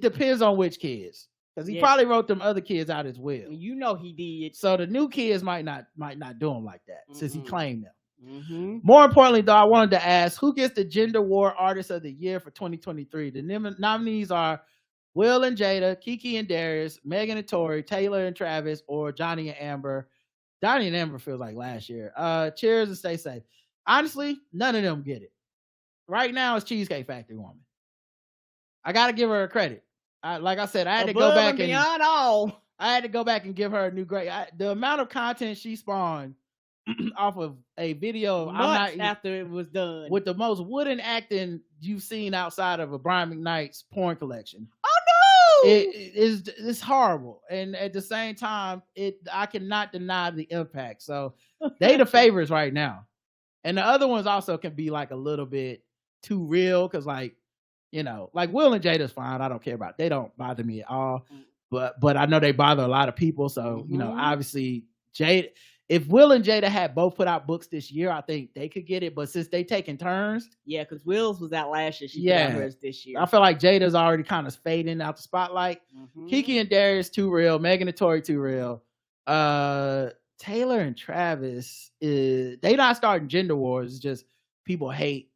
depends on which kids, because he probably wrote them other kids out as well. You know he did. So the new kids might not do him like that, since he claimed them. More importantly, though, I wanted to ask, who gets the Gender War Artist of the Year for 2023? The nominees are Will and Jada, Kiki and Darius, Megan and Tori, Taylor and Travis, or Johnny and Amber. Johnny and Amber feels like last year. Cheers and stay safe. Honestly, none of them get it. Right now, it's Cheesecake Factory woman. I got to give her credit. Like I said, I had to go back and beyond all. I had to go back and give her a new grade. The amount of content she spawned off of a video after it was done, with the most wooden acting you've seen outside of a Brian McKnight's porn collection. Oh no! It's horrible, and at the same time, I cannot deny the impact. So they the favorites right now, and the other ones also can be like a little bit too real, because like Will and Jada's fine. I don't care about. They don't bother me at all. But I know they bother a lot of people. So obviously Jada. if Will and Jada had both put out books this year, I think they could get it. But since they taking turns, Yeah, because Will's was out last year. She put out hers this year. I feel like Jada's already kind of fading out the spotlight. Kiki and Darius too real. Megan and Tori too real. Taylor and Travis they not starting gender wars. It's just people hate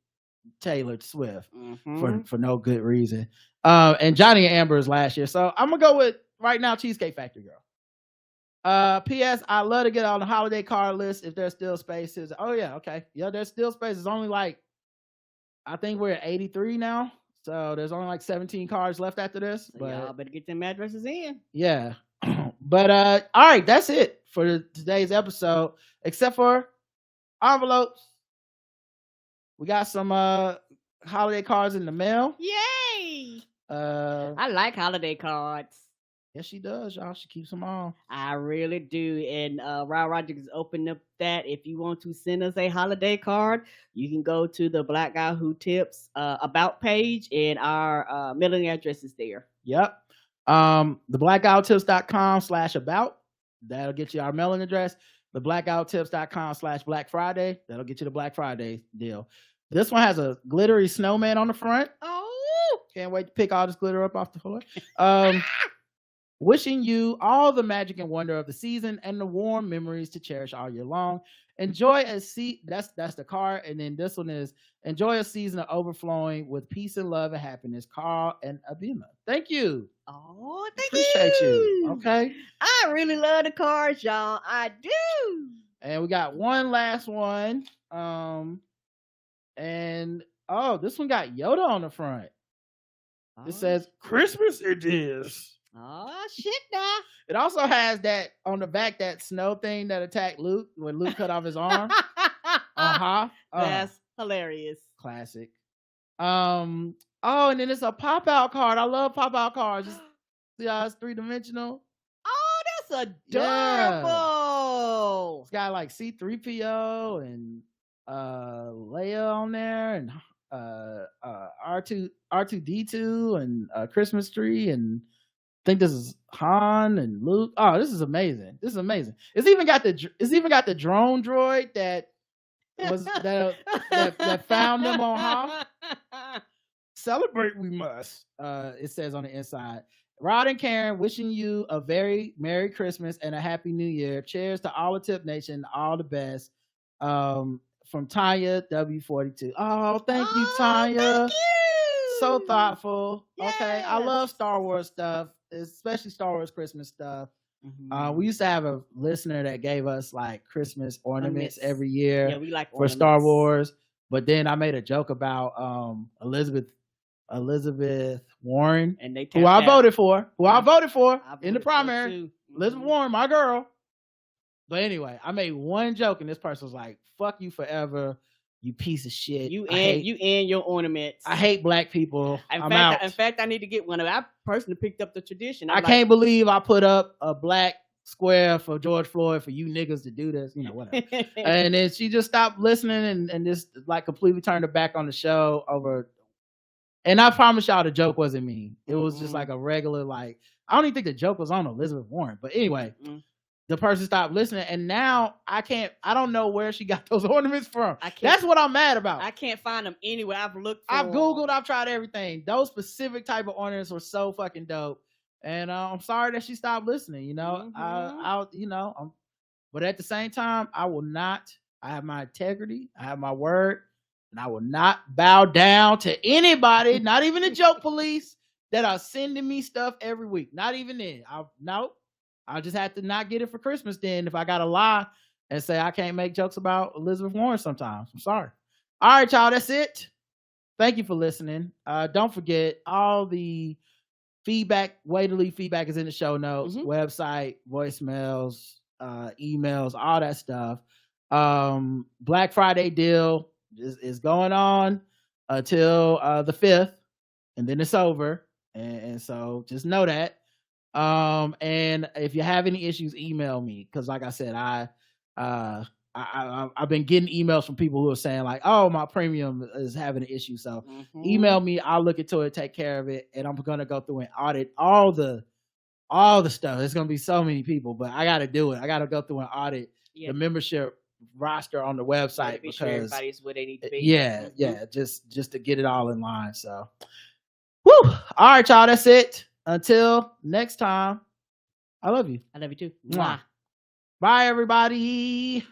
Taylor Swift for no good reason. And Johnny and Amber is last year. So I'm gonna go with right now Cheesecake Factory girl. P.S. I love to get on the holiday card list if there's still spaces. Oh yeah, okay. Yeah, there's still spaces. Only like I think we're at 83 now. So there's only like 17 cards left after this. So but y'all better get them addresses in. Yeah. But all right, that's it for today's episode. Except for envelopes. We got some holiday cards in the mail. Yay! I like holiday cards. Yes, she does, y'all. She keeps them on. I really do. And Rod Rogers opened up that if you want to send us a holiday card, you can go to the Black Guy Who Tips about page, and our mailing address is there. Yep. theblackguywhotips.com/about. That'll get you our mailing address. theblackguywhotips.com/Black Friday. That'll get you the Black Friday deal. This one has a glittery snowman on the front. Oh, can't wait to pick all this glitter up off the floor. Wishing you all the magic and wonder of the season and the warm memories to cherish all year long. Enjoy a that's the card, and then this one is enjoy a season of overflowing with peace and love and happiness. Carl and Abima. Thank you. Oh, Appreciate you. Okay. I really love the cards, y'all. I do. And we got one last one. And this one got Yoda on the front. It says Christmas it is. Oh shit now. It also has that on the back, that snow thing that attacked Luke when Luke cut off his arm. That's hilarious. Classic. And then it's a pop-out card. I love pop-out cards. See how it's 3-dimensional? Oh, that's adorable. Yeah. It's got like C-3PO and Leia on there, and R2D2 and a Christmas tree, and I think this is Han and Luke. Oh, this is amazing. This is amazing. It's even got the drone droid that was that found them on Hoth. Celebrate we must. It says on the inside. Rod and Karen wishing you a very Merry Christmas and a Happy New Year. Cheers to all the Tip Nation, all the best. From Tanya W42. Oh, thank you, Tanya. Thank you. So thoughtful. Yes. Okay, I love Star Wars stuff, especially Star Wars Christmas stuff. We used to have a listener that gave us like Christmas ornaments every year. Yeah, we like for Star Wars. But then I made a joke about Elizabeth Warren, and they who I voted for in the voted primary. Elizabeth Warren, my girl. But anyway, I made one joke, and this person was like, "Fuck you forever, you piece of shit. You and your ornaments. I hate black people. In out. fact, I need to get one of. I personally picked up the tradition. I can't believe I put up a black square for George Floyd for you niggas to do this, whatever." And then she just stopped listening and just like completely turned her back on the show over. And I promise y'all the joke wasn't me. It was just like a regular, like, I don't even think the joke was on Elizabeth Warren. But anyway, the person stopped listening, and now I don't know where she got those ornaments from. That's what I'm mad about. I can't find them anywhere. I've looked for I've Googled, I've tried everything. Those specific type of ornaments were so fucking dope. And I'm sorry that she stopped listening, but at the same time, I have my integrity, I have my word, and I will not bow down to anybody, not even the joke police, that are sending me stuff every week. Not even then. I'll just have to not get it for Christmas then if I got to lie and say I can't make jokes about Elizabeth Warren sometimes. I'm sorry. All right, y'all, that's it. Thank you for listening. Don't forget, all the way to leave feedback is in the show notes, website, voicemails, emails, all that stuff. Black Friday deal is going on until the 5th, and then it's over. And so just know that. And if you have any issues, email me, because like I said, I've been getting emails from people who are saying like, "Oh, my premium is having an issue." So email me, I'll look into it, take care of it, and I'm gonna go through and audit all the stuff. There's gonna be so many people, but I gotta do it. I gotta go through and audit the membership roster on the website Be sure because everybody's where they need to be. yeah, just to get it all in line. So, woo! All right, y'all, that's it. Until next time, I love you. I love you too. Mwah. Bye, everybody.